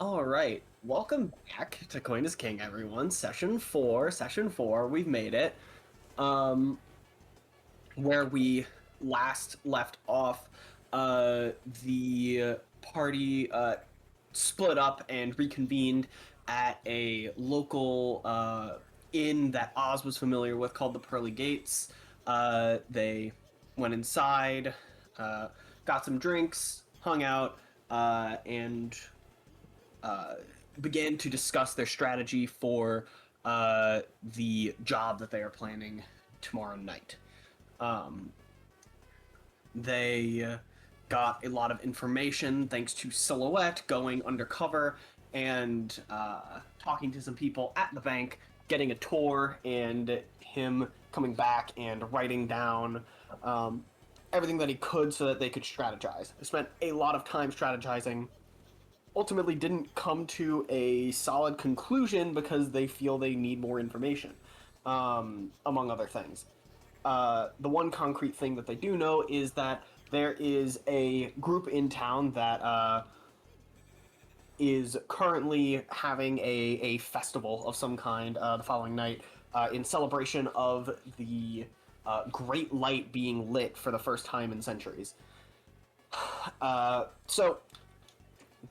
All right, welcome back to Coin is King, everyone. Session four. We've made it. Um, where we last left off, the party split up and reconvened at a local inn that Oz was familiar with called the Pearly Gates. They went inside, uh, got some drinks, hung out, and uh, began to discuss their strategy for the job that they are planning tomorrow night. Um, they got a lot of information thanks to Silhouette going undercover and talking to some people at the bank, getting a tour, and him coming back and writing down um, everything that he could so that they could strategize. They spent a lot of time strategizing, ultimately didn't come to a solid conclusion because they feel they need more information, among other things. The one concrete thing that they do know is that there is a group in town that is currently having a festival of some kind the following night in celebration of the great light being lit for the first time in centuries. So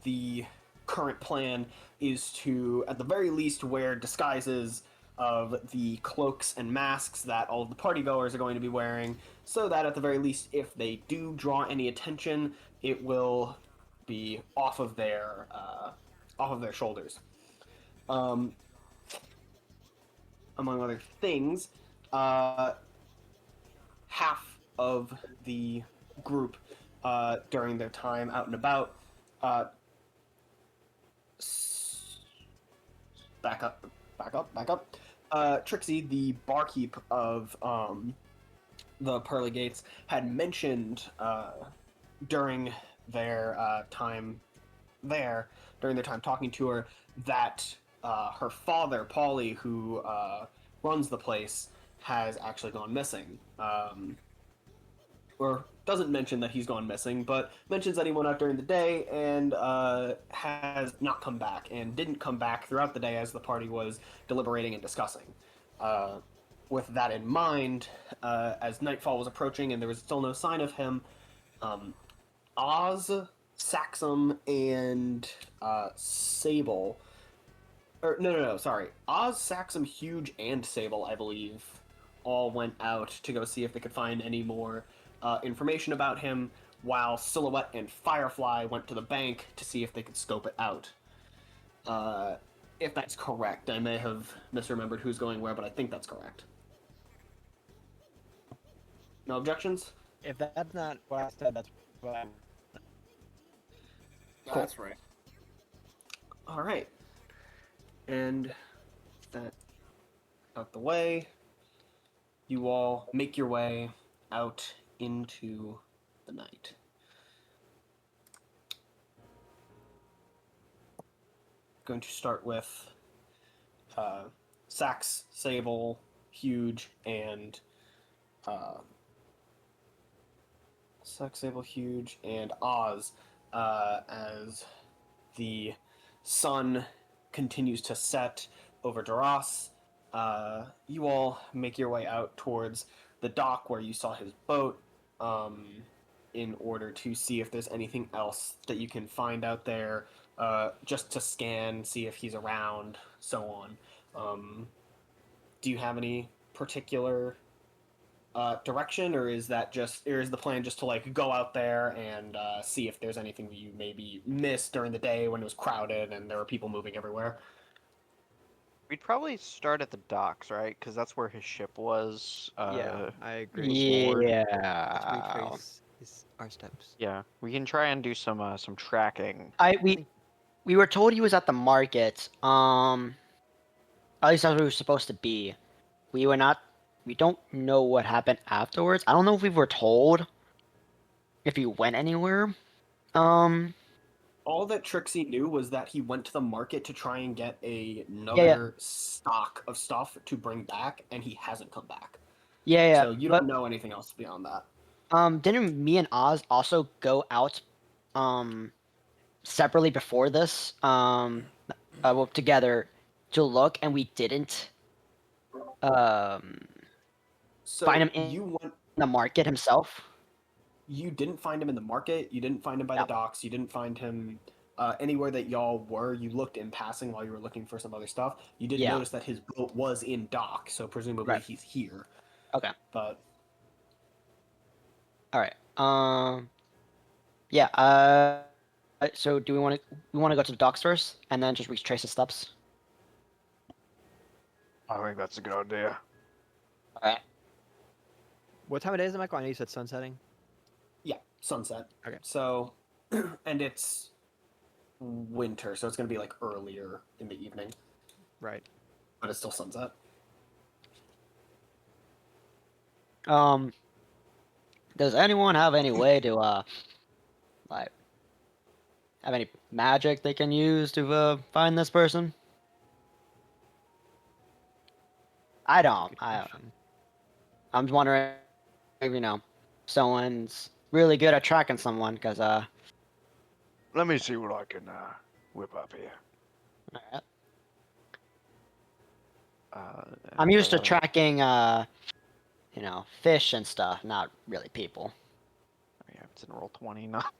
the current plan is to, at the very least, wear disguises of the cloaks and masks that all of the partygoers are going to be wearing, so that at the very least, if they do draw any attention, it will be off of their shoulders. Um, among other things, uh, half of the group during their time out and about uh, back up, back up. Trixie, the barkeep of the Pearly Gates, had mentioned during their time there, during their time talking to her, that her father, Paulie, who runs the place, has actually gone missing. Or doesn't mention that he's gone missing, but mentions that he went out during the day and has not come back, and didn't come back throughout the day as the party was deliberating and discussing. Uh, with that in mind, as nightfall was approaching and there was still no sign of him, um, Oz, Saxum, and Sable. Or no, sorry. Oz, Saxum, Huge, and Sable, I believe, all went out to go see if they could find any more information about him, while Silhouette and Firefly went to the bank to see if they could scope it out. Uh, if that's correct, I may have misremembered who's going where, but I think that's correct. No objections? If that's not what I said, that's what I'm. Cool. That's right. All right, and that out the way, you all make your way out into the night. Going to start with Sax, Sable, Huge, and Oz as the sun continues to set over Duras. You all make your way out towards the dock where you saw his boat, in order to see if there's anything else that you can find out there, just to scan, see if he's around, so on. Do you have any particular direction, or is the plan just to like go out there and see if there's anything that you maybe missed during the day when it was crowded and there were people moving everywhere? We'd probably start at the docks, right? Because that's where his ship was. Yeah, I agree. Moored. Let's Yeah. retrace our steps. Yeah, we can try and do some tracking. We were told he was at the market. At least that's where we were supposed to be. We were not. We don't know what happened afterwards. I don't know if we were told if he went anywhere. Um. All that Trixie knew was that he went to the market to try and get another Yeah. stock of stuff to bring back, and he hasn't come back. Yeah. So you But don't know anything else beyond that. didn't me and Oz also go out? Um. separately before this, well, together to look, and we didn't um, So find him in you went. the market himself. You didn't find him in the market. You didn't find him by No. the docks. You didn't find him anywhere that y'all were. You looked in passing while you were looking for some other stuff. You did Yeah. notice that his boat was in dock, so presumably Right. he's here. Okay. But All right. Yeah. So do we want to go to the docks first, and then just retrace the steps? I think that's a good idea. All right. What time of day is it, Michael? I know you said sunsetting. yeah, sunset. Okay. So, and it's winter, so it's gonna be like earlier in the evening, Right. but it's still sunset. Does anyone have any way to like have any magic they can use to find this person? I don't. Good I don't. question. I'm just wondering if someone's really good at tracking someone, because Let me see what I can whip up here. alright. I'm And, used to tracking fish and stuff, not really people. Yeah, it's in roll 20, not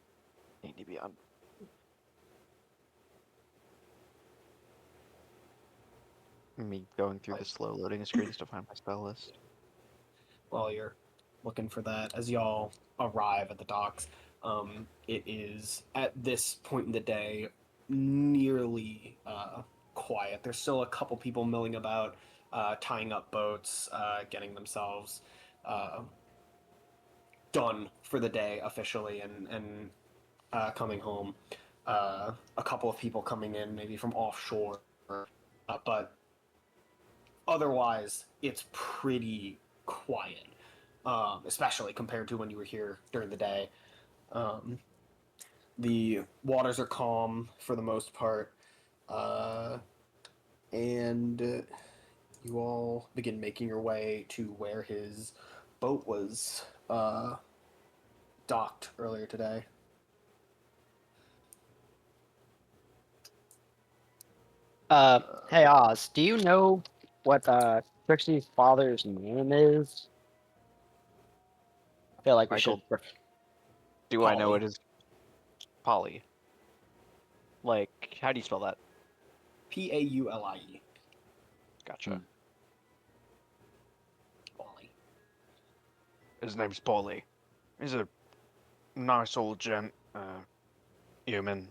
need to be on. Me going through the slow loading screens to find my spell list. While you're looking for that, as y'all arrive at the docks, it is at this point in the day nearly quiet. There's still a couple people milling about, tying up boats, getting themselves done for the day officially, and coming home. A couple of people coming in, maybe from offshore, but otherwise, it's pretty quiet, especially compared to when you were here during the day. Um, the waters are calm for the most part, uh, and you all begin making your way to where his boat was docked earlier today. Hey Oz, do you know what Trixie's father's name is? I feel like we should. Michael, do I know Polly. it is Polly? Like, how do you spell that? Paulie. Gotcha. Hmm. Polly. His name's Polly. He's a nice old gent, human.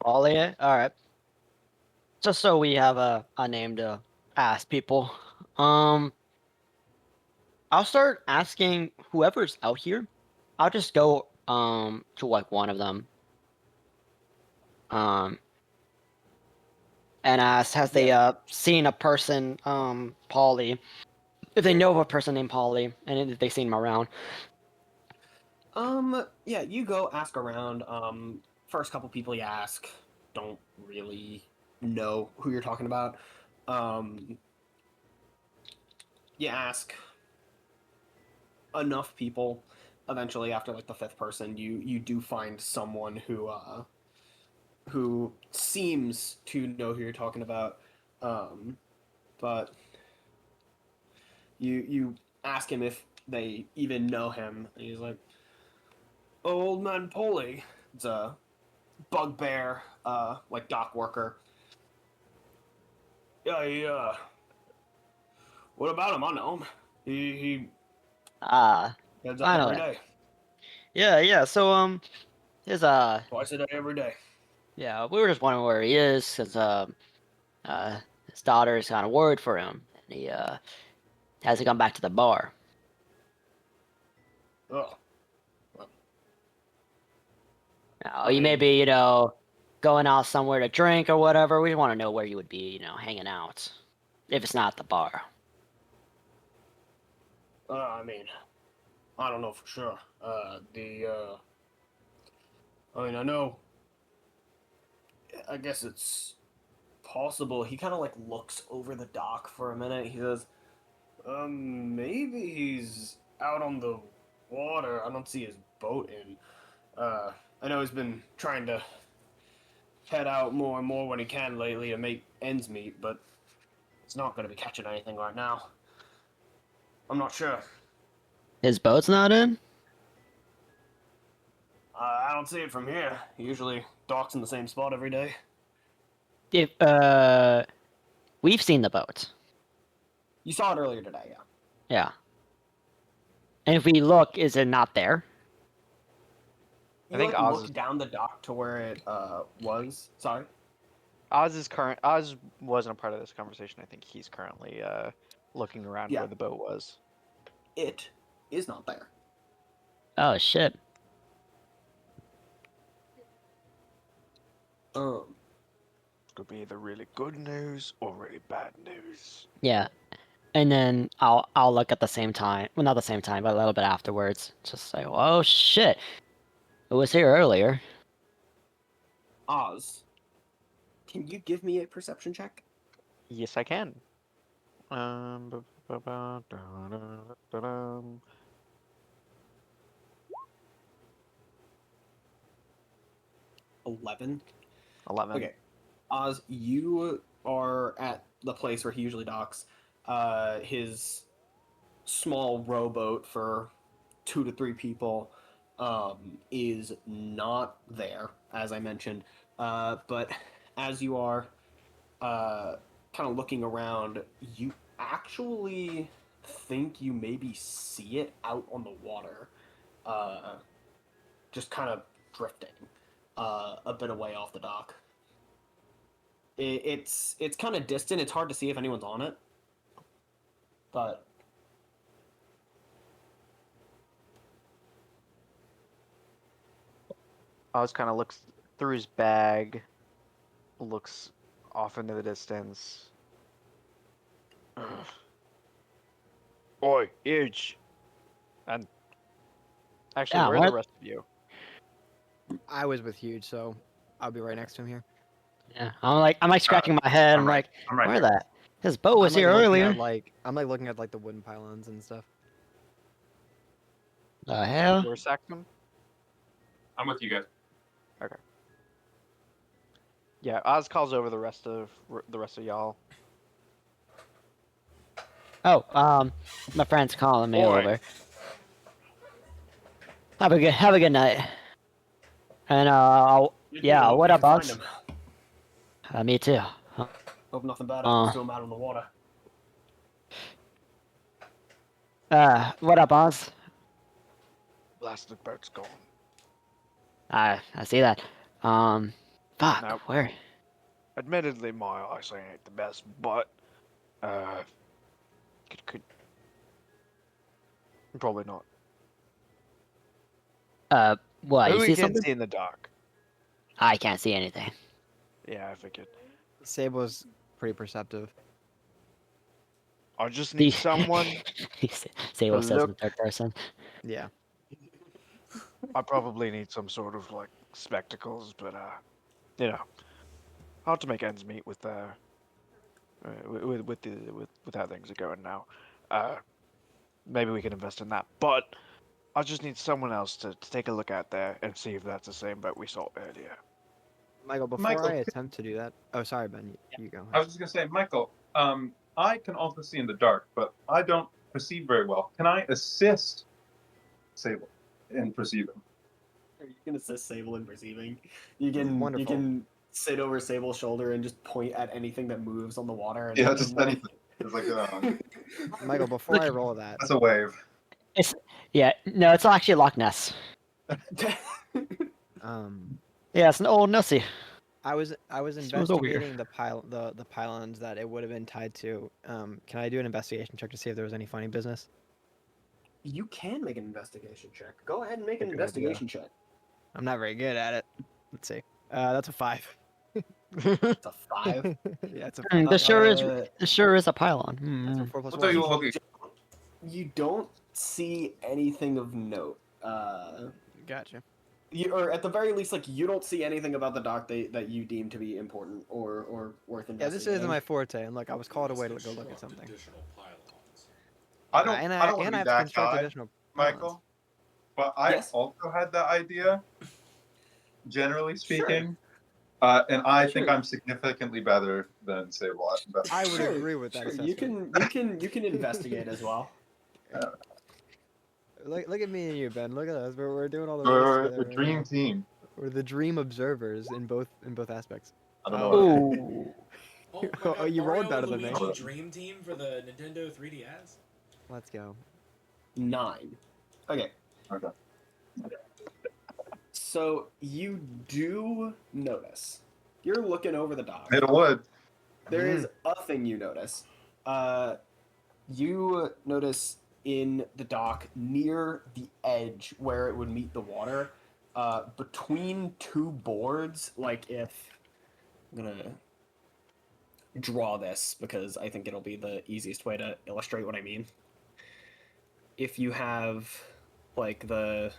Ollie? Alright. Just so we have a name to ask people. Um, I'll start asking whoever's out here. I'll just go to like one of them. Um, and ask, has they Yeah. seen a person, Polly? If they know of a person named Polly, and if they've seen him around. Yeah, you go ask around. First couple people you ask don't really know who you're talking about. Um, you ask enough people, eventually after like the fifth person, you do find someone who seems to know who you're talking about. Um, but you ask him if they even know him, and he's like, "Oh, old man Polly." It's a bugbear, like dock worker. Yeah, what about him? I know him. He Ah, heads out every finally. day, Yeah. So his twice a day, every day. yeah, we were just wondering where he is, because his daughter's kind of worried for him, and he hasn't come back to the bar. Oh, well, Now, I you may mean, be, going out somewhere to drink or whatever. We want to know where you would be, hanging out, if it's not the bar. I mean, I don't know for sure. I mean, I know. I guess it's possible. He kind of like looks over the dock for a minute. He says, maybe he's out on the water. I don't see his boat in. Uh, I know he's been trying to head out more and more when he can lately to make ends meet, but it's not going to be catching anything right now. I'm not sure. His boat's not in? I don't see it from here. He usually docks in the same spot every day. If, we've seen the boat. You saw it earlier today, yeah. Yeah. And if we look, is it not there? I You think like Oz look down the dock to where it was. Sorry. Oz wasn't a part of this conversation. I think he's currently looking around Yeah. where the boat was. It is not there. Oh shit. Could be either really good news or really bad news. Yeah. And then I'll look at the same time. Well, not the same time, but a little bit afterwards. Just say, oh shit, it was here earlier. Oz, can you give me a perception check? Yes, I can. Da-dum. 11. 11. Okay. Oz, you are at the place where he usually docks. His small rowboat for 2 to 3 people is not there, as I mentioned. But as you are kind of looking around, you actually think you maybe see it out on the water, just kind of drifting a bit away off the dock. It's kind of distant. It's hard to see if anyone's on it, but Oz kind of looks through his bag, looks off into the distance. Ugh. Oi, huge. And actually, Yeah, where are what? the rest of you? I was with Huge, so I'll be right next to him here. Yeah. I'm like scratching my head. I'm like, I'm right where here. that? His boat was I'm, here like, looking earlier. at, like I'm like looking at like the wooden pylons and stuff. The hell? Where's Saxum? I'm with you guys. Yeah, Oz calls over the rest of y'all. Oh, my friend's calling me Oi. over. Have a good night. And yeah, what up, Find Oz? him. Me too. Hope nothing bad happens Uh. to him out on the water. What up, Oz? Blasted boat's gone. I see that. Fuck, Nope. where? Admittedly, my eyesight ain't the best, but could probably not. What? Who You we see can something? see in the dark? I can't see anything. Yeah, I figured. Sable's pretty perceptive. I just need someone. Sable says in look. third person. Yeah. I probably need some sort of like spectacles, but you know, hard to make ends meet with with how things are going now. Maybe we can invest in that, but I just need someone else to take a look out there and see if that's the same boat we saw earlier. Michael, before Michael, I attempt to do that. Oh, sorry, Ben. You go. I was just gonna say, Michael. I can also see in the dark, but I don't perceive very well. Can I assist Sable in perceiving? You can assist Sable in perceiving. You Wonderful. can sit over Sable's shoulder and just point at anything that moves on the water. And Yeah, just anything. It's like Michael, before I roll that, that's a wave. Yeah, no, it's actually Loch Ness. Yeah, it's an old Nessie. I was Smells over here. investigating the pylons that it would have been tied to. Can I do an investigation check to see if there was any funny business? You can make an investigation check. Go ahead and make an Good idea. investigation check. I'm not very good at it. Let's see. That's a 5. It's a 5. Yeah, it's a Hmm, 5. there sure is a pylon. That's Hmm. a 4 plus What are you 1. looking? You don't see anything of note. Gotcha. Or at the very least, like you don't see anything about the dock that you deem to be important or worth Yeah, investigating. this isn't my forte, and look, I was called away to go look at something. I don't. And I don't want and to I be have to that construct guy, additional pylons. Michael. But I Yes? also had that idea. generally Sure. speaking. And I think Sure. I'm significantly better than Sable at I investigation. would Sure, agree with that sure. assessment. You can investigate as well. Look at me and you, Ben. Look at us. We're doing all the rolls We're together a right dream now. team. We're the dream observers in both aspects. I don't know. Oh. Ooh. Oh my Oh, god, you rolled Mario better and than me. Luigi Dream Team for the Nintendo 3DS? Let's go. 9. Okay. Okay. So you do notice. You're looking over the dock. Made a wood. There is a thing you notice. You notice in the dock near the edge where it would meet the water, between two boards, like if I'm gonna draw this because I think it'll be the easiest way to illustrate what I mean. If you have like the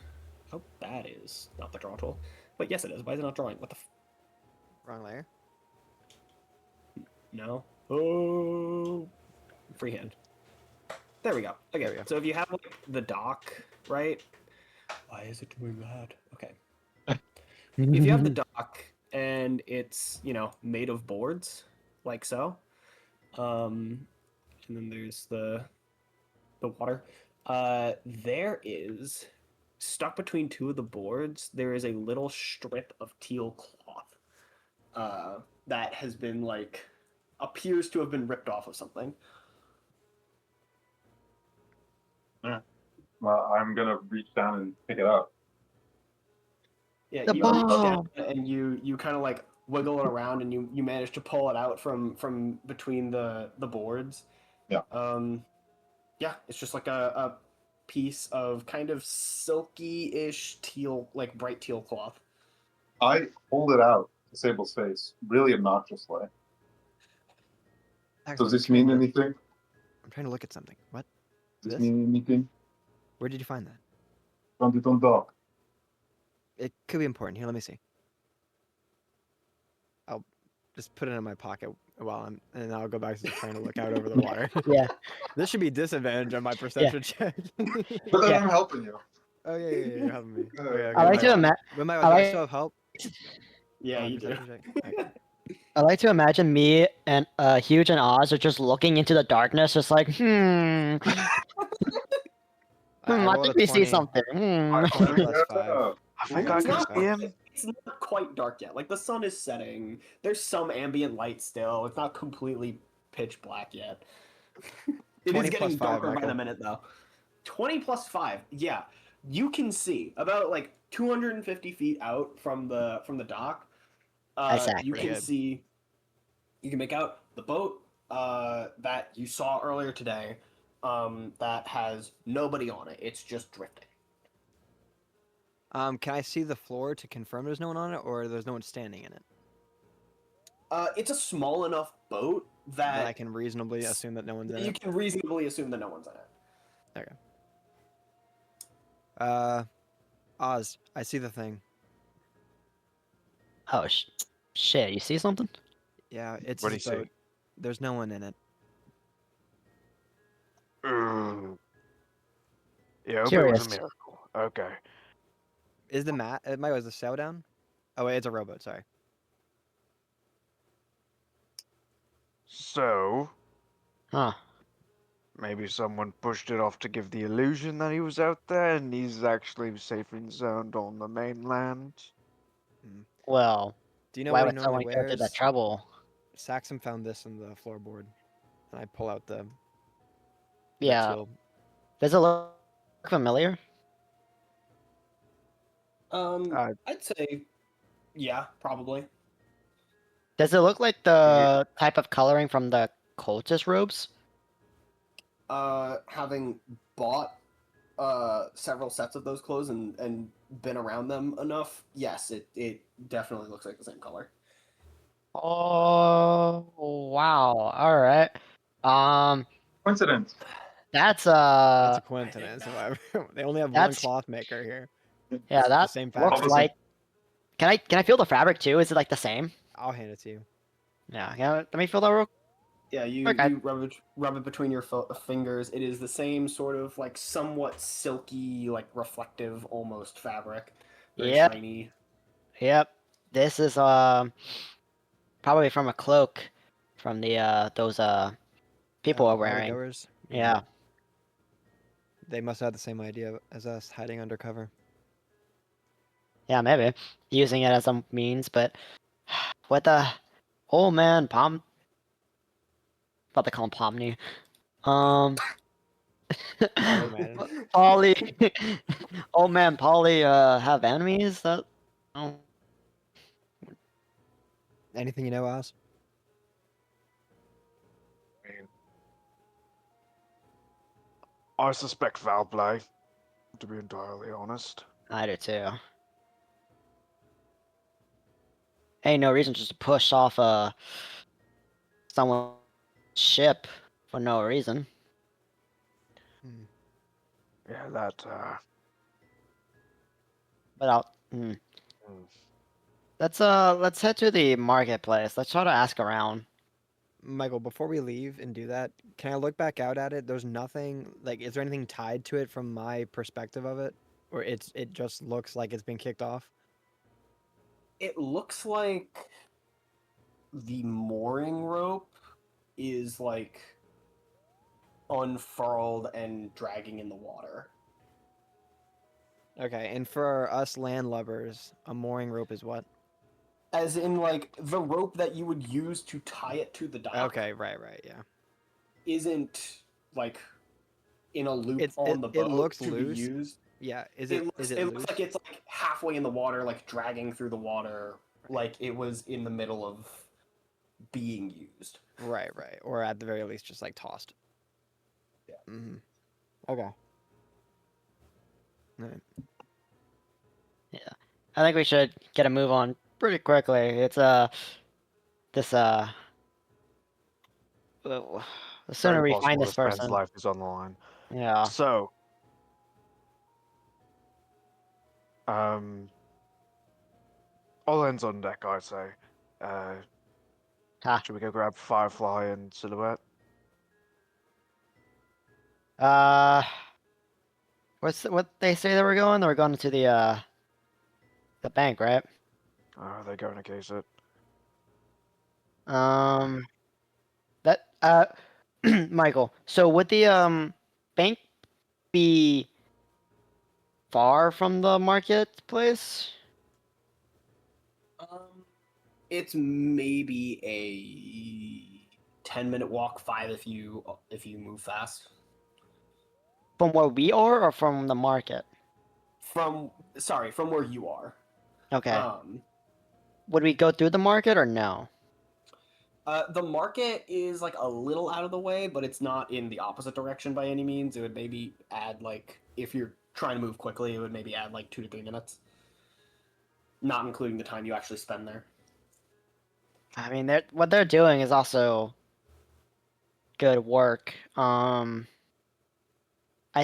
that is not the draw tool. But yes it is. Why is it not drawing? What the Wrong layer. No. Oh, freehand. There we go. Okay, There we go. so if you have like the dock, right? Why is it doing that? Okay. If you have the dock and it's made of boards, like so, and then there's the water. There is stuck between two of the boards. There is a little strip of teal cloth that has been appears to have been ripped off of something. Well, I'm gonna reach down and pick it up. Yeah, The you reach ball. down and you kind of wiggle it around and you manage to pull it out from between the boards. Yeah. Yeah, it's just like a piece of kind of silky-ish teal, like bright teal cloth. I hold it out to Sable's face, really obnoxiously. Actually, Does this mean anything? I'm trying to look at something. What? Does this This? mean anything? Where did you find that? Found it on dock. It could be important. Here, let me see. I'll just put it in my pocket and then I'll go back to trying to look out over the water. Yeah. This should be disadvantage on my perception check. But then Yeah. I'm helping you. Oh yeah, you're helping me. Okay, I like okay. to imagine. Do I I like- still have help? Yeah, on you do. perception check? Okay. I like to imagine me and Huge and Oz are just looking into the darkness, just like, I I rolled think a we see 20. something. 20 plus 5. I think got I It's can not, see him. it's not quite dark yet. Like the sun is setting. There's some ambient light still. It's not completely pitch black yet. It 20 is getting plus 5, darker by Michael. the minute though. 20 plus 5. Yeah. You can see about 250 feet out from the dock. That's You accurate. can Good. see. You can make out the boat that you saw earlier today. That has nobody on it. It's just drifting. Can I see the floor to confirm there's no one on it, or there's no one standing in it? It's a small enough boat That I that can reasonably assume that no one's in you it. can reasonably assume that no one's in it. Okay. Oz, I see the thing. Oh shit! You see something? Yeah, it's What do his you see? boat. There's no one in it. Yeah, it was Curious. a miracle. Okay. Is the Michael, is the sail down? Oh wait, it's a rowboat. Sorry. So Huh? maybe someone pushed it off to give the illusion that he was out there, and he's actually safe and sound on the mainland. Well, Do you know why what he would someone normally go through that wears? trouble? Saxum found this on the floorboard, and I pull out the Yeah. teal. Does it look familiar? I'd say, yeah, probably. Does it look like the type of coloring from the cultist robes? Having bought several sets of those clothes and been around them enough, yes, it definitely looks like the same color. Oh wow! All right. Coincidence. That's That's a I coincidence. think However, they only have one That's- cloth maker here. yeah. the That same looks fabric. Opposite. like. Can I feel the fabric too? Is it like the same? I'll hand it to you. Yeah. Yeah. Let me feel that real. Yeah, you Okay. you rub it between your fingers. It is the same sort of somewhat silky, reflective almost fabric. Very Yeah. shiny. Yep. This is probably from a cloak from the those people are wearing. Party-goers? Yeah. They must have the same idea as us, hiding undercover. Yeah, maybe. Using it as a means, but what the old man about to call him Pomni. Old man. Polly old man Polly have enemies that oh Anything you know, Oz? I mean, I suspect foul play, to be entirely honest. I do too. Ain't no reason just to push off someone's ship for no reason. Hmm. Yeah, that, But I'll hmm. let's head to the marketplace. Let's try to ask around. Michael, before we leave and do that, can I look back out at it? There's nothing like, is there anything tied to it from my perspective of it, or it just looks like it's been kicked off? It looks like the mooring rope is like unfurled and dragging in the water. Okay, and for us landlubbers, a mooring rope is what? As in, like, the rope that you would use to tie it to the dock Okay, right, yeah. isn't, like, in a loop It on the it boat looks to loose. be used. Yeah, is It it looks, is it it loose? looks like it's, like, halfway in the water, like, dragging through the water, Right. like it was in the middle of being used. Right, or at the very least, just like tossed. Yeah. Mm-hmm. Okay. Alright. Yeah. I think we should get a move on pretty quickly. It's this the sooner Very we possible find this this man's person. life is on the line. Yeah. So, all hands on deck, I say. Ha. Should we go grab Firefly and Silhouette? Uh what they say they were going? They were going to the bank, right? They're going to case it. Um that Michael, so would the bank be far from the marketplace? It's maybe a 10-minute walk, 5 if you move fast. From where we are or from the market? From where you are. Okay. Um, Would we go through the market or no? the market is like a little out of the way, but it's not in the opposite direction by any means. It would maybe add like if you're trying to move quickly, it would maybe add like 2 to 3 minutes, not including the time you actually spend there. I mean, what they're doing is also good work. I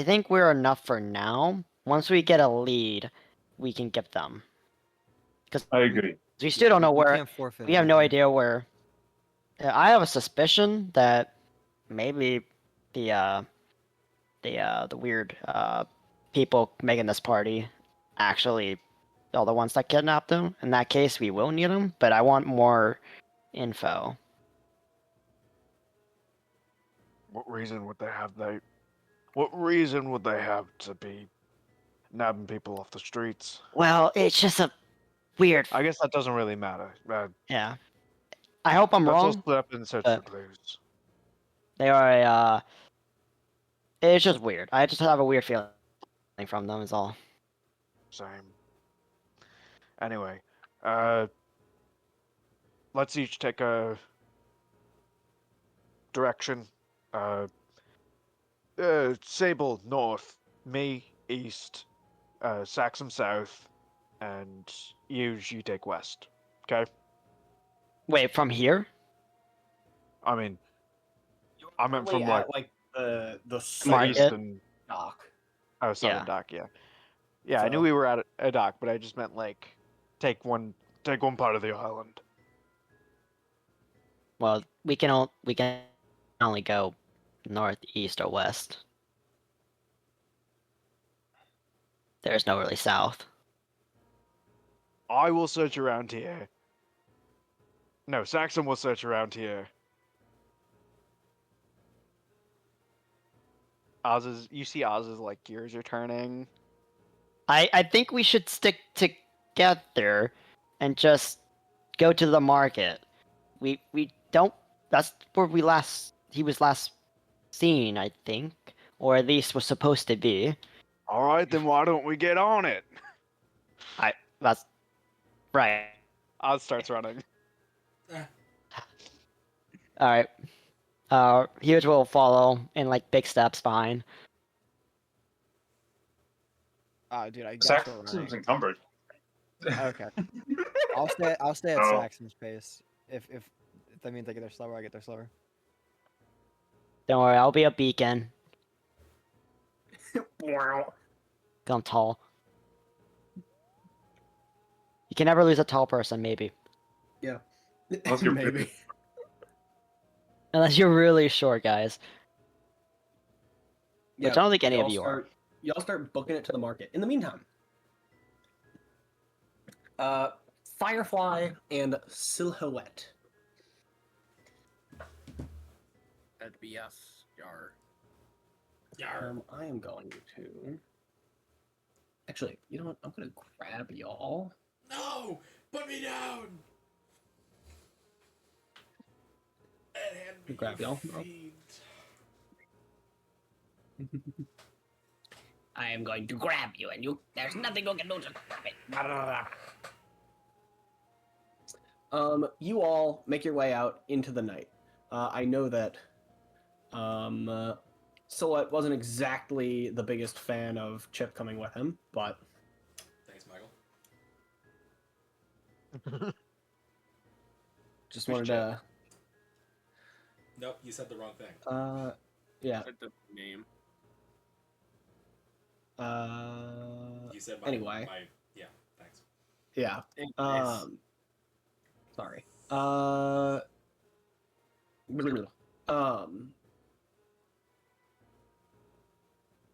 think we're enough for now. Once we get a lead, we can get them. Because I agree. we still don't know We where. can't forfeit We have no anything. idea where. I have a suspicion that maybe the weird people making this party actually are the ones that kidnapped them. In that case, we will need them, but I want more info. What reason would they have What reason would they have to be nabbing people off the streets? Well, it's just a weird. I guess that doesn't really matter. Yeah. I hope I'm Let's all wrong. split up and search for but- clues. They are a. It's just weird. I just have a weird feeling from them. Is all. Same. Anyway, let's each take a direction. Sable north, me east, Saxum south, and you take west. Okay? Wait, from here? I mean, I meant Currently from like at like the the Market. eastern, dock. southern Yeah. dock. Yeah, yeah. I knew So- we were at a dock, but I just meant like take one part of the island. Well, we can only go north, east, or west. There's no really south. I will search around here. No, Saxum will search around here. You see Oz's like gears are turning. I think we should stick together and just go to the market. We don't. That's where he was last seen, I think, or at least was supposed to be. All right, then why don't we get on it? That's right. Oz starts running. All right. Huge will follow in like big steps behind. Dude, I guess we're Saxum's running. encumbered. Okay. I'll stay at Oh. Saxon's pace. If that means I get there slower, I get there slower. Don't worry, I'll be a beacon. Wow. I'm tall. You can never lose a tall person, maybe. Yeah. Unless you're Maybe. Unless you're really short, guys. Which I don't think any of you are. Y'all start booking it to the market. In the meantime, Firefly and Silhouette. That'd be us. Yar. I am going to. Actually, you know what? I'm gonna grab y'all. No! Put me down! And hand me Grab your y'all, bro. feet. I am going to grab you, and there's nothing you can do to grab it. You all make your way out into the night. I know that, Silhouette wasn't exactly the biggest fan of Chip coming with him, but Thanks, Michael. just Who's wanted to, Nope, you said the wrong thing. yeah. Said the name. You said my, Anyway. yeah, thanks. Yeah. Anyways, Sorry.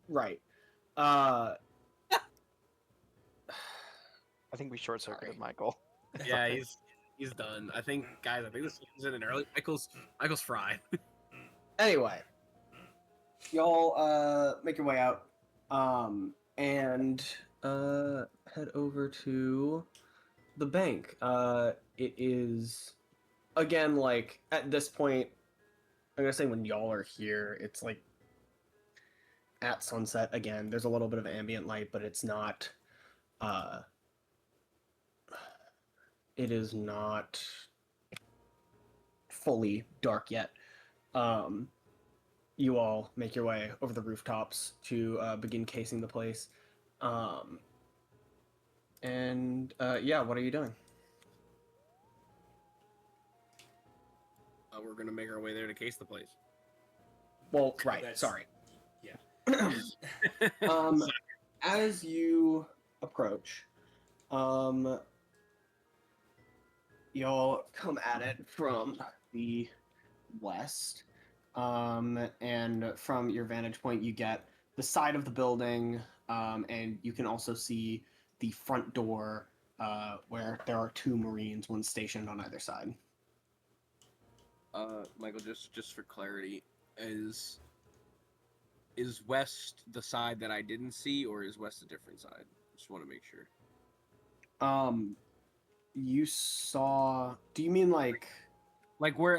Right. I I think we short circuited Sorry. Michael. yeah, he's done. I think, guys, I think this is in an early. Michael's fried. Anyway, y'all make your way out, and head over to the bank. It is again like at this point. I'm gonna say when y'all are here, it's like at sunset again. There's a little bit of ambient light, but it's not. It is not fully dark yet. You all make your way over the rooftops to begin casing the place. Yeah, what are you doing? We're gonna make our way there to case the place. Well, right, That's- sorry. Yeah. As you approach, y'all come at it from the west. And from your vantage point, you get the side of the building, and you can also see the front door where there are two Marines, one stationed on either side. Michael, just for clarity, is west the side that I didn't see, or is west a different side? Just want to make sure. You saw. Do you mean like Where,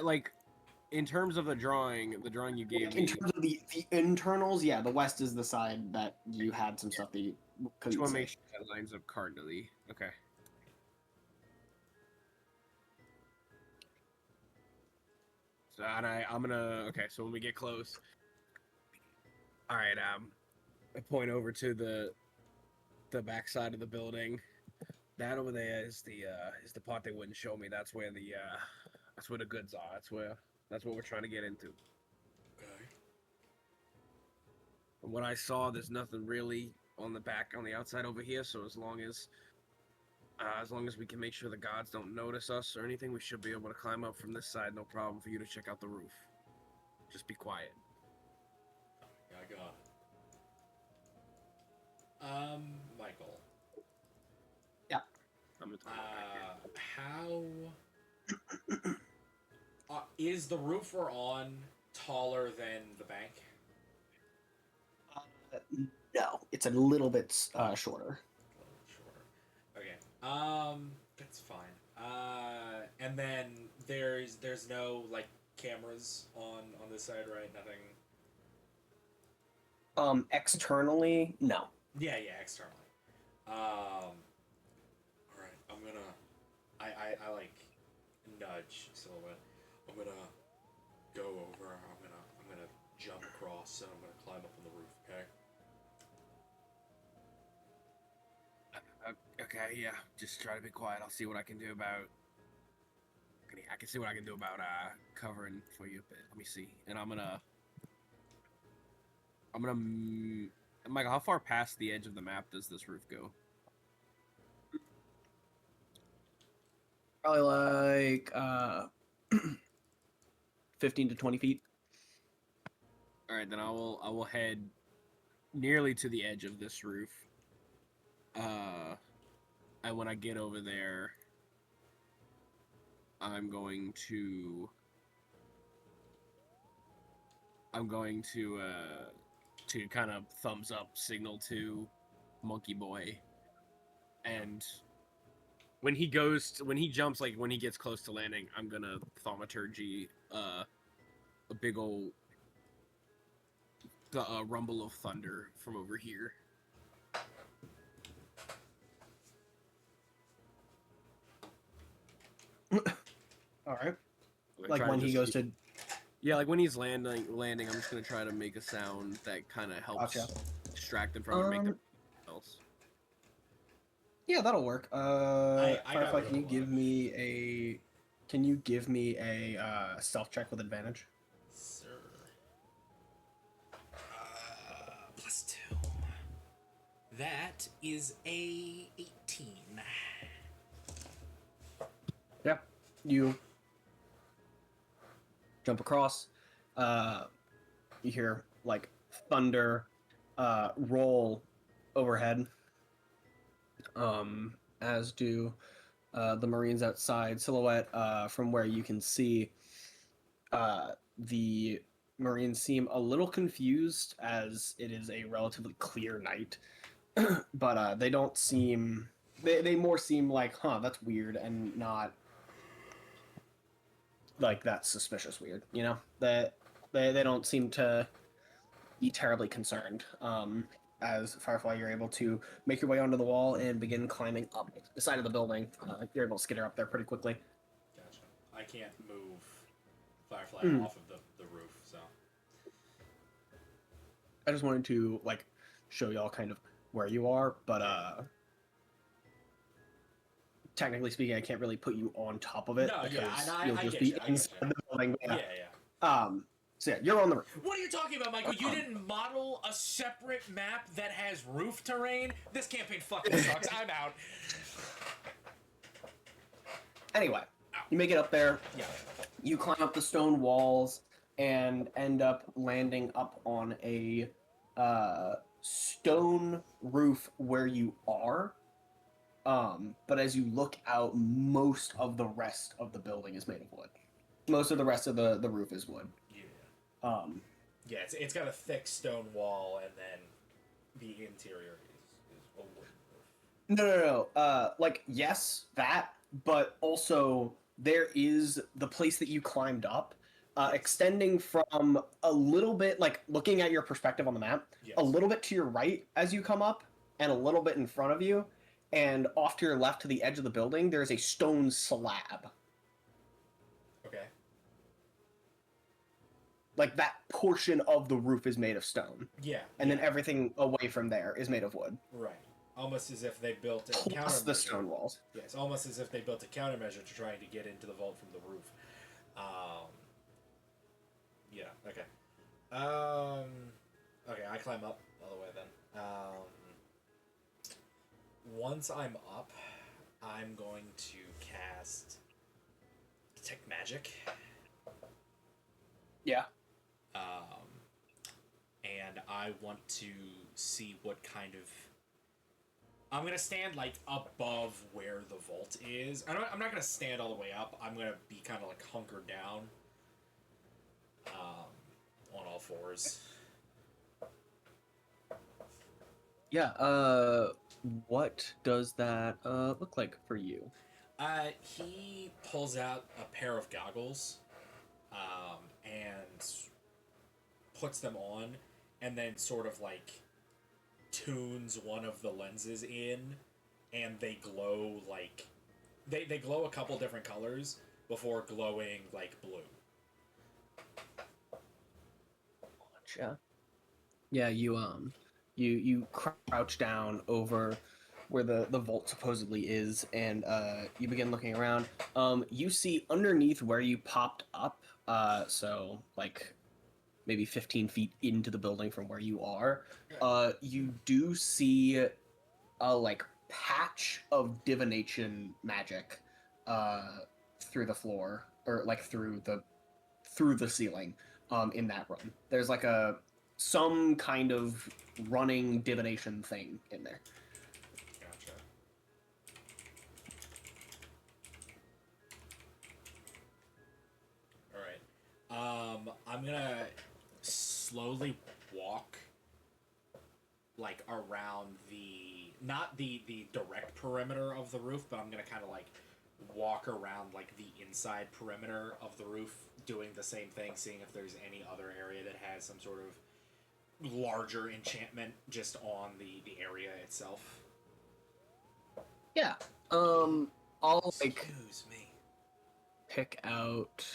in terms of the drawing you gave in me? terms of the internals? Yeah, the west is the side that you had some stuff that you Just couldn't want to see. make sure that lines up cardinally. Okay. So I'm gonna so when we get close, all right. I point over to the back side of the building. That over there is the part they wouldn't show me. That's where the goods are. That's what we're trying to get into. Okay. From what I saw, there's nothing really on the outside over here. So as long as we can make sure the gods don't notice us or anything, we should be able to climb up from this side. No problem for you to check out the roof. Just be quiet. Yeah, I got it. Michael. Yeah. I'm gonna turn it back here. How is the roof we're on taller than the bank? No, it's a little bit shorter. A little bit shorter. Okay. That's fine. And then there's no like cameras on this side, right? Nothing. Externally, no. Yeah, externally. All right. I'm gonna. I like nudge Silhouette. I'm gonna go over. I'm gonna jump across and I'm gonna climb up on the roof. Okay. Okay, yeah. Just try to be quiet. I'll see what I can do about. I can see what I can do about covering for you. But let me see. And I'm gonna. Michael, how far past the edge of the map does this roof go? Probably like 15 to 20 feet. All right, then I will head nearly to the edge of this roof. And when I get over there, I'm going to kind of thumbs up signal to Monkey Boy, and when he jumps, like when he gets close to landing, I'm gonna thaumaturgy a big old rumble of thunder from over here. All right. I'm Like try when he just goes keep- to. Yeah, like when he's landing, I'm just gonna try to make a sound that kind of helps Gotcha. distract them from it, make them else. Yeah, that'll work. I got Firefly, rid of can you a give lot. me a? Can you give me a stealth check with advantage? Sir. +2. That is a 18. Yeah. You jump across. You hear like thunder roll overhead. As do the Marines outside. Silhouette, from where you can see, the Marines seem a little confused as it is a relatively clear night. But they don't seem. They more seem like, huh, that's weird, and not like that's suspicious weird. You know, that they don't seem to be terribly concerned. As Firefly, you're able to make your way onto the wall and begin climbing up the side of the building. You're able to skitter up there pretty quickly. Gotcha. I can't move Firefly Mm. off of the roof, so. I just wanted to like show y'all kind of where you are, but technically speaking, I can't really put you on top of it No, because yeah, and you'll I just get be you, I get inside you. the building. Yeah. So yeah, you're on the roof. What are you talking about, Michael? You didn't model a separate map that has roof terrain? This campaign fucking sucks. I'm out. Anyway, you make it up there. Yeah. You climb up the stone walls and end up landing up on a stone roof where you are. But as you look out, most of the rest of the building is made of wood. Most of the rest of the roof is wood. Yeah. Yeah, it's got a thick stone wall, and then the interior is a wooden roof. No. Like, yes, that, but also there is the place that you climbed up, extending from a little bit, like, looking at your perspective on the map, Yes. a little bit to your right as you come up, and a little bit in front of you, and off to your left to the edge of the building, there's a stone slab. Okay. Like, that portion of the roof is made of stone. Yeah. And then everything away from there is made of wood. Right. Almost as if they built a Plus countermeasure. the stone walls. Yes, almost as if they built a countermeasure to trying to get into the vault from the roof. Yeah. Okay. Okay, I climb up all the way then. Once I'm up, I'm going to cast Detect Magic. Yeah. And I want to see what kind I'm gonna stand like above where the vault is. I'm not gonna stand all the way up. I'm gonna be kind of like hunkered down, on all fours. Yeah. What does that look like for you? He pulls out a pair of goggles, and puts them on, and then sort of like tunes one of the lenses in, and they glow like they glow a couple different colors before glowing like blue. Gotcha. Yeah, you crouch down over where the vault supposedly is, and you begin looking around. You see underneath where you popped up, so like maybe 15 feet into the building from where you are, you do see a like patch of divination magic through the floor, or like through the ceiling, in that room. There's like some kind of running divination thing in there. Gotcha. All right. I'm gonna slowly walk like around not the direct perimeter of the roof, but I'm gonna kind of like walk around like the inside perimeter of the roof, doing the same thing, seeing if there's any other area that has some sort of larger enchantment just on the area itself. Yeah. I'll like Excuse me. pick out.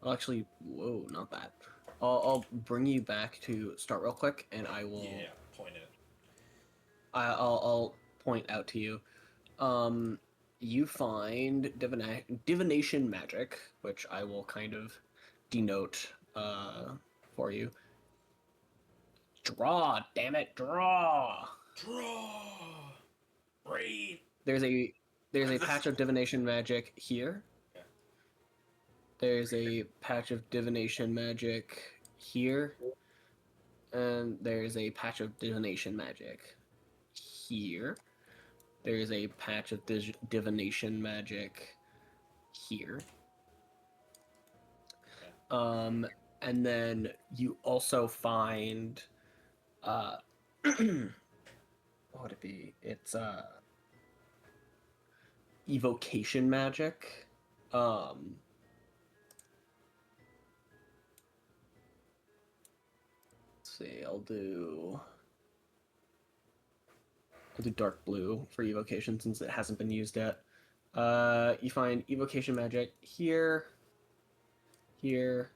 I'll actually, whoa, not that. I'll bring you back to start real quick, and I will. Yeah, point it. I'll point out to you. You find divination magic, which I will kind of denote for you. Draw, damn it, draw. Draw. Breathe. There's a patch of divination magic here. Okay. There's a patch of divination magic here. And there's a patch of divination magic here. There's a patch of divination magic here. And then you also find, what would it be? It's evocation magic. Let's see, I'll do dark blue for evocation since it hasn't been used yet. You find evocation magic here, here,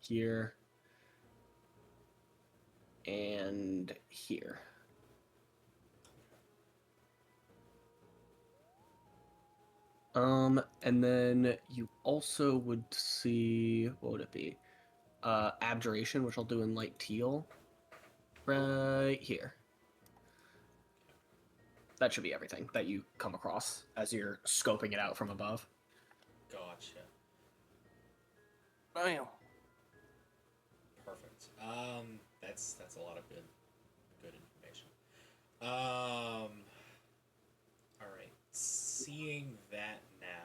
here, and here. And then you also would see, what would it be? Abjuration, which I'll do in light teal. Right here. That should be everything that you come across as you're scoping it out from above. Gotcha. Bam. Perfect. That's a lot of good information. All right. Seeing that now,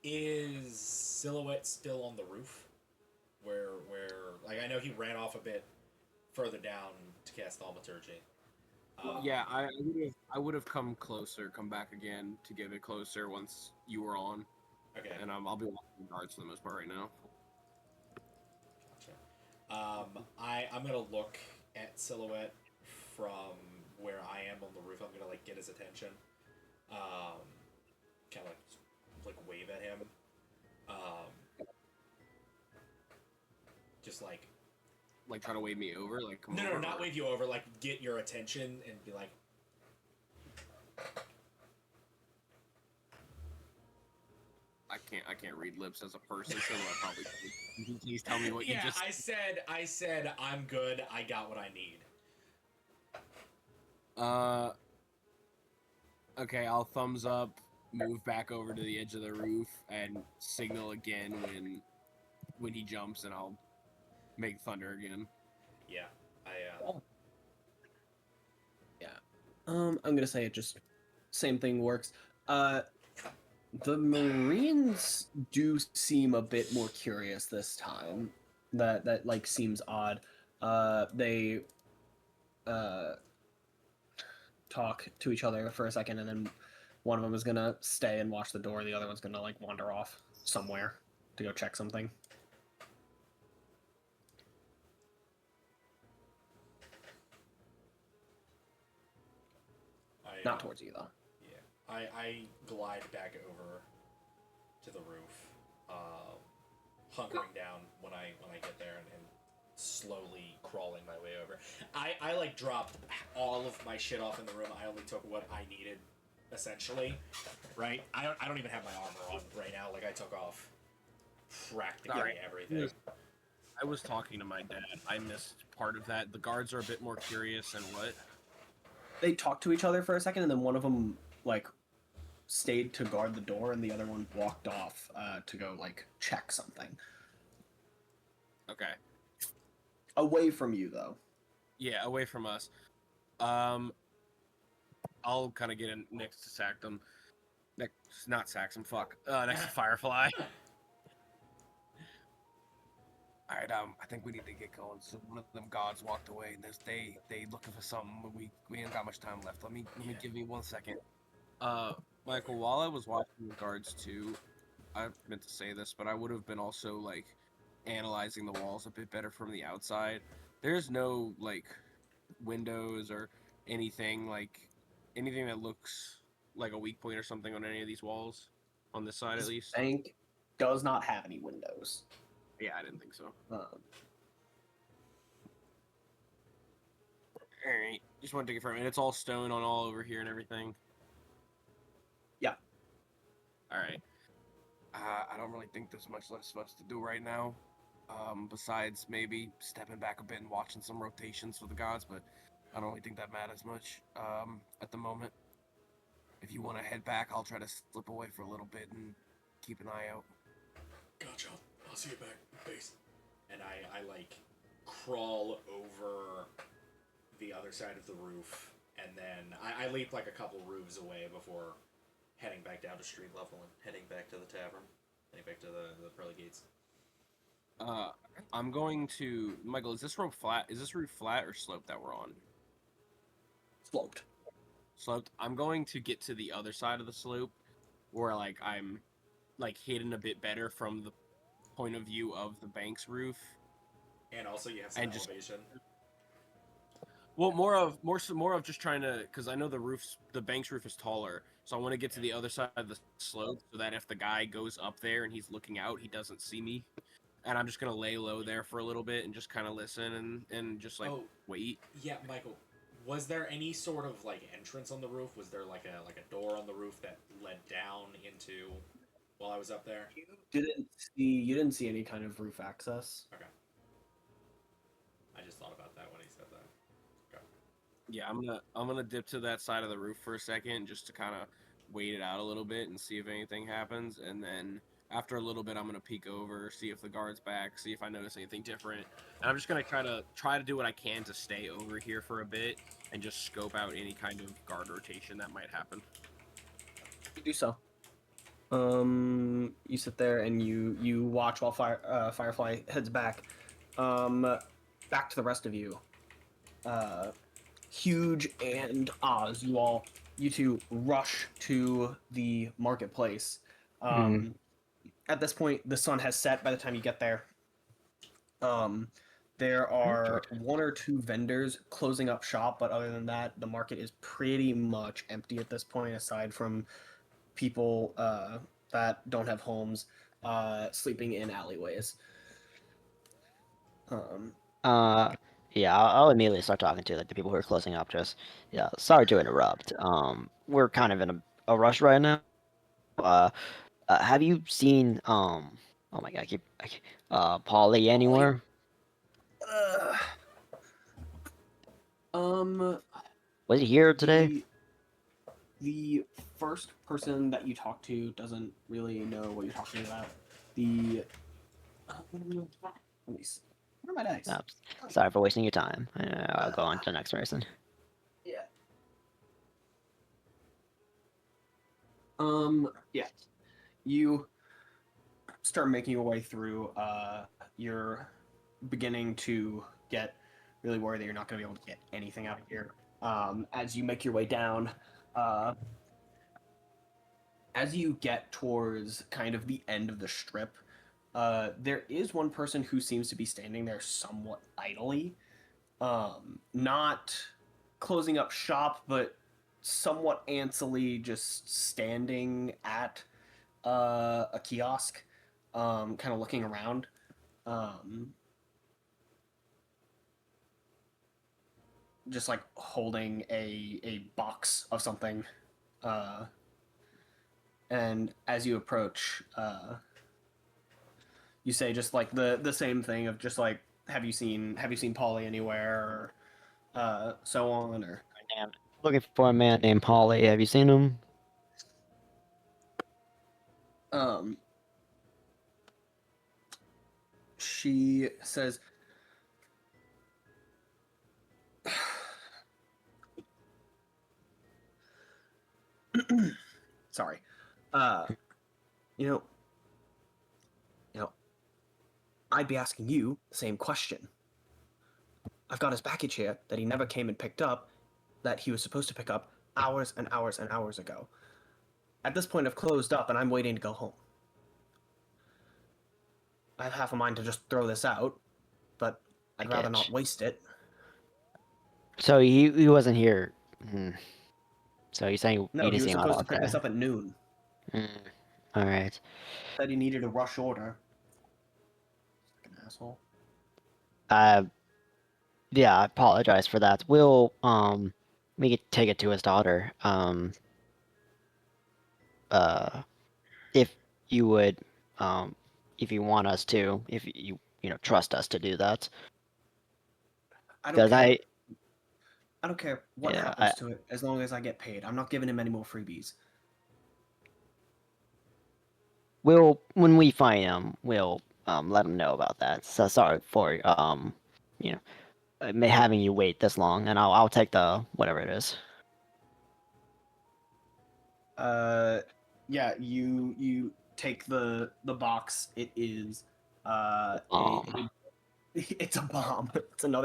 is Silhouette still on the roof? Where like I know he ran off a bit further down to cast Thaumaturgy. Yeah, I would have come closer, come back again to get it closer once you were on, Okay. and I'll be walking guards for the most part right now. Gotcha. I'm gonna look at Silhouette from where I am on the roof. I'm gonna like get his attention. Kind of like wave at him. Just like. Like try to wave me over, like come No, over. not wave you over. Like get your attention and be like. I can't read lips as a person, so I probably could. Can you please tell me what Yeah, you just. I said I'm good. I got what I need. Okay, I'll thumbs up, move back over to the edge of the roof, and signal again when he jumps, and I'll make thunder again. Yeah, I'm gonna say it just same thing works. The Marines do seem a bit more curious this time. That like seems odd. They talk to each other for a second, and then one of them is gonna stay and watch the door. The other one's gonna like wander off somewhere to go check something. Not towards you though. Yeah, I glide back over to the roof, hunkering down when I get there, and slowly crawling my way over. I like dropped all of my shit off in the room. I only took what I needed, essentially. Right? I don't even have my armor on right now. Like I took off practically everything. I was talking to my dad. I missed part of that. The guards are a bit more curious and what? They talked to each other for a second, and then one of them like stayed to guard the door, and the other one walked off to go like check something. Okay. Away from you, though. Yeah, away from us. I'll kind of get in next to Saxum. Not Saxum, fuck. Next to Firefly. Alright, I think we need to get going. So one of them guards walked away, and they looking for something. We ain't got much time left. Let me give me 1 second. Michael, while I was watching the guards too, I meant to say this, but I would have been also like analyzing the walls a bit better from the outside. There's no like windows or anything that looks like a weak point or something on any of these walls on this side, at least. Bank does not have any windows. Yeah, I didn't think so. Alright, just want to confirm. And it's all stone on all over here and everything? Yeah. Alright. I don't really think there's much less for us to do right now. Besides maybe stepping back a bit and watching some rotations for the gods, but I don't really think that matters much at the moment. If you want to head back, I'll try to slip away for a little bit and keep an eye out. Gotcha. I'll see you back in base. And I like crawl over the other side of the roof, and then I leap like a couple roofs away before heading back down to street level and heading back to the tavern, heading back to the pearly gates. I'm going to Michael. Is this roof flat? Is this roof flat or sloped that we're on? Sloped. Sloped. I'm going to get to the other side of the slope, where like I'm like hidden a bit better from the point of view of the bank's roof. And also, you have some elevation. Well, more of just trying to, because I know the bank's roof is taller, so I want to get to the other side of the slope so that if the guy goes up there and he's looking out, he doesn't see me. And I'm just gonna lay low there for a little bit and just kind of listen and just like wait. Yeah, Michael, was there any sort of like entrance on the roof? Was there like a door on the roof that led down into while I was up there? You didn't see any kind of roof access. Okay. I just thought about that when he said that. Okay. Yeah, I'm gonna dip to that side of the roof for a second just to kind of wait it out a little bit and see if anything happens, and then after a little bit, I'm gonna peek over, see if the guard's back, see if I notice anything different, and I'm just gonna try to do what I can to stay over here for a bit and just scope out any kind of guard rotation that might happen. You do so. You sit there and you watch while Firefly heads back. Back to the rest of you. Huge and Oz, you two rush to the marketplace. At this point, the sun has set by the time you get there. There are one or two vendors closing up shop, but other than that, the market is pretty much empty at this point, aside from people that don't have homes sleeping in alleyways. Yeah, I'll immediately start talking to like the people who are closing up. Just, yeah, sorry to interrupt. We're kind of in a rush right now. Have you seen oh my god, I keep Polly anywhere? Was he here today? The first person that you talk to doesn't really know what you're talking about. Let me see. Where are my dice? Sorry for wasting your time. I'll go on to the next person. Yeah. Yeah. You start making your way through. You're beginning to get really worried that you're not going to be able to get anything out of here. As you make your way down, uh, as you get towards kind of the end of the strip, there is one person who seems to be standing there somewhat idly, not closing up shop, but somewhat antsily just standing at a kiosk, kind of looking around. Um, just like holding a box of something. Uh, and as you approach, you say just like the same thing of just like have you seen Polly anywhere or so on or Damn. Looking for a man named Polly. Have you seen him? um she says sorry. Uh you know you know I'd be asking you the same question. I've got his package here that he never came and picked up, that he was supposed to pick up hours and hours and hours ago. At this point, I've closed up and I'm waiting to go home. I have half a mind to just throw this out, but I'd rather not waste it. So he wasn't here. So you're saying No, you he didn't was see him at supposed all? to pick Okay. this up at noon. All right. Said he needed a rush order. Like an asshole. Yeah, I apologize for that. We'll we could take it to his daughter. If you would, if you want us to, if you know trust us to do that, I don't because care. I don't care what yeah, happens to it as long as I get paid. I'm not giving him any more freebies. we'll when we find him, we'll let him know about that. So sorry for you know having you wait this long, and I'll take the whatever it is. Yeah, you take the box. It is it's a bomb.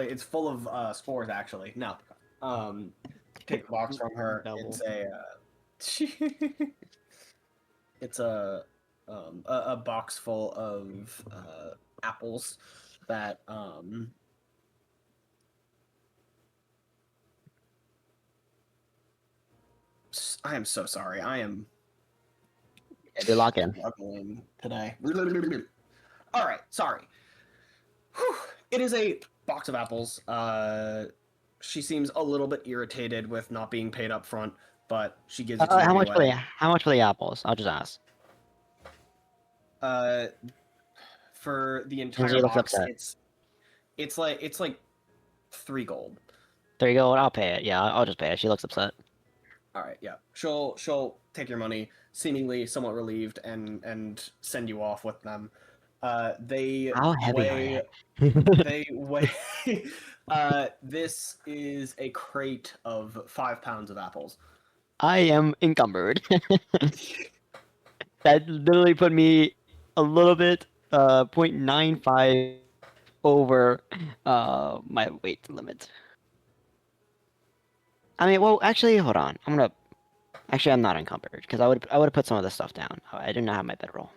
It's full of spores actually. No. Take the box from her. Double. It's a box full of apples that I am so sorry. I am You're locked in. struggling today. All right, sorry. Whew. It is a box of apples. She seems a little bit irritated with not being paid up front, but she gives it to you anyway. How much for the apples? I'll just ask. Uh, for the She entire looks box, upset. it's like 3 gold. There you go. I'll pay it. Yeah, I'll just pay it. She looks upset. All right, yeah. She'll take your money, seemingly somewhat relieved, and send you off with them. They How heavy are weigh they? they weigh. This is a crate of 5 pounds of apples. I am encumbered. That literally put me a little bit 0.95 over my weight limit. I mean, well, actually, hold on. I'm not encumbered because I would have put some of this stuff down. I did not have my bedroll.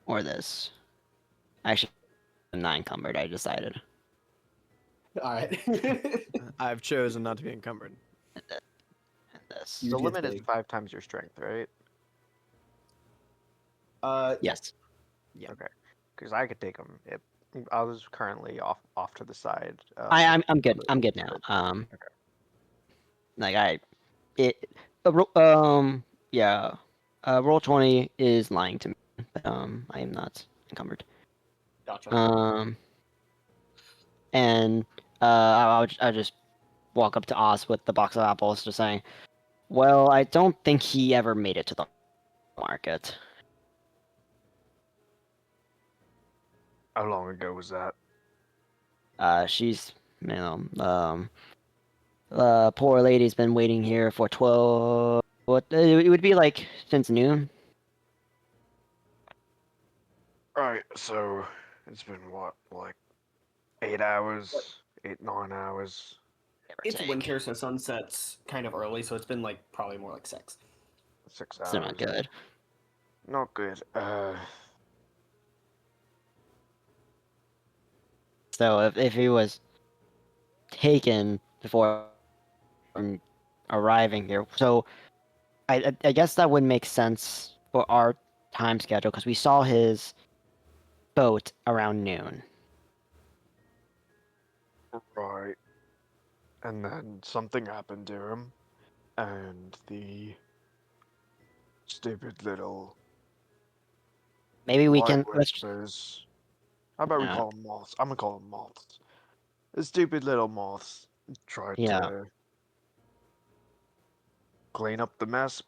Or this. Actually, I'm not encumbered. I decided. All right. I've chosen not to be encumbered. And this. You The did limit is big. 5 times your strength, right? Yes. Yeah. Okay. Because I could take them. I was currently off to the side. I'm good. I'm good now. Okay. Like yeah. Roll 20 is lying to me, but I am not encumbered. Gotcha. And I'll just walk up to Oz with the box of apples, just saying, "Well, I don't think he ever made it to the market." How long ago was that? She's Poor lady's been waiting here for 12. What? It would be like since noon. Alright, so it's been what, like 8 hours, 8, 9 hours. Give or It's take. winter, so sunset's kind of early, so it's been like probably more like 6. 6 hours. Still not good. Not good. So if he was taken before arriving here, so I guess that would make sense for our time schedule because we saw his boat around noon. Right. And then something happened to him, and the stupid little Maybe we light can. whispers. How about we Uh, call them moths? I'm gonna call them moths. The stupid little moths tried Yeah. to clean up the mess,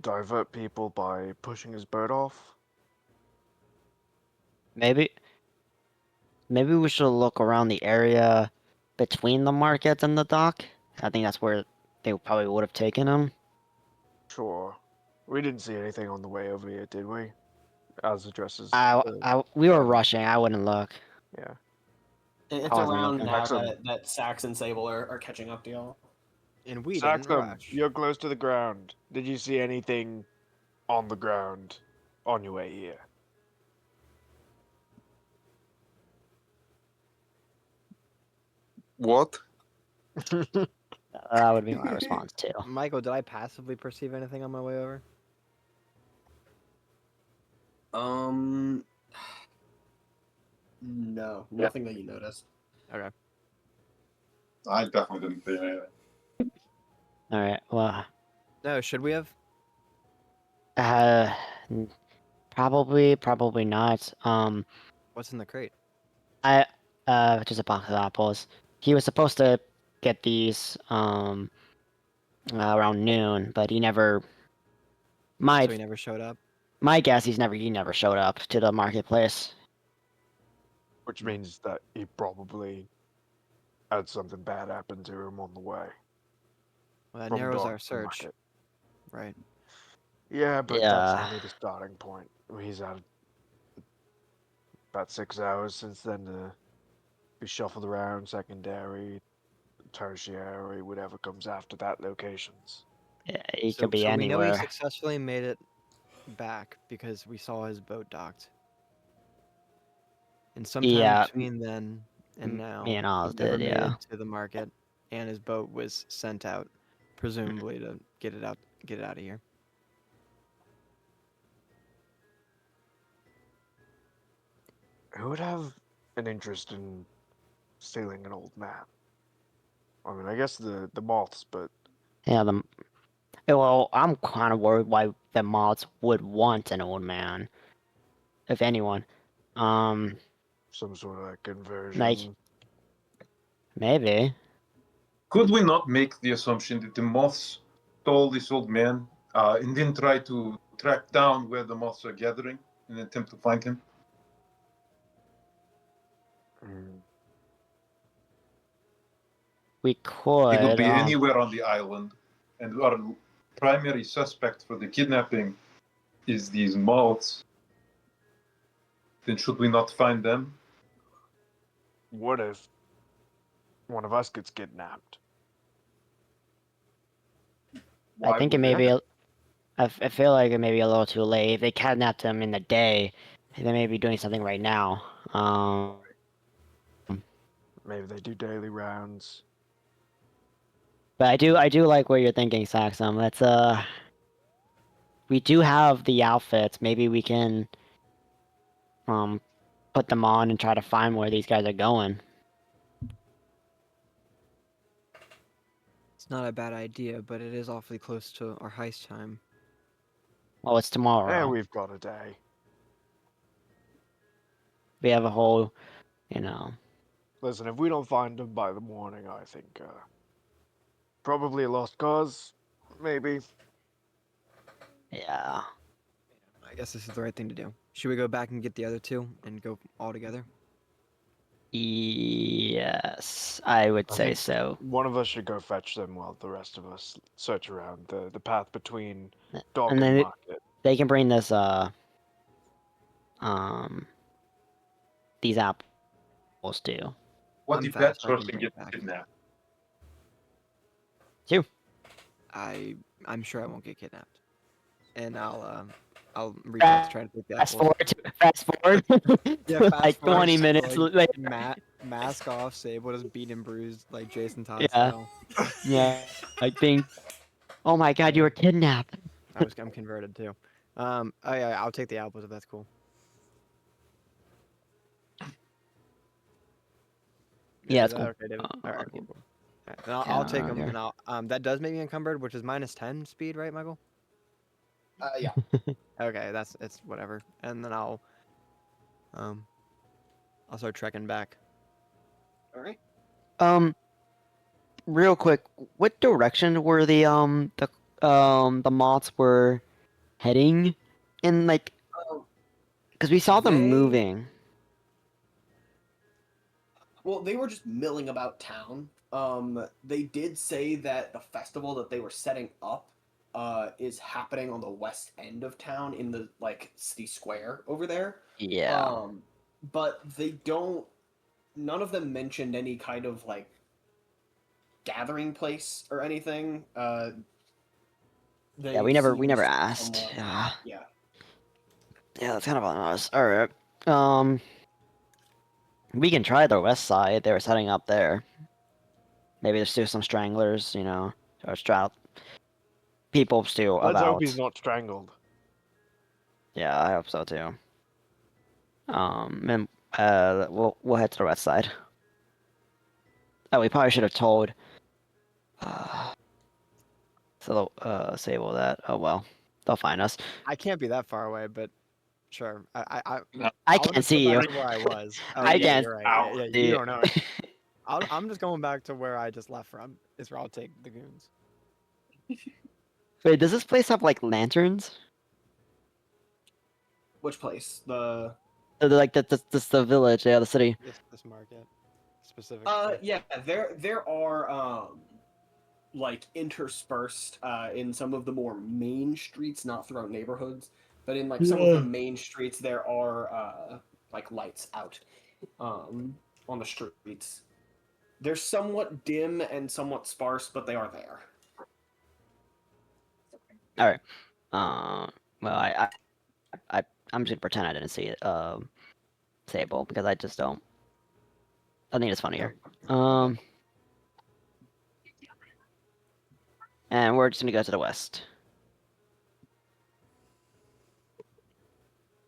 divert people by pushing his boat off. maybe we should look around the area between the markets and the dock. I think that's where they probably would have taken him. Sure. We didn't see anything on the way over here, did we? As addresses. We were cabin. rushing. I wouldn't look. Yeah. It's I wasn't around looking. now Saxum. that Sax and Sable are catching up to y'all. And we didn't Saxum, rush. you're close to the ground. Did you see anything on the ground on your way here? What? That would be my response too. Michael, did I passively perceive anything on my way over? No, nothing that you noticed. Okay. I definitely didn't see anything. All right. Well, No, should we have? n- probably not. What's in the crate? Just a box of apples. He was supposed to get these around noon, but he never. My So he never showed up. my guess, he never showed up to the marketplace. Which means that he probably had something bad happen to him on the way. Well, that from narrows dock our to search, market. right? Yeah, but that's Yeah. only the starting point. He's had about 6 hours since then to be shuffled around secondary, tertiary, whatever comes after that locations. Yeah, he So, could be we know he anywhere. successfully made it back because we saw his boat docked. And sometime Yeah, between then and now, me and Oz he never did. made Yeah. it to the market, and his boat was sent out, presumably to get it out of here. Who would have an interest in stealing an old man? I mean, I guess the moths, but Yeah. Well, I'm kind of worried why the mods would want an old man, if anyone. Um, some sort of conversion. like maybe. Could we not make the assumption that the moths stole this old man and then try to track down where the moths are gathering in an attempt to find him? Mm, We He could. could be anywhere on the island, and our primary suspect for the kidnapping is these moths. Then should we not find them? What if one of us gets kidnapped? I Why think it would may they- be. I feel like it may be a little too late. If they kidnapped him in the day, they may be doing something right now. Maybe they do daily rounds. But I do like where you're thinking, Saxum. We do have the outfits. Maybe we can, put them on and try to find where these guys are going. It's not a bad idea, but it is awfully close to our heist time. Well, it's tomorrow. We've got a day. We have a whole, you know. Listen, if we don't find him by the morning, I think probably a lost cause. Maybe. Yeah. I guess this is the right thing to do. Should we go back and get the other two and go all together? Yes, I would I say think so. one of us should go fetch them while the rest of us search around the path between And Dock and then Market. they can bring this um these apples too. What I'm if fast, that I can person bring gets it back. kidnapped? I'm sure I won't get kidnapped, and I'll reach out to try to take the Fast apples. forward, fast forward, Yeah, to fast like forward 20 to, minutes like, later. mask off, Sable just beat and bruised like Jason Todd Yeah, style. yeah. I think. Oh my God, you were kidnapped. I'm converted too. Oh yeah, I'll take the apples if that's cool. Yeah, Is it's that cool. okay, David? All right, cool, cool. All right, then Yeah, I'll take them, here. and that does make me encumbered, which is -10 speed, right, Michael? Yeah. Okay, it's whatever, and then um I'll start trekking back. All right. Real quick, what direction were the moths were heading in, like, Um, because we saw them they moving. Well, they were just milling about town. They did say that the festival that they were setting up is happening on the west end of town in the like city square over there. Yeah. But they don't. None of them mentioned any kind of like gathering place or anything. Yeah, They we never seemed asked. somewhat. Yeah. Yeah. Yeah, that's kind of on us. All right. Um, we can try the west side. They were setting up there. Maybe there's still some stranglers, or people still Let's hope he's about. not strangled. Yeah, I hope so too. And we'll head to the west side. Oh, we probably should have told Sable that. Oh well, they'll find us. I can't be that far away, but sure. No. I I'll can't just go see you. back to where I was. Oh I yeah, can't you're right. Ow. Yeah, see you you. don't know. I'm just going back to where I just left from. Is where I'll take the goons. Wait, does this place have like lanterns? Which place? The Like the village, yeah, the city. This market specifically. Yeah, there are like interspersed in some of the more main streets, not throughout neighborhoods, but in like some of the main streets there are like lights out on the streets. They're somewhat dim and somewhat sparse, but they are there. All right. Well, I'm just gonna pretend I didn't see it. Sable, because I just don't. I think it's funnier. And we're just gonna go to the west.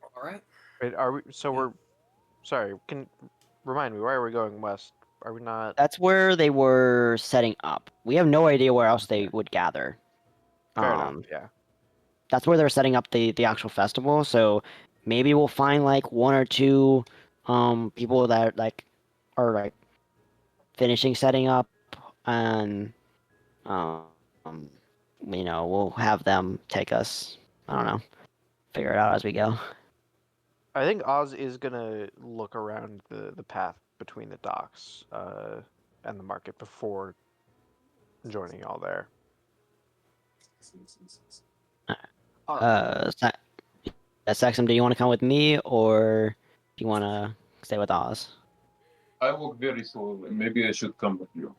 All right. Wait, are we? So Yeah. we're. Sorry, can remind me, why are we going west? Are we not? That's where they were setting up. We have no idea where else they would gather. Fair enough. Yeah. That's where they're setting up the actual festival. So maybe we'll find like one or two people that like are like finishing setting up, and um we'll have them take us. I don't know, figure it out as we go. I think Oz is gonna look around the path between the docks and the market before joining y'all there. All right. Saxum, do you want to come with me, or do you want to stay with Oz? I walk very slowly. Maybe I should come with you.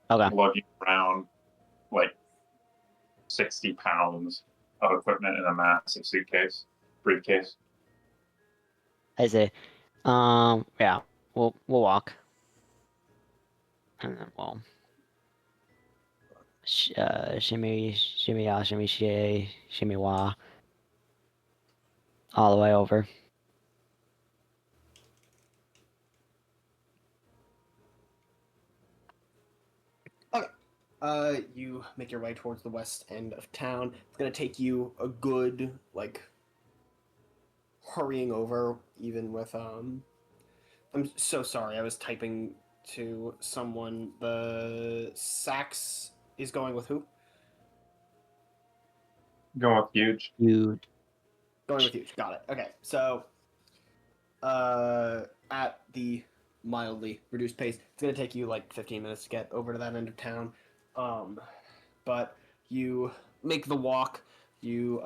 Okay. Lugging around like 60 pounds of equipment in a massive briefcase. I see. Yeah, we'll walk, and then we'll shimmy, shimmy, ya, shimmy, shimmy, wah, all the way over. You make your way towards the west end of town. It's gonna take you a good like hurrying over, even with I'm so sorry. I was typing to someone. The Sax is going with who? Going with huge. You Going with you. Got it. Okay. So at the mildly reduced pace. It's gonna take you like 15 minutes to get over to that end of town, but you make the walk. You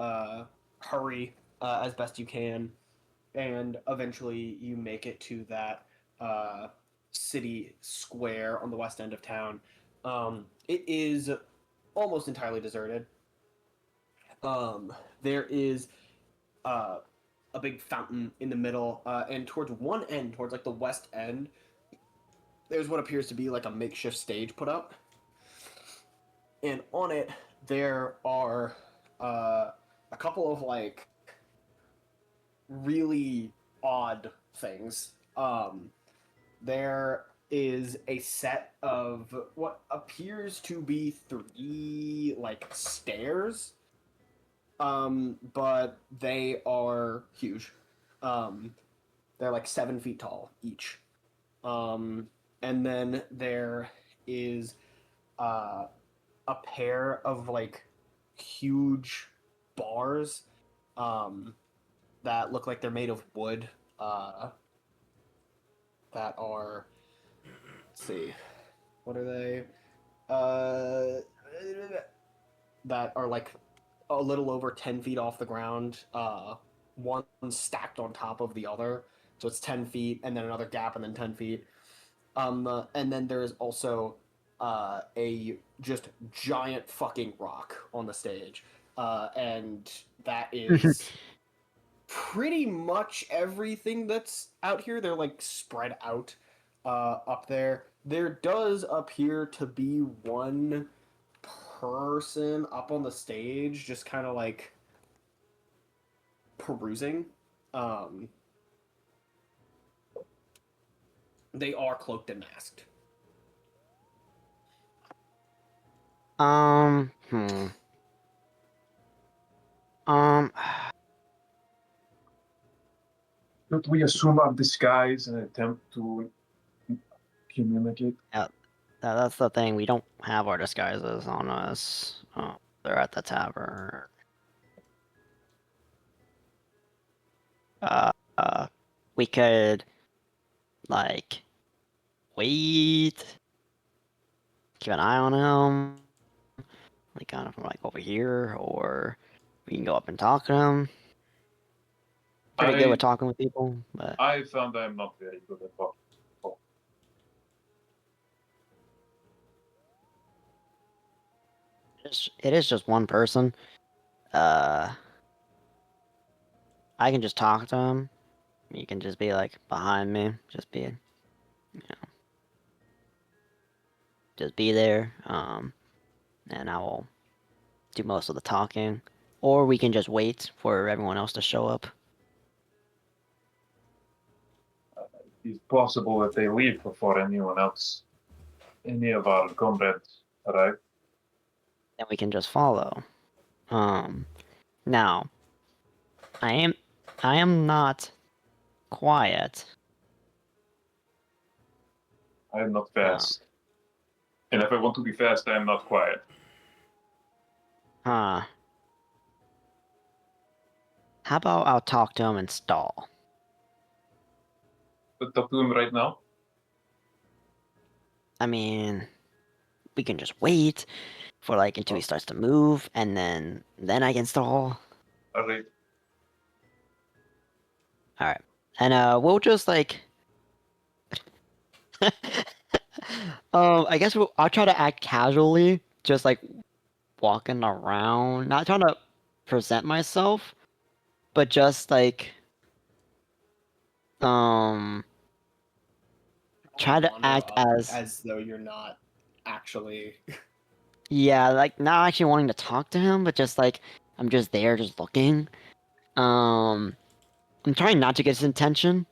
hurry as best you can, and eventually you make it to that city square on the west end of town. It is almost entirely deserted. There is uh, a big fountain in the middle, and towards one end, towards like the west end, there's what appears to be like a makeshift stage put up, and on it there are a couple of like really odd things. There is a set of what appears to be three like stairs, but they are huge. They're like 7 feet tall each. And then there is uh, a pair of like huge bars that look like they're made of wood. That are, let's see, what are they? Uh, that are like a little over 10 feet off the ground. One stacked on top of the other, so it's 10 feet, and then another gap, and then 10 feet. And then there is also a just giant fucking rock on the stage, and that is pretty much everything that's out here. They're like spread out up there. There does appear to be one person up on the stage, just kind of like perusing. Um, they are cloaked and masked. Hmm. Um. Should we assume our disguise and attempt to communicate? That's the thing. We don't have our disguises on us. They're at the tavern. Uh, uh, we could like wait, keep an eye on him, like kind of from like over here, or we can go up and talk to him. Pretty good with talking with people, but I found I'm not very good at talking. it is just one person. I can just talk to him. You can just be like behind me, just be, just be there. And I will do most of the talking, or we can just wait for everyone else to show up. It's possible that they leave before anyone else, any of our comrades arrive. Then we can just follow. Now, I am not quiet. I am not fast. And if I want to be fast, I am not quiet. How about I'll talk to him and stall? But talk to him right now. I mean, we can just wait for like until he starts to move, and then I can stall. All right. All right, and we'll just like. I guess I'll try to act casually, just like walking around, not trying to present myself, but just like try to Wander act up as though you're not actually. yeah, like not actually wanting to talk to him, but just like I'm just there, just looking. I'm trying not to get his attention.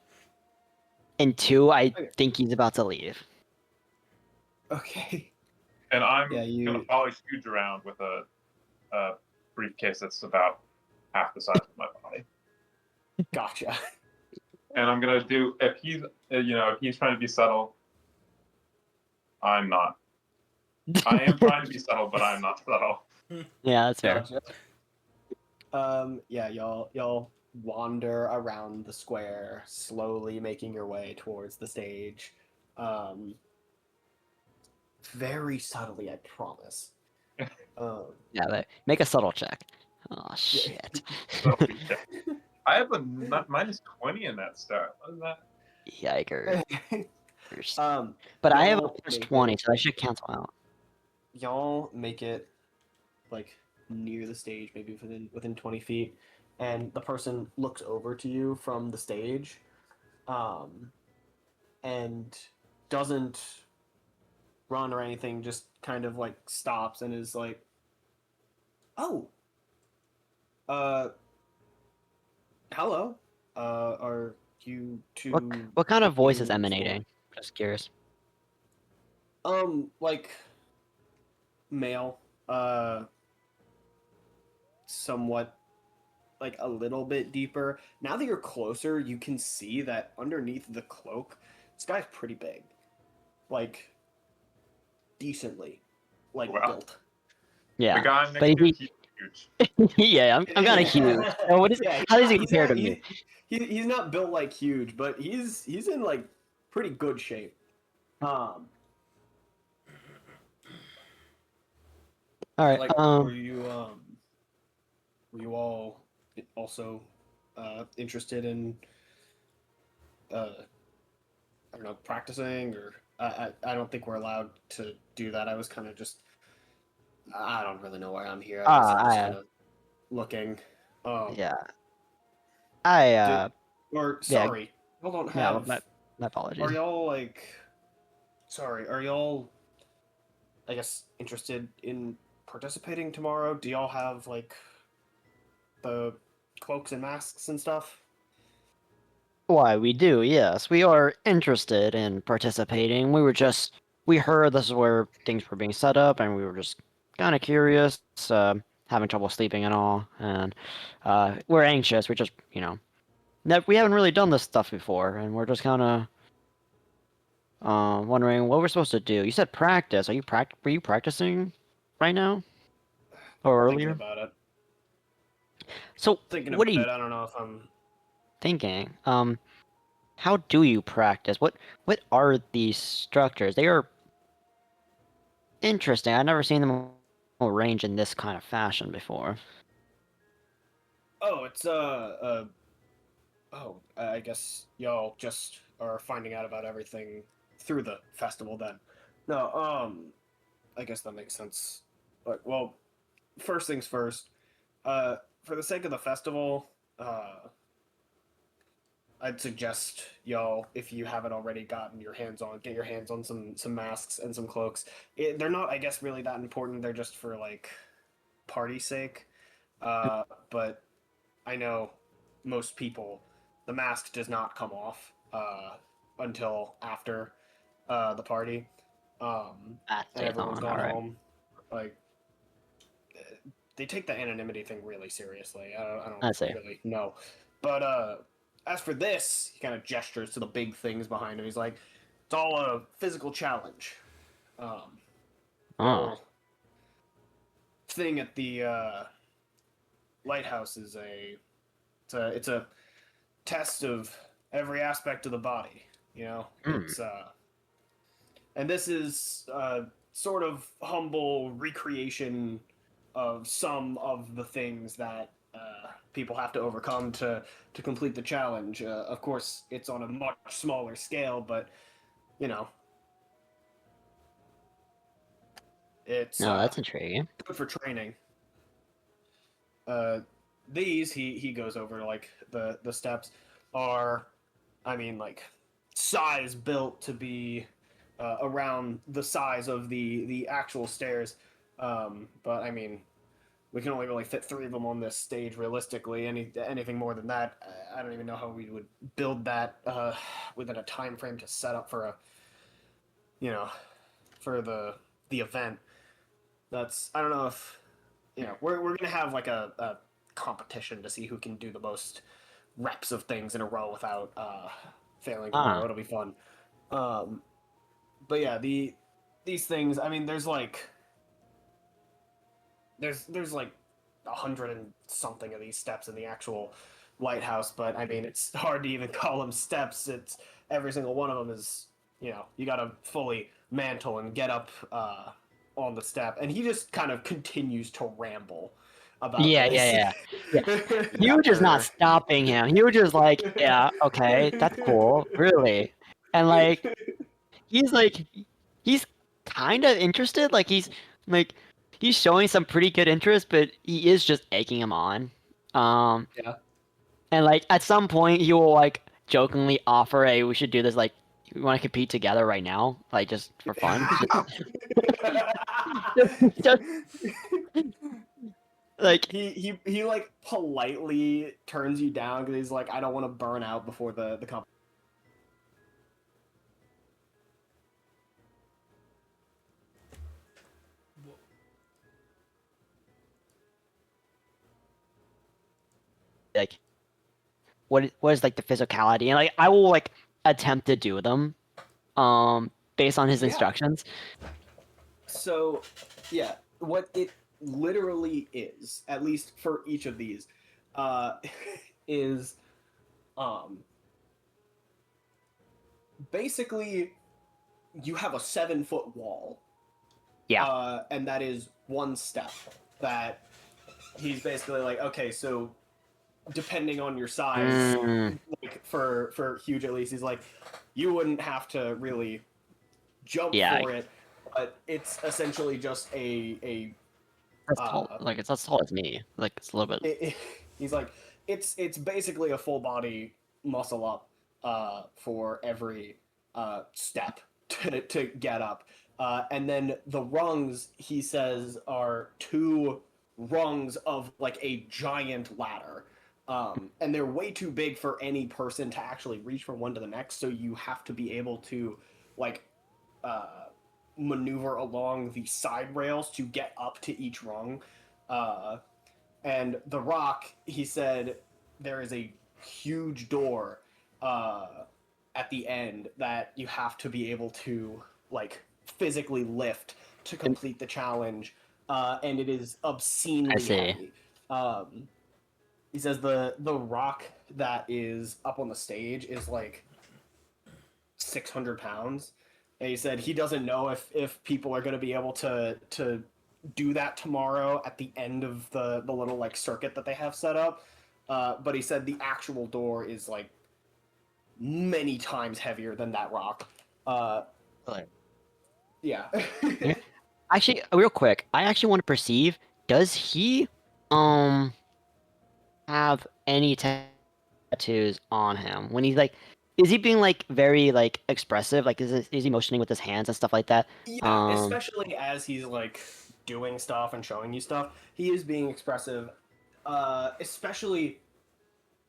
And two, I Okay. think he's about to leave. Okay. And I'm Yeah, gonna follow Huge around with a briefcase that's about half the size of my body. Gotcha. And I'm gonna do if he's if he's trying to be subtle, I'm not. I am trying to be subtle, but I'm not subtle. Yeah, that's fair. Gotcha. Yeah, y'all wander around the square, slowly making your way towards the stage. Very subtly, I promise. Yeah, make a subtle check. Oh Yeah. shit. That'll be check. I have a minus 20 in that stat. What is that? Yikers. um, But I have a y'all plus make 20, it- so I should cancel out. y'all make it like near the stage, maybe within 20 feet, and the person looks over to you from the stage, and doesn't run or anything, just kind of like stops and is like, "Oh, uh, hello. Are you two What kind of voice is looking emanating? Just curious. like male, uh, somewhat like a little bit deeper. Now that you're closer, you can see that underneath the cloak, this guy's pretty big, like decently, like Wow. built. The Yeah. guy next But to is you, he he's huge. yeah, I'm kinda huge. So what is Yeah, how does he he's compare not, to me? he's not built like huge, but he's in like pretty good shape. Alright, Like were you all also interested in I don't know, practicing, or I don't think we're allowed to do that. I was kind of just I don't really know why I'm here. I guess I'm just kind of looking. yeah. I Did, or yeah, sorry, y'all don't yeah, have. my apologies. Are y'all like? Sorry, are y'all? I guess interested in participating tomorrow? Do y'all have like the cloaks and masks and stuff? Why, we do, yes. We are interested in participating. We heard this is where things were being set up, and we were just kind of curious, having trouble sleeping and all, and we're anxious. We just, we haven't really done this stuff before, and we're just kind of wondering what we're supposed to do. You said practice. Were you practicing right now or Thinking earlier? about it. So, Thinking what about are you it. I don't know if I'm. thinking? How do you practice? What are these structures? They are interesting. I've never seen them arranged in this kind of fashion before. Oh, it's Oh, I guess y'all just are finding out about everything through the festival then. No, I guess that makes sense. But well, first things first. For the sake of the festival, I'd suggest y'all, if you haven't already gotten your hands on, get your hands on some masks and some cloaks. They're not, I guess, really that important. They're just for like party sake. But I know most people, the mask does not come off until after the party, That and stays everyone's on, gone alright. home. Like they take the anonymity thing really seriously. I don't I see. really know, but as for this, he kind of gestures to the big things behind him. He's like, "It's all a physical challenge." The Oh. whole thing at the lighthouse is it's a test of every aspect of the body. You know, it's and this is sort of humble recreation of some of the things that people have to overcome to complete the challenge. Of course, it's on a much smaller scale, but you know, it's No, that's intriguing. good for training. Uh, these he goes over to like the steps are, I mean, like size built to be around the size of the actual stairs. But I mean, we can only really fit three of them on this stage realistically. Anything more than that, I don't even know how we would build that within a time frame to set up for a, you know, for the event. That's I don't know if we're gonna have like a competition to see who can do the most reps of things in a row without failing tomorrow. Ah. It'll be fun. Um, but yeah, these things. I mean, there's like 100 and something of these steps in the actual lighthouse, but I mean, it's hard to even call them steps. It's every single one of them is, you got to fully mantle and get up on the step, and he just kind of continues to ramble about Yeah, this. yeah, yeah. You were just not stopping him. You were just like, yeah, okay, that's cool, really. And like, he's kind of interested. Like, he's showing some pretty good interest, but he is just egging him on. Yeah. And like at some point he will like jokingly offer, "Hey, we should do this. Like, we want to compete together right now, like just for fun." Just, like, he like politely turns you down because he's like, I don't want to burn out before the competition. like what is like the physicality, and like I will like attempt to do them, based on his Yeah. instructions. So, yeah, what it literally is, at least for each of these, is basically you have a 7-foot wall. Yeah. And that is one step that he's basically like, okay, so depending on your size, like for huge at least, he's like, you wouldn't have to really jump Yeah. for it, but it's essentially just a That's tall. Like, it's as tall as me. Like, it's a little bit. he's like, it's basically a full body muscle up for every step to get up. And then the rungs, he says, are 2 rungs of like a giant ladder. And they're way too big for any person to actually reach from one to the next, so you have to be able to like maneuver along the side rails to get up to each rung. And the rock, he said, there is a huge door at the end that you have to be able to like physically lift to complete the challenge, and it is obscenely see. heavy. He says the rock that is up on the stage is like 600 pounds. And he said he doesn't know if people are going to be able to do that tomorrow at the end of the little like circuit that they have set up. But he said the actual door is like many times heavier than that rock. Yeah. Yeah. Actually, real quick, I actually want to perceive, does he have any tattoos on him when he's like, is he being like very like expressive, like is he motioning with his hands and stuff like that? Yeah, especially as he's like doing stuff and showing you stuff, he is being expressive. Especially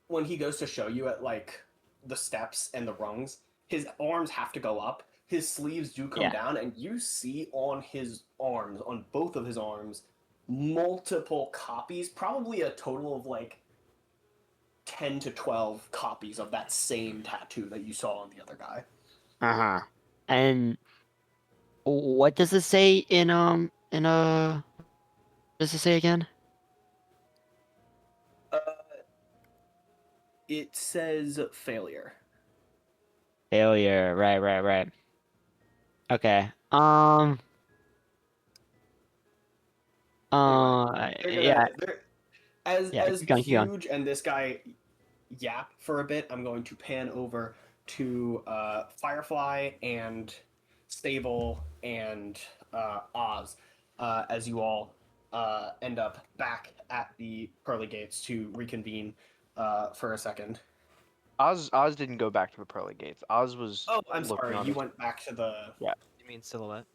when he goes to show you at like the steps and the rungs, his arms have to go up. His sleeves do come Yeah. down, and you see on his arms, on both of his arms, multiple copies, probably a total of like 10 to 12 copies of that same tattoo that you saw on the other guy. Uh-huh. And what does it say in what does it say again? It says failure. Failure. Right. Okay. Yeah. As Yeah, as keep going. huge and this guy yap for a bit, I'm going to pan over to Firefly and Sable and Oz as you all end up back at the pearly gates to reconvene for a second. Oz didn't go back to the pearly gates. Oz was. Oh, I'm looking sorry. on You his- went back to the. Yeah. You mean silhouette?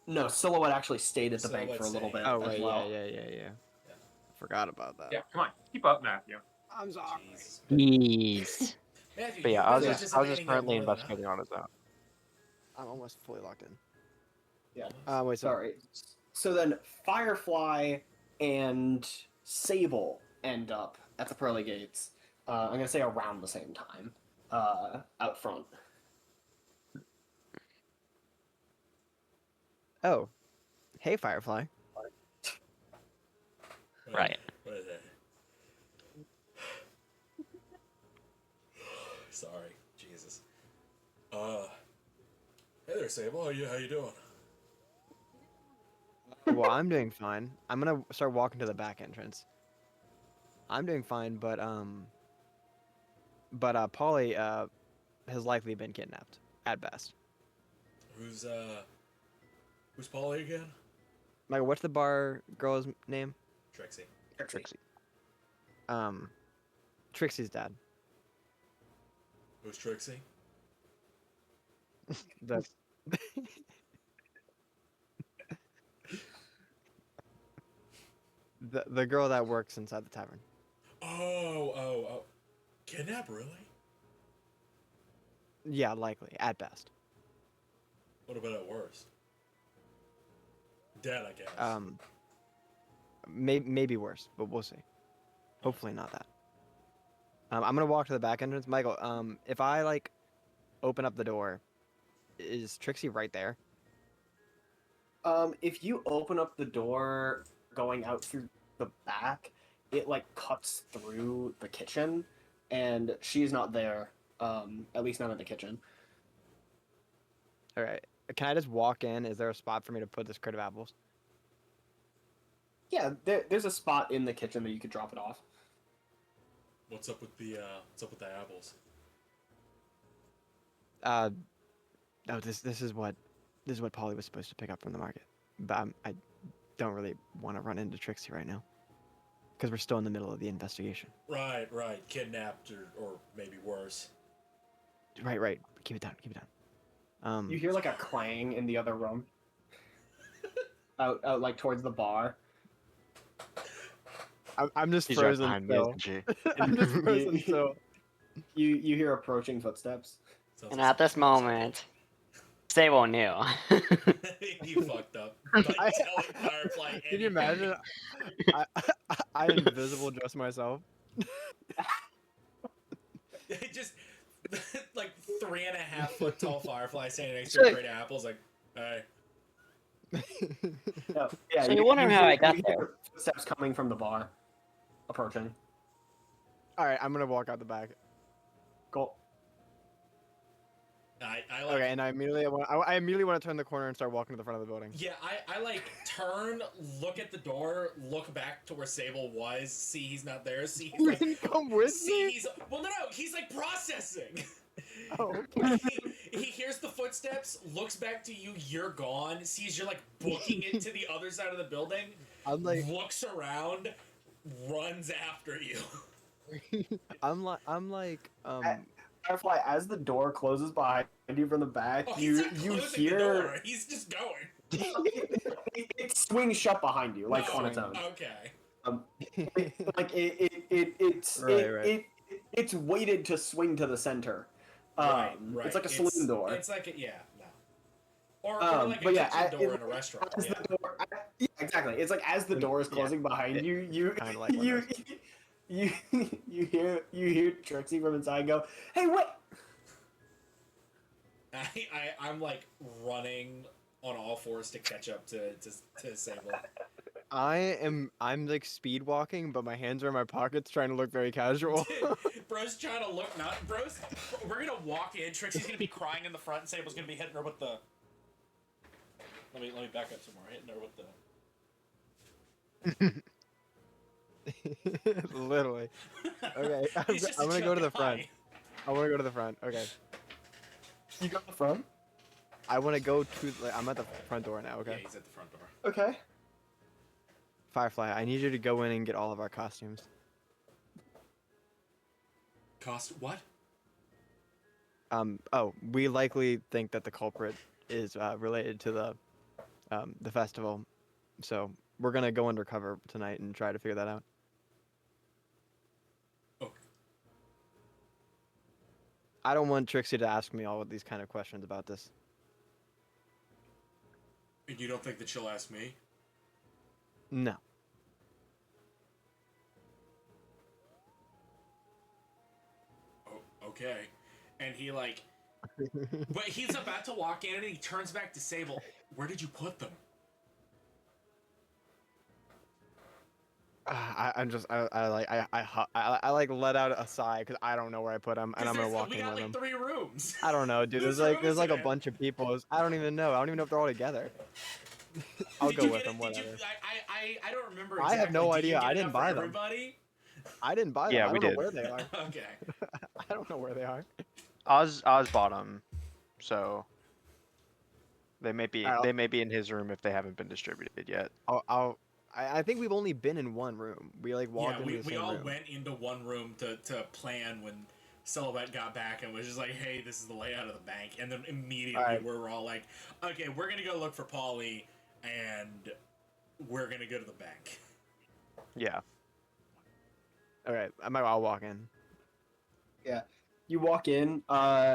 No, Silhouette actually stayed at the bank Silhouette for a little stayed. bit Oh as right, well. yeah. Forgot about that. Yeah, come on, keep up, Matthew. I'm sorry. Jeez. Jeez. Matthew, But yeah, you've Oz been is participating currently in more than investigating on his own. I'm almost fully locked in. Yeah. Wait, so Sorry. So then Firefly and Sable end up at the pearly gates. I'm gonna say around the same time, out front. oh, hey Firefly. What is Right. What is it? there, Sable. How you doing? Well, I'm doing fine. I'm gonna start walking to the back entrance. I'm doing fine, but Polly has likely been kidnapped at best. Who's Polly again? Michael, what's the bar girl's name? Trixie. Trixie. Trixie's dad. Who's Trixie? The the girl that works inside the tavern. Oh. Kidnap, really? Yeah, likely at best. What about at worst? Dead, I guess. Maybe worse, but we'll see. Hopefully not that. I'm gonna walk to the back entrance, Michael. If I like open up the door, is Trixie right there? If you open up the door going out through the back, it like cuts through the kitchen, and she's not there. At least not in the kitchen. All right. Can I just walk in? Is there a spot for me to put this crate of apples? Yeah, there's a spot in the kitchen that you could drop it off. What's up with the apples? No, this is what Polly was supposed to pick up from the market, but I don't really want to run into Trixie right now because we're still in the middle of the investigation. Right. Kidnapped or maybe worse. Right. Keep it down. You hear like a clang in the other room. out like towards the bar. I'm just She's right frozen behind me, still. isn't she? I'm just frozen still. You hear approaching footsteps. Sounds And like at this something- moment, Sable knew. You fucked up. By telling Firefly Can you imagine? I invisible dress myself. Just like 3.5 foot tall Firefly standing next to So- a crate of apples, like, hey. Yeah, So you're wondering how I got hear there. Footsteps coming from the bar, approaching. All right, I'm gonna walk out the back. Cool. I like. Okay, and I immediately want to turn the corner and start walking to the front of the building. Yeah, I like turn, look at the door, look back to where Sable was, see he's not there, see he's You like, didn't come with see me. he's no, he's like processing. Oh, okay. he hears the footsteps, looks back to you, you're gone, sees you're like booking it to the other side of the building, I'm like, looks around, runs after you. I'm like, Firefly, as the door closes behind you from the back, Oh, he's you not closing the hear door. He's just going. it swings shut behind you, like Oh, on its own. Okay. Like it's weighted to swing to the center. Right. It's like a saloon door. It's like a, yeah, no. Or like a but yeah, kitchen door in a restaurant. As Yeah. the door, yeah, exactly. It's like as the door is closing behind you, kinda like one of you hear Trixie from inside go, "Hey, wait!" I'm like running on all fours to catch up to Sable. I'm like speed walking, but my hands are in my pockets, trying to look very casual. Bro's trying to look not. We're gonna walk in. Trixie's gonna be crying in the front, and Sable's gonna be hitting her with the. Let me back up some more. Hitting her with the. Literally. Okay, He's just I'm a gonna go to the chubby front. guy. I want to go to the front. Okay. You go to the front. I want to go to. Like, I'm at the front door now. Yeah, Okay. he's at the front door. Okay. Firefly, I need you to go in and get all of our costumes. What? Oh, we likely think that the culprit is related to the festival, so we're gonna go undercover tonight and try to figure that out. Okay. I don't want Trixie to ask me all of these kind of questions about this. And you don't think that she'll ask me? No. Oh, okay. And he like, but he's about to walk in and he turns back to Sable. Where did you put them? I like let out a sigh because I don't know where I put him, and I'm gonna walk we in got with like him. 3 rooms. I don't know, dude. Whose There's room is like a it? bunch of people. I don't even know. I don't even know if they're all together. I'll Did go you with get them. it? Did you? Whatever. I don't remember I exactly. have no Did you idea. get I enough didn't for buy them. everybody? I didn't buy them. Yeah, I we don't know did. where they are. Okay. I don't know where they are. Oz bought them, so they may be in his room if they haven't been distributed yet. I think we've only been in one room. We like walked Yeah, into the we same all room. went into one room to plan when Silhouette got back and was just like, hey, this is the layout of the bank. And then immediately Alright. we're all like, okay, we're going to go look for Polly and we're going to go to the bank. Yeah. Okay, I'll walk in. Yeah. You walk in.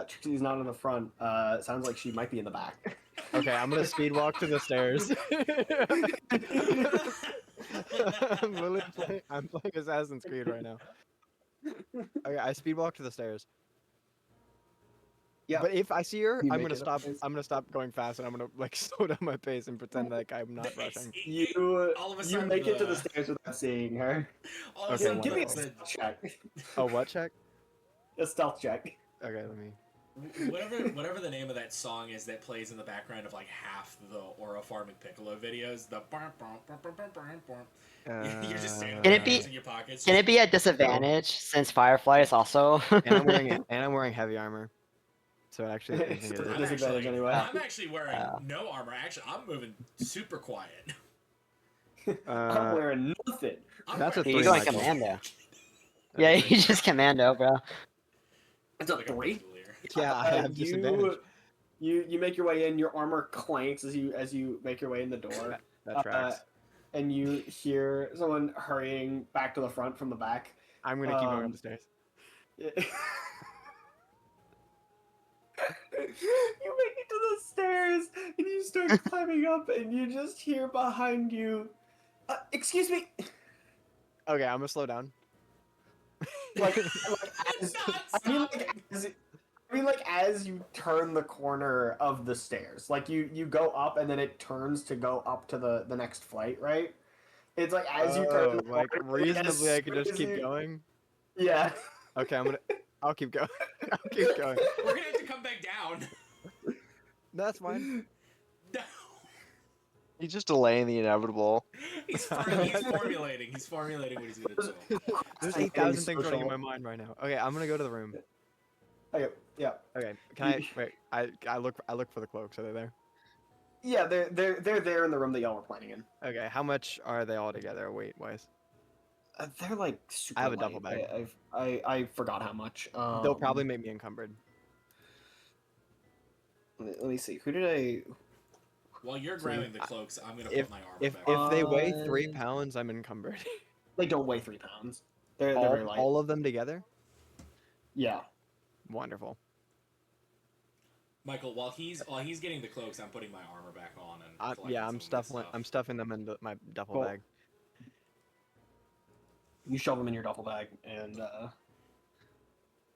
Trixie's not in the front. It sounds like she might be in the back. Okay, I'm gonna speed walk to the stairs. I'm literally I'm playing Assassin's Creed right now. Okay, I speed walk to the stairs. Yeah. But if I see her, You I'm make gonna it stop. upstairs. I'm gonna stop going fast, and I'm gonna like slow down my pace and pretend like I'm not rushing. All of a You sudden make it to the stairs without seeing her. All of a Okay, sudden Give me a wonderful. stealth check. Oh, what check? A stealth check. Okay, let me. whatever the name of that song is that plays in the background of like half the Aura Farming Piccolo videos, the you're just standing Can there it be- dancing your pockets. Can it be at disadvantage since Firefly is also? And I'm wearing heavy armor, so actually I think it So is. disadvantage anyway. I'm actually wearing no armor. Actually, I'm moving super quiet. I'm wearing nothing. That's a He's 3, going Michael. commando. Yeah, he's just commando, bro. It's a Like 3. bandolier. Yeah, I have disadvantage. You make your way in. Your armor clanks as you make your way in the door. That tracks. And you hear someone hurrying back to the front from the back. I'm gonna keep going up the stairs. You make it to the stairs and you start climbing up, and you just hear behind you, "Excuse me." Okay, I'm gonna slow down. Like It's not I mean, stopping. as you turn the corner of the stairs, like you go up and then it turns to go up to the next flight, right? It's like as you turn the like corner, reasonably, as I could soon just as keep you- going. Yeah. Okay, I'll keep going. I'll keep going. We're gonna have to come back down. That's fine. No. He's just delaying the inevitable. He's formulating. He's formulating what he's gonna do. There's I'm 8,000 things running in social. my mind right now. Okay, I'm gonna go to the room. Okay, yeah. Okay, can I wait? I look for the cloaks. Are they there? Yeah, they're there in the room that y'all were planning in. Okay, how much are they all together? Weight wise, They're like super I have a light. duffel bag. I forgot how much. they'll probably make me encumbered. Let me see. Who did I? While you're grabbing the cloaks, I'm gonna If put my armor if back. if they weigh Uh, 3 pounds, I'm encumbered. They don't weigh 3 pounds. They're very light. all of them together. Yeah. Wonderful. Michael, while he's getting the cloaks, I'm putting my armor back on and collecting Yeah, some of my stuff. I'm stuffing them in my duffel Cool. bag. You shove them in your duffel bag, and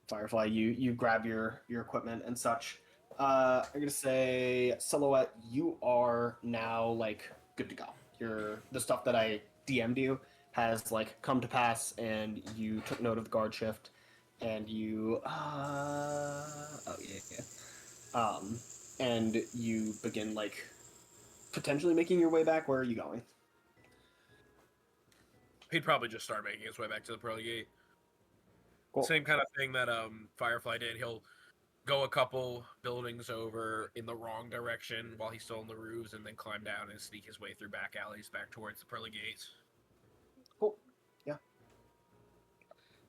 Firefly, you grab your equipment and such. I'm gonna say, Silhouette, you are now like good to go. The stuff that I DM'd you has like come to pass, and you took note of the guard shift, and you and you begin like potentially making your way back. Where are you going? He'd probably just start making his way back to the pearly gate. Cool. Same kind of thing that Firefly did. He'll go a couple buildings over in the wrong direction while he's still in the roofs, and then climb down and sneak his way through back alleys back towards the pearly gates. Cool. Yeah.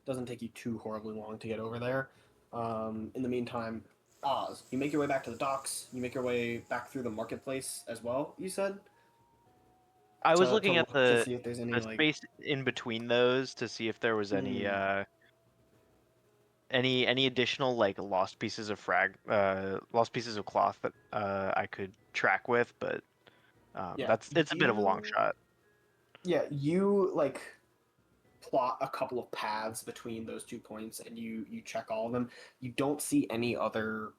Doesn't take you too horribly long to get over there. In the meantime, Oz, you make your way back to the docks. You make your way back through the marketplace as well. You said. I was To looking at look to the see if there's any the like. space in between those to see if there was any any additional like lost pieces of cloth that I could track with, but Yeah, it's a bit of a long you- shot. Yeah, you like plot a couple of paths between those 2 points, and you check all of them. You don't see any other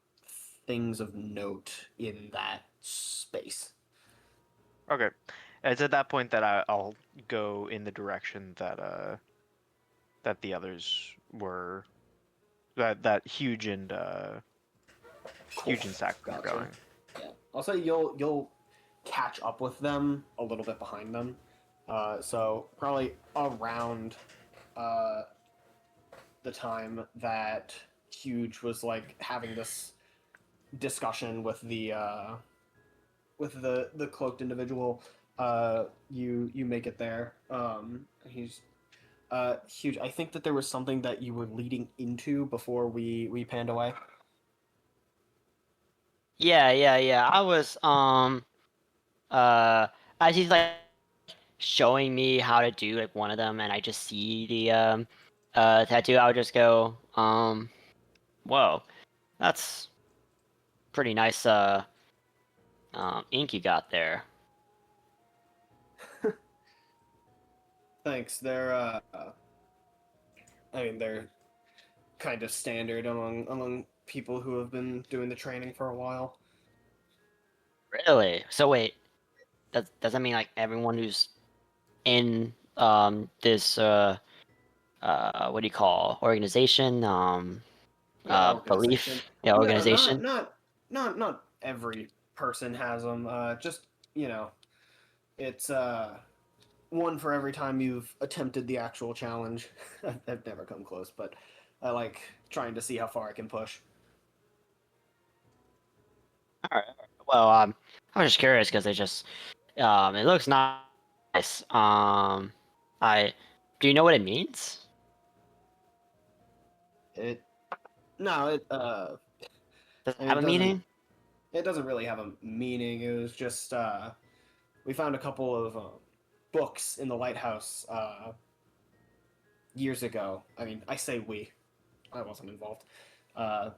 things of note in that space. Okay, It's at that point that I'll go in the direction that that the others were, that Huge and Saxon were Gotcha. going. Yeah, I'll say you'll catch up with them a little bit behind them. So probably around the time that Huge was like having this discussion with the cloaked individual. You make it there. He's Huge. I think that there was something that you were leading into before we panned away. Yeah. I was as he's like showing me how to do like one of them, and I just see the tattoo. I would just go, whoa, that's pretty nice ink you got there. Thanks. They're kind of standard among people who have been doing the training for a while. Really? So wait, does that mean like everyone who's in this what do you call organization Yeah, belief, organization. yeah, No, organization? not every person has them. Just it's one for every time you've attempted the actual challenge. I've never come close, but I like trying to see how far I can push. All right. Well, I was just curious because it looks nice. I do you know what it means? It no, Does it I mean have a meaning? it doesn't really have a meaning. It was just we found a couple of books in the lighthouse years ago. I mean, I say we. I wasn't involved.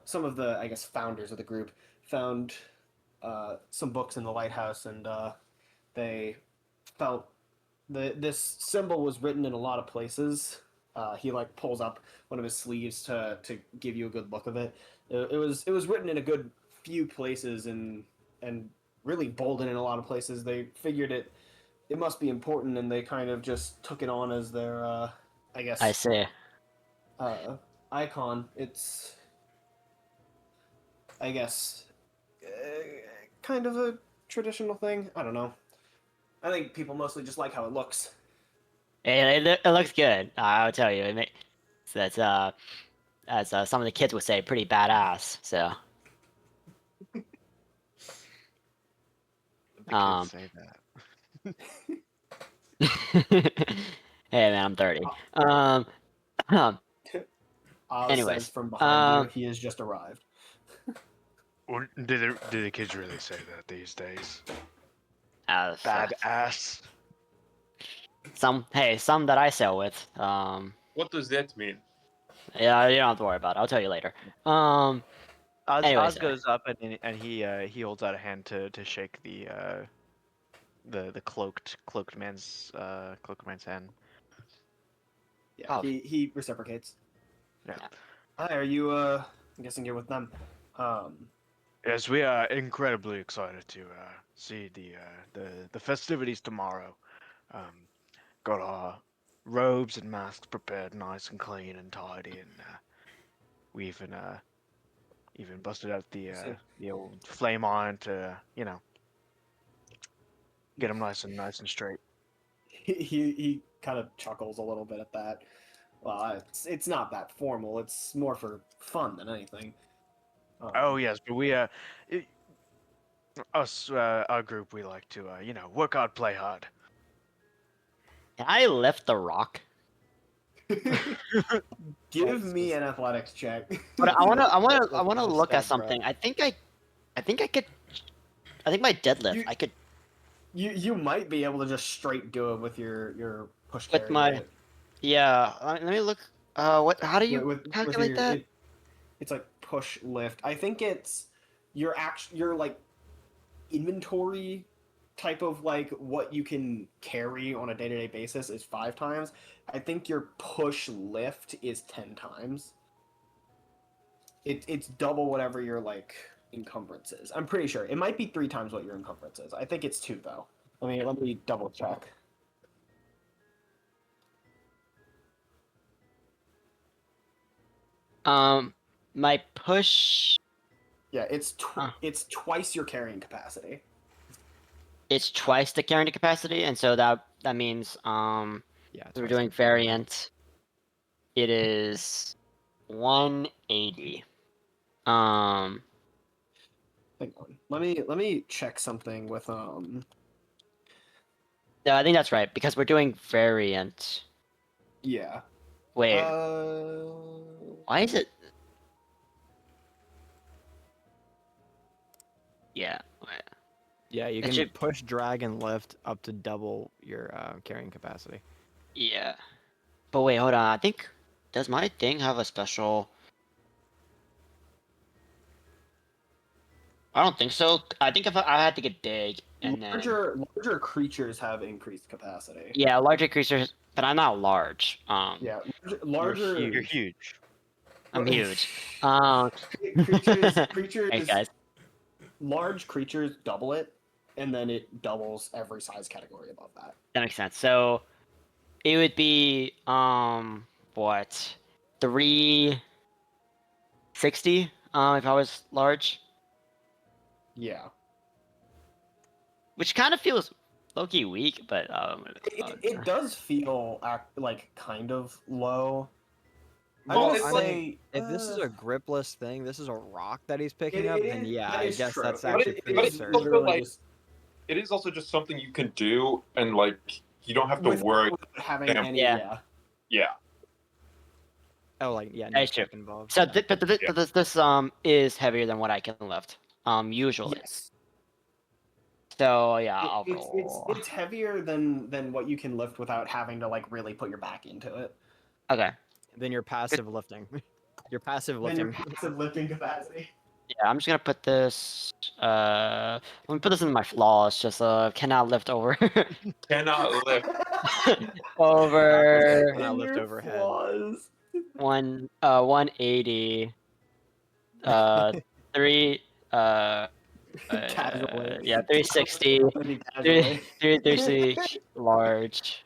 Some of the, I guess, founders of the group found some books in the lighthouse, and they felt this symbol was written in a lot of places. He like pulls up one of his sleeves to give you a good look of it. It was written in a good few places and really bolded in a lot of places. They figured it must be important, and they kind of just took it on as their I I guess see. uh, icon. It's I guess kind of a traditional thing. I don't know. I think people mostly just like how it looks. It looks good. I'll tell you. That's as some of the kids would say, pretty badass. So The kids um, say that. hey man, I'm 30. Um, Oz says anyways, from behind you, he has just arrived. Or do the kids really say that these days? uh, Badass. some that I sail with. What does that mean? Yeah, you don't have to worry about it. I'll tell you later. Oz Anyways, goes up and he holds out a hand to shake the cloaked man's hand. Yeah, Oh. he reciprocates. Yeah. Yeah. Hi, are you? I'm guessing you're with them. Yes, we are incredibly excited to see the festivities tomorrow. Um, got our robes and masks prepared nice and clean and tidy, and we even busted out the old flame iron to get them nice and straight. He kind of chuckles a little bit at that. Well, it's not that formal. It's more for fun than anything. Oh yes, but it, us our group, we like to work hard, play hard. can I lift the rock? Give me an athletics check. But I That's wanna a look at stat, bro. something. I think I could. I think my deadlift. You- I could you might be able to just straight do it with your push with carry. my. Right? Yeah. Let me look. What? How do you With calculate that? it's like push lift. I think it's your like inventory type of like what you can carry on a day-to-day basis is 5 times. I think your push lift is 10 times. It's double whatever your like encumbrance is. I'm pretty sure it might be 3 times what your encumbrance is. I think it's 2 though. Let me double check. My push. Yeah, Huh. it's twice your carrying capacity. It's twice the carrying capacity, and so that means Yeah, we're twice doing the- variant. It is 180. Um, Hang on. Let me check something with no, I think that's right because we're doing variant. yeah. Wait, Uh, why is it? Yeah, wait. Yeah, you It can should- push, drag, and lift up to double your carrying capacity. yeah. But wait, hold on. I think does my thing have a special? I don't think so. I think if I had to get big and then larger creatures have increased capacity. yeah, larger creatures. But I'm not large. Yeah, larger You're huge. I'm huge. creatures Thanks, guys. large creatures double it, and then it doubles every size category above that. That makes sense. So it would be what 360 if I was large, Yeah, which kind of feels low-key weak, but it does feel like kind of low. Well, I it's would like say If this is a gripless thing, this is a rock that he's picking it up, is- then yeah, that I is guess true. that's But actually it- pretty but it's absurd. also literally like- just it is also just something you can do, and like you don't have to without worry. having Damn. any. Yeah. Yeah. Yeah, Oh, like yeah, That no is true. check involved. So yeah. but this is heavier than what I can lift usually. Yes. So yeah, It- I'll it's roll. it's heavier than what you can lift without having to like really put your back into it. Okay. Then your passive lifting. Your passive Then your lifting. passive lifting capacity. Yeah, I'm just gonna put this. Let me put this in my flaws. Just cannot lift over cannot lift. over Cannot lift your overhead. flaws. 180. Three. Casually. Yeah, 360. Casually. 360 large.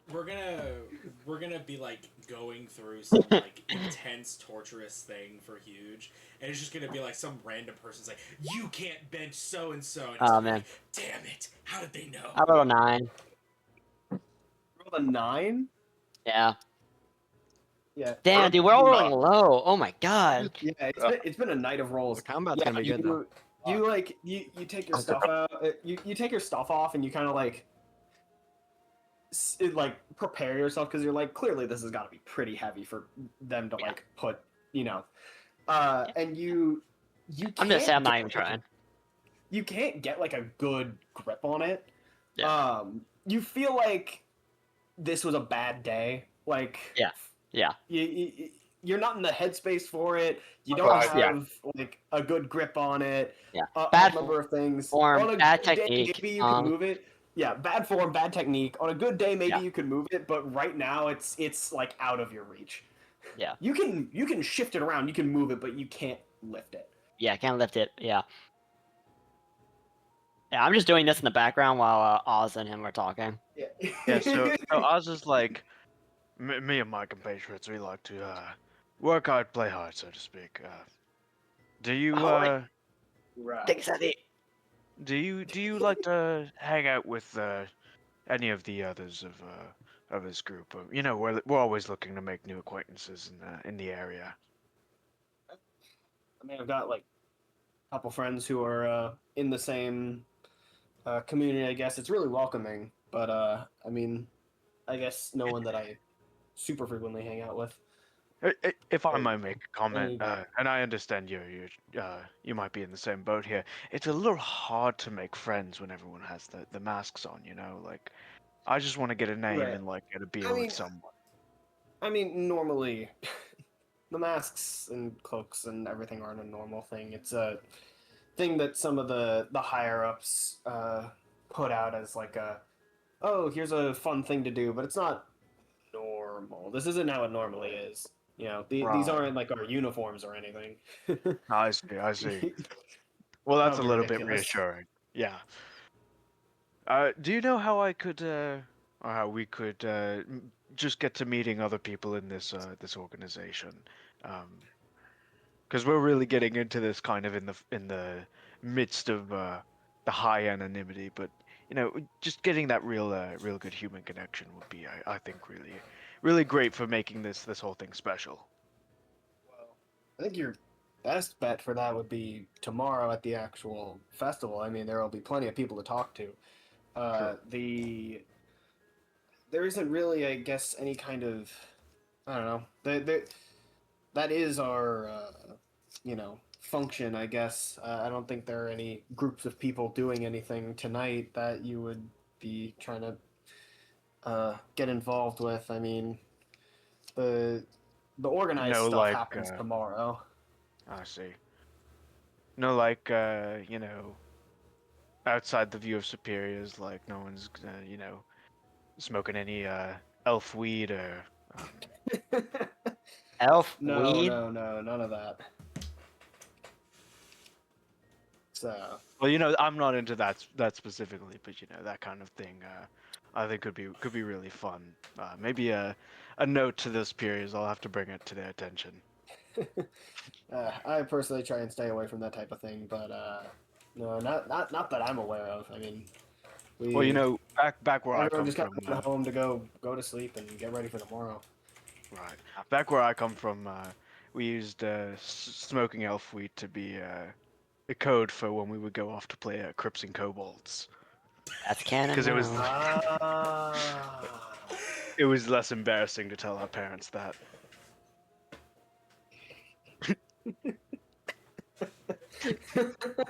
We're gonna be like going through some like intense torturous thing for huge, and it's just gonna be like some random person's like, you can't bench so and so, and it's Oh gonna be man, like, damn it, how did they know? I rolled a 9. Roll a 9. Yeah. Yeah. Damn, dude, we're all rolling low. Oh my god. Yeah, it's been a night of rolls. The combat's Yeah, gonna be good though. you like you take your stuff out. You take your stuff off, and you kind of like like prepare yourself because you're like clearly this has got to be pretty heavy for them to Yeah. like put and you I'm gonna say I'm not can't even get, like, trying. you can't get like a good grip on it. Yeah. You feel like this was a bad day. Like Yeah. you're not in the headspace for it. You don't Right. have like a good grip on it. Yeah. A Bad number of things. form, On a bad good day, technique, maybe you can move it. Yeah, bad form, bad technique. On a good day, maybe Yeah. you can move it, but right now it's like out of your reach. Yeah. You can shift it around, you can move it, but you can't lift it. Yeah, can't lift it. Yeah. Yeah, I'm just doing this in the background while Oz and him are talking. Yeah. Yeah, so ours is like me and my compatriots. We like to work hard, play hard, so to speak. Do you Right. Thanks, Eddie. do you like to hang out with any of the others of this group? You know, we're always looking to make new acquaintances in the area. I mean, I've got like a couple friends who are in the same community. I guess it's really welcoming, but I mean, I guess no one that I super frequently hang out with. If I might make a comment, Any- and I understand you might be in the same boat here. It's a little hard to make friends when everyone has the masks on. You know, like I just want to get a name Right. and like get a beer I mean, with someone. I mean, normally, the masks and cloaks and everything aren't a normal thing. It's a thing that some of the higher ups put out as like oh, here's a fun thing to do, but it's not normal. This isn't how it normally is. You know, these Right. aren't like our uniforms or anything. I see. Well, that's That a would be little bit ridiculous. reassuring. Yeah. Do you know how I could, or how we could, just get to meeting other people in this organization? Because we're really getting into this kind of in the midst of the high anonymity, but just getting that real good human connection would be, I think, really great for making this whole thing special. Well, I think your best bet for that would be tomorrow at the actual festival. I mean, there will be plenty of people to talk to. True. There isn't really, I guess, any kind of, I don't know. That is our, function, I guess. I don't think there are any groups of people doing anything tonight that you would be trying to get involved with. I mean, the the organized No, stuff like, happens tomorrow. I see. No, like, outside the view of superiors, like no one's, smoking any elf weed or. Elf No, weed. no, no, none of that. So, Well, I'm not into that specifically, but that kind of thing. I think could be really fun. Maybe a note to the superiors. I'll have to bring it to their attention. I personally try and stay away from that type of thing, but no, not that I'm aware of. I mean, Well, we back where I everyone come just got from. to home to go to sleep and get ready for tomorrow. Right. Back where I come from, we used smoking elf weed to be a code for when we would go off to play Crips and Kobolds, That's canon because it was now. Ah. it was less embarrassing to tell our parents that.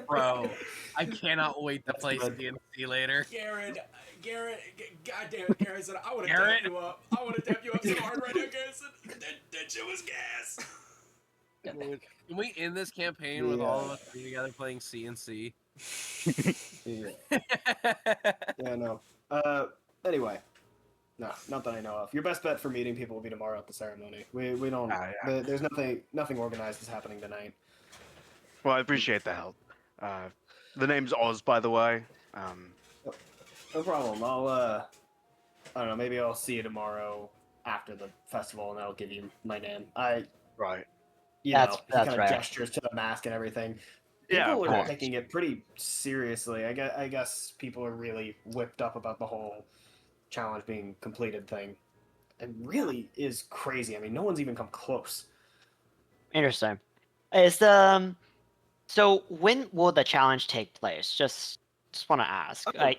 Bro, I cannot wait to That's play good. CNC later. Garrett, God damn it, Garrison, I want to Garrett? dap you up. I want to dap you up so hard right now, Garrison. That shit was gas. Dude, can we end this campaign with all of us being together playing CNC? Yeah, yeah, no. Anyway, no, not that I know of. Your best bet for meeting people will be tomorrow at the ceremony. We don't. Yeah. There's nothing organized is happening tonight. Well, I appreciate the help. The name's Oz, by the way. No problem. I don't know. Maybe I'll see you tomorrow after the festival, and that'll give you my name. Right. He That's kind of right. gestures to the mask and everything. Yeah, People of are course. taking it pretty seriously. I guess people are really whipped up about the whole challenge being completed thing. It really is crazy. I mean, no one's even come close. Interesting. Is so when will the challenge take place? Just want to ask. Oh,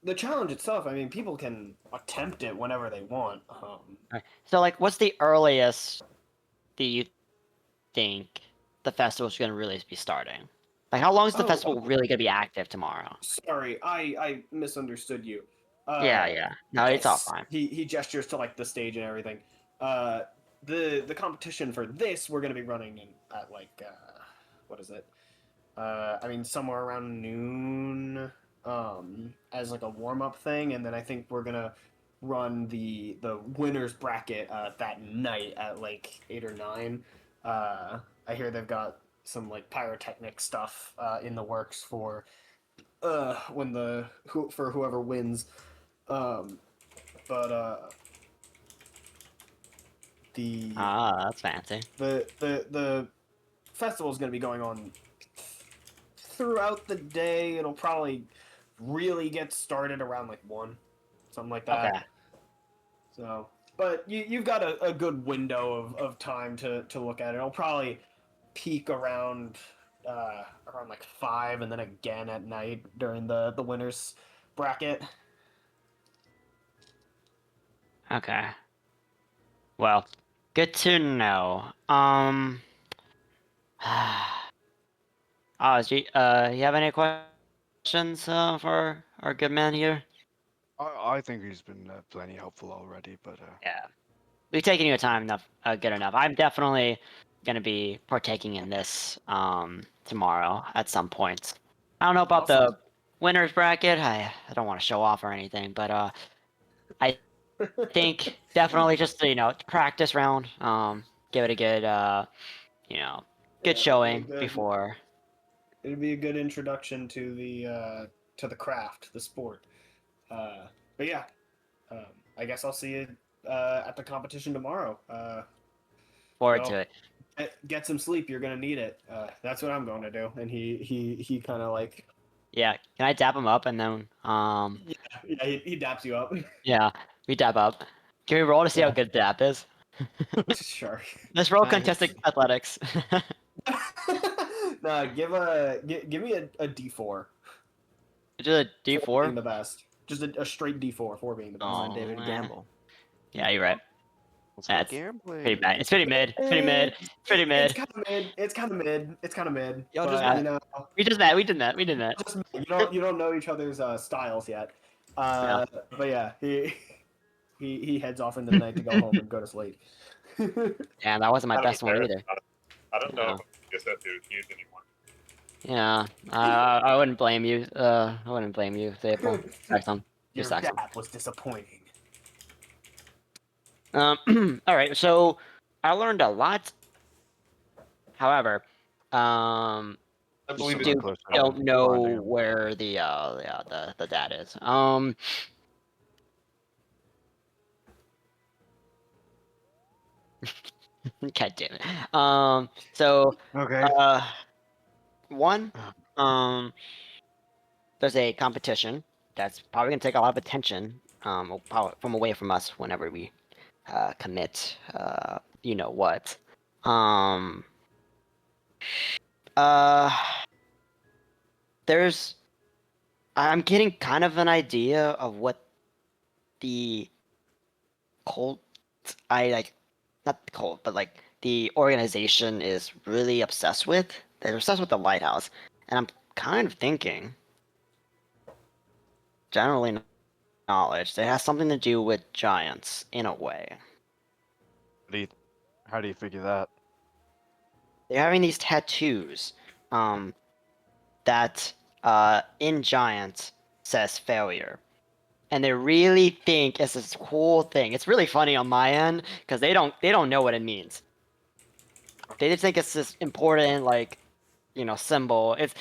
the challenge itself. I mean, people can attempt it whenever they want. So like, what's the earliest that you think the festival's going to really be starting? Like, how long is the festival really going to be active tomorrow? Sorry, I misunderstood you. Yeah. No, it's all fine. He gestures to like the stage and everything. The competition for this we're gonna be running at like what is it? I mean somewhere around noon. As like a warm up thing, and then I think we're gonna run the winners bracket that night at like 8 or 9. I hear they've got some like pyrotechnic stuff in the works for for whoever wins. But the That's fancy. the festival is going to be going on throughout the day. It'll probably really get started around like 1, something like that. Okay. So, but you've got a good window of time to look at it. It'll probably peak around like 5, and then again at night during the winners bracket. Okay. Well, good to know. Do you have any questions for our good man here? I think he's been plenty helpful already, but Yeah. We've taken your time enough, good enough. I'm definitely gonna be partaking in this tomorrow at some point. I don't know about Awesome. the winners bracket. I don't want to show off or anything, but I think definitely just practice round. Give it a good good Yeah, showing before. it'd be a good introduction to to the craft, the sport. But yeah, I guess I'll see you at the competition tomorrow. Forward Go to it. get some sleep. You're gonna need it. That's what I'm going to do. And he kind of like Yeah. Can I dap him up and then yeah he daps you up. yeah, we dap up. Can we roll to see how Yeah. good dap is? Sure. Let's roll Nice. contested athletics. No, give me a D4. Just a Four being D4. the best. Just a straight D4. Four being the best. Come on, Oh, David, man. gamble. Yeah, you're right. Let's go That's gambling. pretty bad. It's pretty mid. Pretty mid. Pretty It's mid. kind of mid. It's kind of mid. It's kind of mid. Y'all But just you know, We did that. We did that. We did that. just you don't know each other's styles yet. Yeah. But yeah, he heads off into the night to go home and go to sleep. Yeah, that wasn't my I don't best one care. either. I don't know Yeah. if I guess that dude used anymore. Yeah. I wouldn't blame you. I wouldn't blame you, Sable. Saxum. Your Just Saxum. dap was disappointing. All right. So I learned a lot. However, I you believe still it's close don't enough. know Finding 'em. where the dad is. God damn it. So Okay. one, there's a competition that's probably gonna take a lot of attention from away from us whenever we commit you know what. Um uh there's I'm getting kind of an idea of what the cult I like not the cult, but like the organization is really obsessed with. They're obsessed with the lighthouse. And I'm kind of thinking generally knowledge. It has something to do with giants in a way. How do you figure that? They're having these tattoos that in giants says failure. And they really think it's this cool thing. It's really funny on my end because they don't know what it means. They just think it's this important like symbol. It's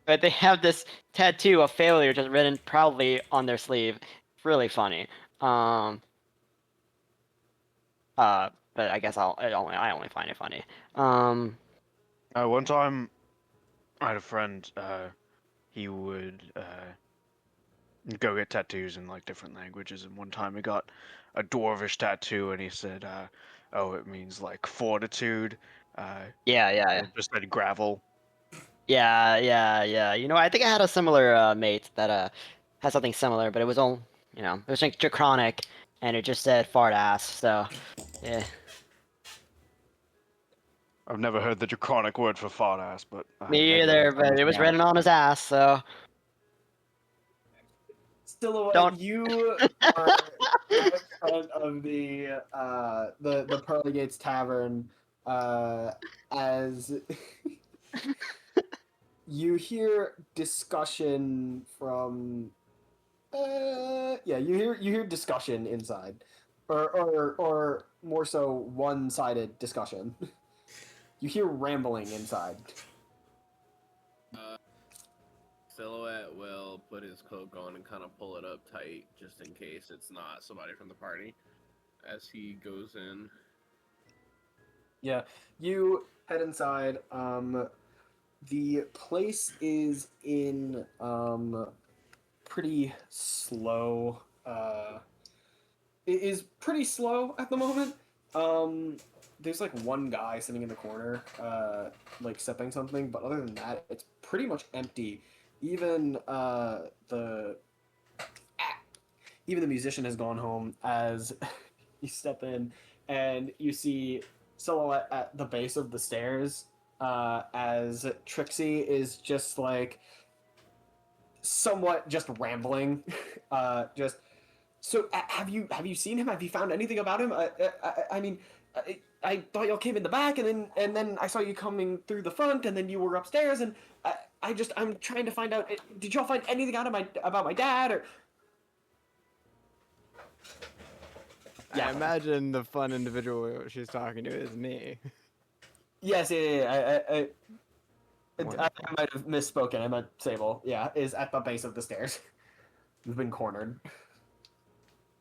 but they have this tattoo of failure just written proudly on their sleeve. It's really funny. But I guess I only find it funny. One time, I had a friend. He would go get tattoos in like different languages, and one time he got a dwarvish tattoo, and he said, "Oh, it means like fortitude." Yeah. It just said gravel. Yeah. I think I had a similar mate that had something similar, but it was all it was like draconic, and it just said fart ass. So yeah. I've never heard the draconic word for fart ass, but Me maybe either, that's but it was something written on his ass, so Silhouette, Don't- you are out front of the Pearly Gates Tavern as you hear discussion from you hear discussion inside, or more so one-sided discussion. You hear rambling inside. Silhouette will put his cloak on and kind of pull it up tight just in case it's not somebody from the party as he goes in. Yeah, you head inside. The place is in pretty slow. It is pretty slow at the moment. There's like one guy sitting in the corner, like sipping something, but other than that, it's pretty much empty. Even the musician has gone home as you step in and you see Silhouette at the base of the stairs as Trixie is just like somewhat just rambling. Just so have you seen him? Have you found anything about him? I mean, I thought y'all came in the back, and then I saw you coming through the front, and then you were upstairs, and I'm trying to find out. Did y'all find anything out about my dad or? I imagine the fun individual she's talking to is me. Yes, yeah. I might have misspoken. I meant Sable. Yeah, is at the base of the stairs. He's been cornered.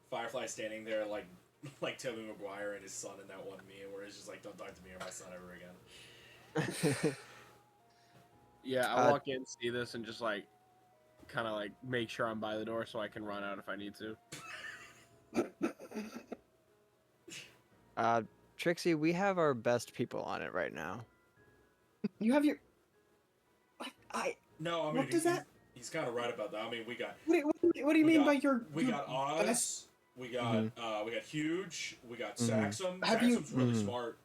Firefly standing there like Tobey Maguire and his son in that one meme where he's just like, "Don't talk to me or my son ever again." Yeah, I walk in, see this, and just like, kind of like make sure I'm by the door so I can run out if I need to. Trixie, we have our best people on it right now. You have your. I. No, I mean, What does that? He's kind of right about that. I mean, we got. What do you mean by your? We got Oz. best- We got we got Huge. We got Mhm. Saxum. Have you- Saxum's really smart.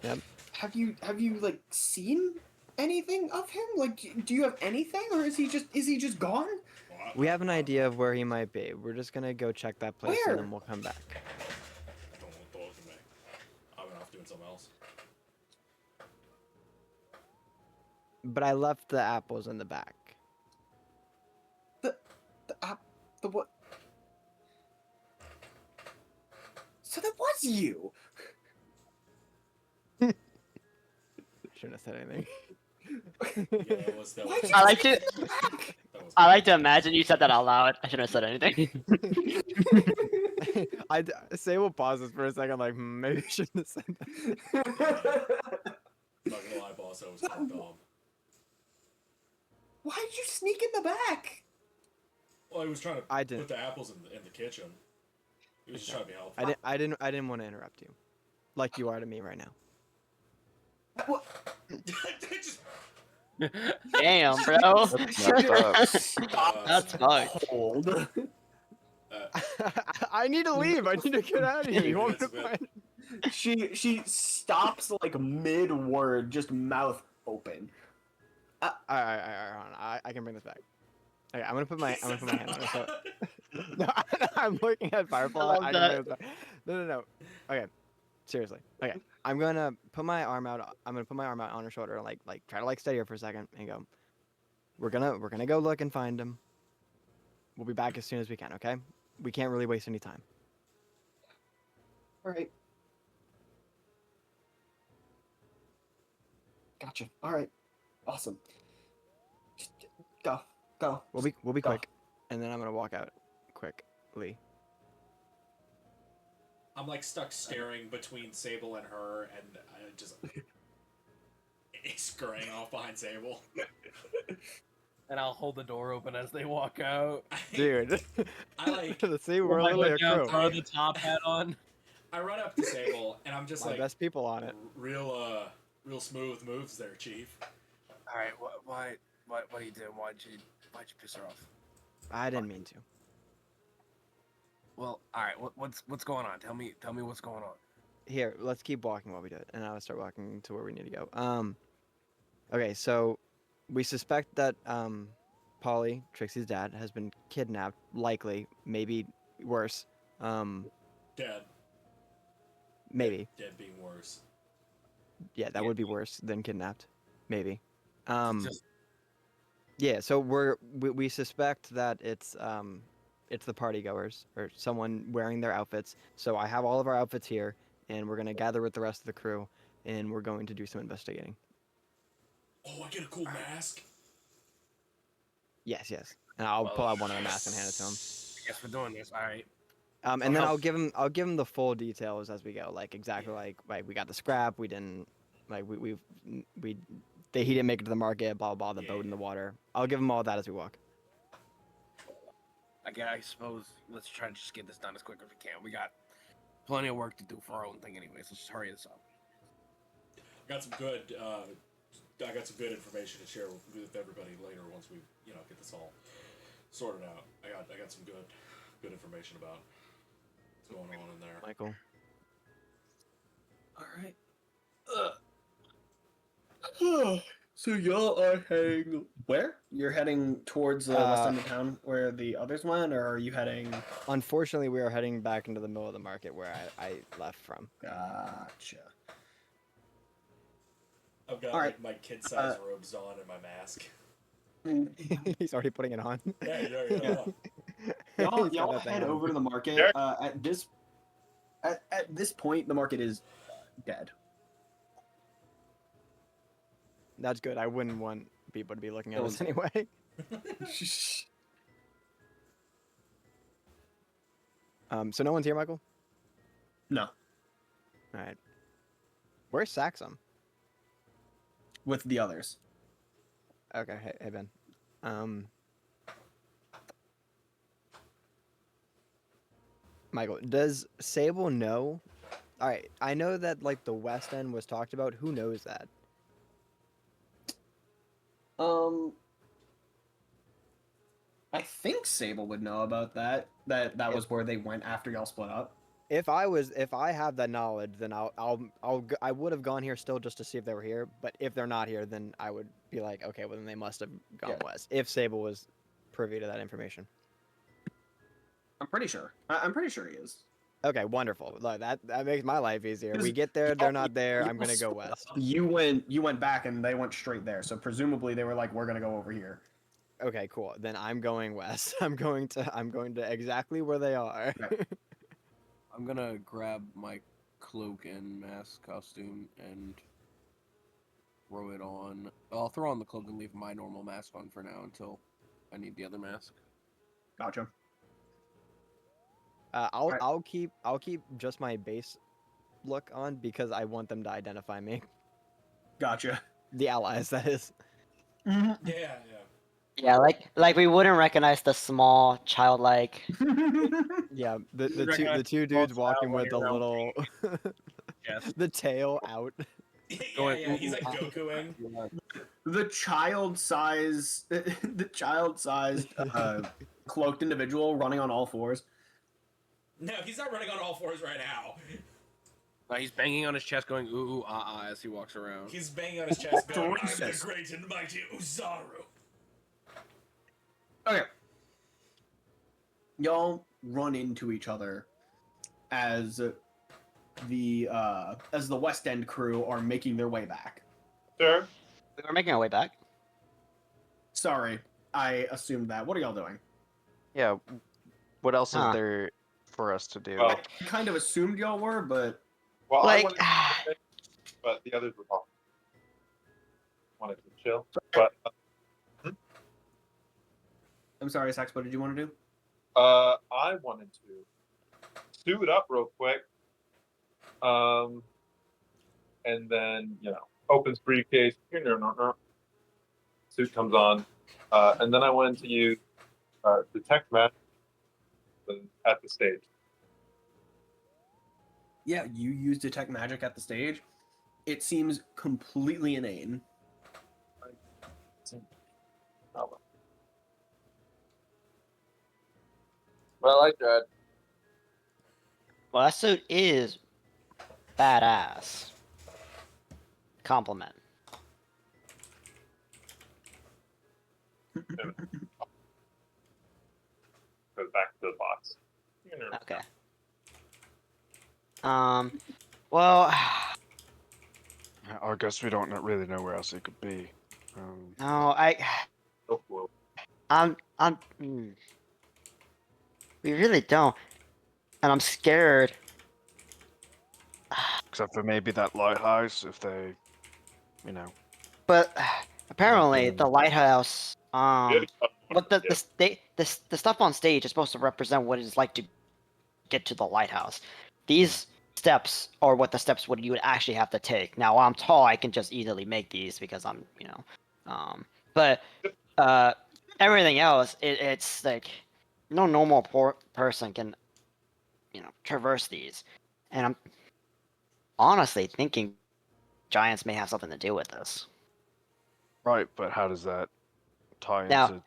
Yep. Have you like seen anything of him? Like, do you have anything, or is he just gone? Well, We have an idea of where he might be. We're just gonna go check that place Where? and then we'll come back. Don't look at me. I've been off doing something else. But I left the apples in the back. The what? So that was you. Shouldn't have said anything. Yeah, that was. Why'd you I like take to. it back? That was I like to imagine you said that out loud. I shouldn't have said anything. Sable pauses for a second, like, maybe I shouldn't have said that. Not gonna lie, boss. That was kind of dumb. Why did you sneak in the back? Well, he was trying to I didn't. put the apples in the kitchen. He was just trying to be helpful. I didn't want to interrupt you, like you are to me right now. What? Just, Damn, bro. uh, That's fucked. Hold. I need to leave. I need to get out of here. You want me to That's find? She stops like mid word, just mouth open. All right, hold on. I can bring this back. Okay, I'm gonna put my hand on it. So... No, I'm looking at Firefly. love I can bring this back. No. Okay, seriously. Okay, I'm gonna put my arm out. I'm gonna put my arm out on her shoulder and like try to like steady her for a second and go. We're gonna go look and find him. We'll be back as soon as we can. Okay? We can't really waste any time. All right. Gotcha. All right. Awesome. Just go. We'll be Go. quick, and then I'm gonna walk out quickly. I'm like stuck staring between Sable and her, and I just scurrying off behind Sable. And I'll hold the door open as they walk out. Dude, I like. see, we're Put my literally a hood down, crew. throw the top hat on. I run up to Sable, and I'm just My like, best people on it. real smooth moves there, Chief. All right, what are you doing? Why'd you piss her off? I didn't mean to. Well, all right, what's going on? Tell me what's going on. Here, let's keep walking while we do it, and I'll start walking to where we need to go. Okay, so we suspect that Polly, Trixie's dad, has been kidnapped, likely, maybe worse. Dead. Maybe. Dead being worse. Yeah, that would be worse than kidnapped. Maybe. Just- Yeah, so we suspect that it's the party goers or someone wearing their outfits. So I have all of our outfits here, and we're gonna gather with the rest of the crew, and we're going to do some investigating. Oh, I get a cool mask. Yes, and I'll pull out one of the masks and hand it to him. I guess we're doing this. All right. And then I'll give him the full details as we go, like exactly like we got the scrap, we didn't like he didn't make it to the market, blah blah blah, the boat in the water. I'll give him all that as we walk. I suppose let's try to just get this done as quick as we can. We got plenty of work to do for our own thing, anyways. Let's just hurry this up. I got some good information to share with everybody later once we get this all sorted out. I got some good information about what's going on in there. Michael. All right. So y'all are heading where? You're heading towards the west end of town where the others went, or are you heading? Unfortunately, we are heading back into the middle of the market where I left from. Gotcha. I've got All right. my kid-sized robes on and my mask. He's already putting it on. Yeah. He's got Y'all that thing head on. over to the market. Sure. At this point, the market is dead. That's good. I wouldn't want people to be looking at It us was- anyway. So no one's here, Michael? No, All right. Where's Saxum? with the others. Okay, hey Ben. Michael, does Sable know? All right, I know that like the West End was talked about. Who knows that? I think Sable would know about that. That was where they went after y'all split up. If I have that knowledge, then I would have gone here still just to see if they were here. But if they're not here, then I would be like, okay, well then they must have gone Yeah. west. If Sable was privy to that information. I'm pretty sure. I'm pretty sure he is. Okay, wonderful. Like, that makes my life easier. We Because get there, y'all- they're not there. y'all I'm gonna go split west. up. You went back and they went straight there. So presumably they were like, we're gonna go over here. Okay, cool. Then I'm going west. I'm going to exactly where they are. Okay. I'm gonna grab my cloak and mask costume and throw it on. I'll throw on the cloak and leave my normal mask on for now until I need the other mask. Gotcha. I'll keep just my base look on because I want them to identify me. Gotcha. The allies, that is. Yeah, yeah. Yeah, like we wouldn't recognize the small, childlike. Yeah, the You two recognize the two the small dudes walking child with the running around little Yes. the tail out. Yeah, he's like Gokuing. The child-sized cloaked individual running on all fours. No, he's not running on all fours right now. He's banging on his chest, going ooh ooh ah ah as he walks around. He's banging on his chest, going, "I'm the Racist. great and mighty Uzaru." Okay. Y'all run into each other as the West End crew are making their way back. Sure. We were making our way back. Sorry, I assumed that. What are y'all doing? Yeah. What else Huh. is there for us to do? Well, I kind of assumed y'all were, but well, Like- I wanted to, but the others were talking. Wanted to chill, but I'm sorry, Sax. What did you want to do? I wanted to suit up real quick, and then opens briefcase. Suit comes on, and then I wanted to use detect magic at the stage. Yeah, you use detect magic at the stage. It seems completely inane. Oh, well, I tried. Well, that suit is badass. Compliment. Goes back to the box. Okay. Well, I guess we don't really know where else it could be. no, Oh, well. we really don't, and I'm scared. Except for maybe that lighthouse, if they, But apparently, the lighthouse, what Yeah. the stuff on stage is supposed to represent what it's like to get to the lighthouse. These steps are what the steps would you would actually have to take. Now, while I'm tall, I can just easily make these because I'm, but everything else, it's like no normal person can, traverse these. And I'm honestly thinking giants may have something to do with this. right, but how does that tie Now- into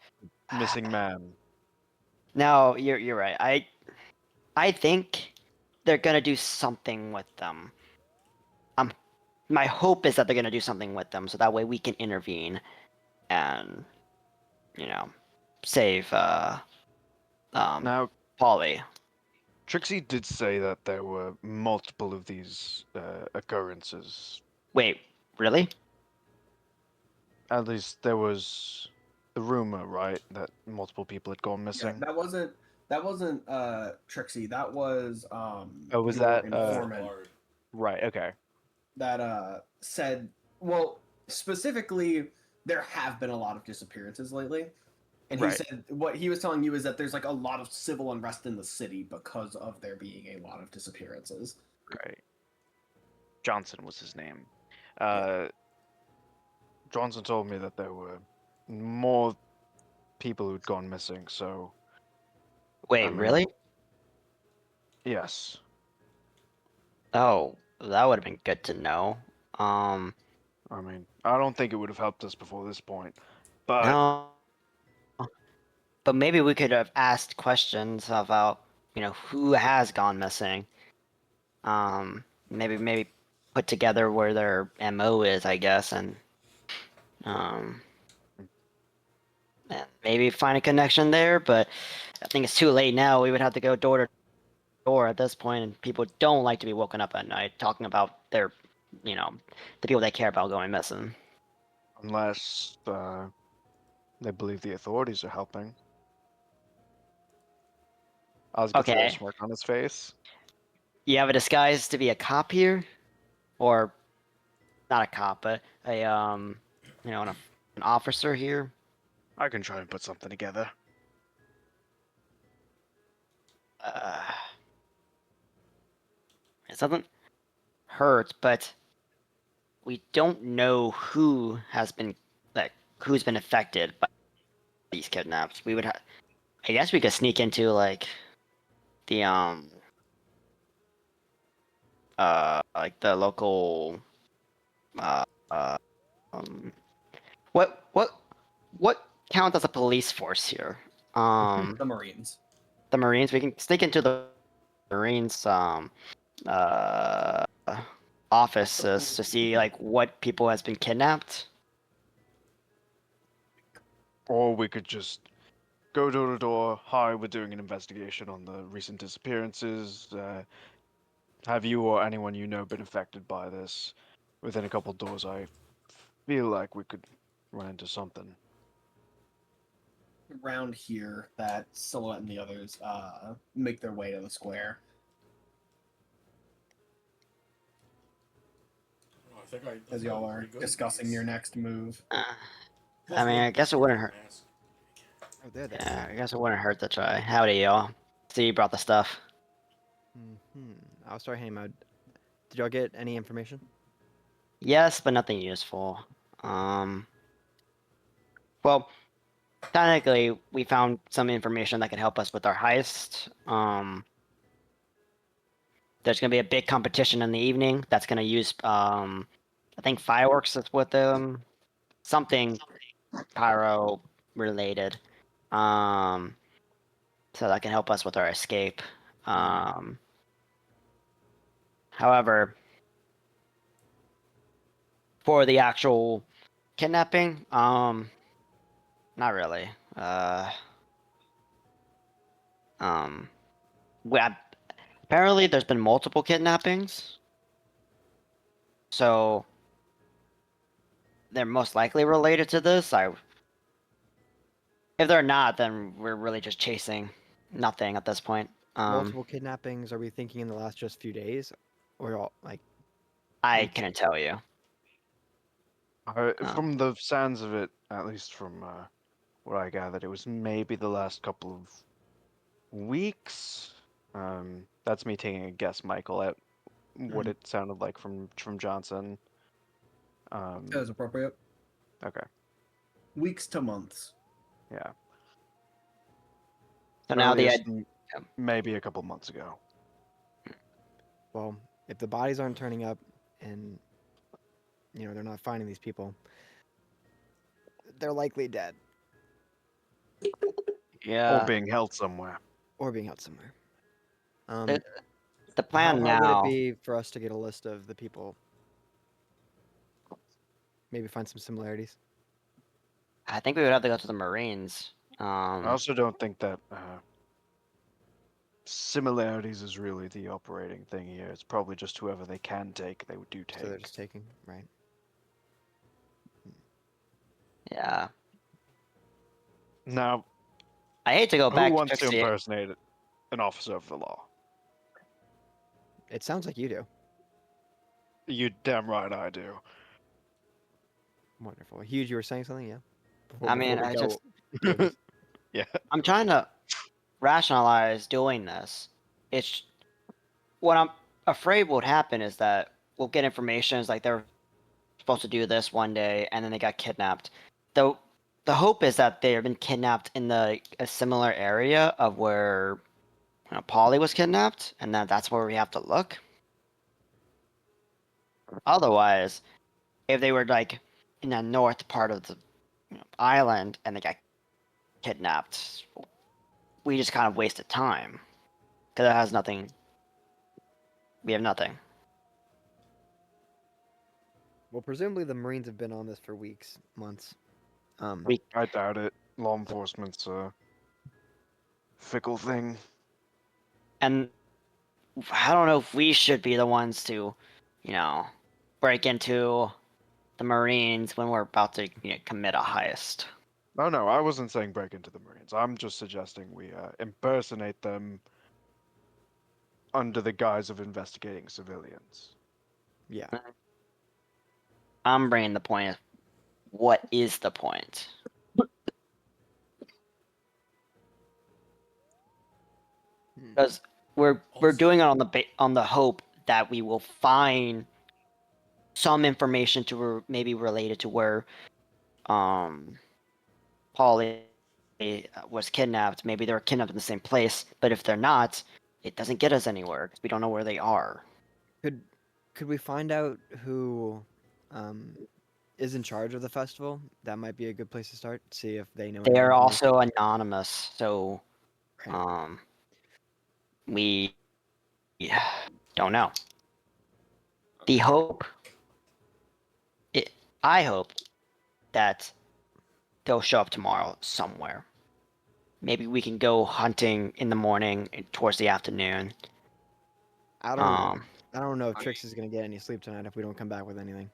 missing man? No, you're right. I think they're gonna do something with them. My hope is that they're gonna do something with them, so that way we can intervene and, save Now, Polly. Trixie did say that there were multiple of these occurrences. Wait, really? At least there was the rumor, right, that multiple people had gone Yeah, missing. that wasn't Trixie. That was Oh, was your that, informant Lord. Right. Okay. that said. Well, specifically, there have been a lot of disappearances lately. And he Right. said what he was telling you is that there's like a lot of civil unrest in the city because of there being a lot of disappearances. Right. Johnson was his name. Yeah. Johnson told me that there were more people who'd gone missing, so Wait, I mean, really? yes. Oh, that would have been good to know. I mean, I don't think it would have helped us before this point, but No. But maybe we could have asked questions about, who has gone missing. Maybe put together where their MO is, I guess, um, and maybe find a connection there. But I think it's too late now. We would have to go door to door at this point, and people don't like to be woken up at night talking about their, the people they care about going missing. unless they believe the authorities are helping. Oz gets a little Okay, smirk on his face. you have a disguise to be a cop here, or not a cop, but an officer here. I can try and put something together. Uh, it doesn't hurt, but we don't know who's been affected by these kidnaps. We would I guess we could sneak into like the like the local uh, uh um what counts as a police force here? The Marines. The Marines. We can sneak into the Marines uh offices to see like what people has been kidnapped. Or we could just go door to door. Hi, we're doing an investigation on the recent disappearances. Have you or anyone you know been affected by this? Within a couple doors, I feel like we could run into something. Around here, that Silhouette and the others make their way to the square. Oh, I think I As think I'm y'all are pretty good at discussing these. your next move. Plus, I mean, I guess it wouldn't hurt. mask. Oh, there they Yeah, are. I guess it wouldn't hurt to try. Howdy, y'all. See, you brought the stuff. I'll start handing out. Did y'all get any information? Yes, but nothing useful. Well, technically, we found some information that could help us with our heist. There's gonna be a big competition in the evening that's gonna use, I think fireworks is with them, something pyro related. Um, so that can help us with our escape. However, for the actual kidnapping, not really. Um, apparently there's been multiple kidnappings, so they're most likely related to this. If they're not, then we're really just chasing nothing at this point. Multiple kidnappings. Are we thinking in the last just few days, or all like? I couldn't tell you. From the sounds of it, at least from what I gathered, it was maybe the last couple of weeks. That's me taking a guess, Michael, at what it sounded like from Johnson. That is appropriate. Okay. Weeks to months. Yeah. So now Earliest maybe a couple months ago. Well, if the bodies aren't turning up, and they're not finding these people, they're likely dead yeah, Or being held somewhere. or being held somewhere. the How plan hard would it now. be for us to get a list of the people? Maybe find some similarities. I think we would have to go to the Marines. I also don't think that similarities is really the operating thing here. It's probably just whoever they can take, they do take. So they're just taking, right? Yeah, Now, I hate to go who back to wants to Trixie. impersonate an officer of the law? It sounds like you do. You damn right I do. Wonderful. Huge, you were saying something, yeah? I mean, we I go just into this. Yeah. I'm trying to rationalize doing this. It's what I'm afraid would happen is that we'll get information is like they're supposed to do this one day and then they got kidnapped. Though the hope is that they've been kidnapped in a similar area of where Polly was kidnapped, and that's where we have to look. Otherwise, if they were like in the north part of the island and they got kidnapped, we just kind of wasted time because it has nothing. We have nothing. Well, presumably the Marines have been on this for weeks, months. I doubt it. Law enforcement's a fickle thing. And I don't know if we should be the ones to, break into the Marines when we're about to commit a heist. Oh no, I wasn't saying break into the Marines. I'm just suggesting we impersonate them under the guise of investigating civilians. Yeah. I'm bringing the point of what is the point? Because we're doing it on the hope that we will find some information to maybe related to where Polly was kidnapped. Maybe they were kidnapped in the same place, but if they're not, it doesn't get us anywhere because we don't know where they are. Could we find out who is in charge of the festival? That might be a good place to start. See if they know. They any are information. also anonymous, so Okay. we don't know. The hope, I hope that they'll show up tomorrow somewhere. Maybe we can go hunting in the morning and towards the afternoon. I don't know if Trix is gonna get any sleep tonight if we don't come back with anything.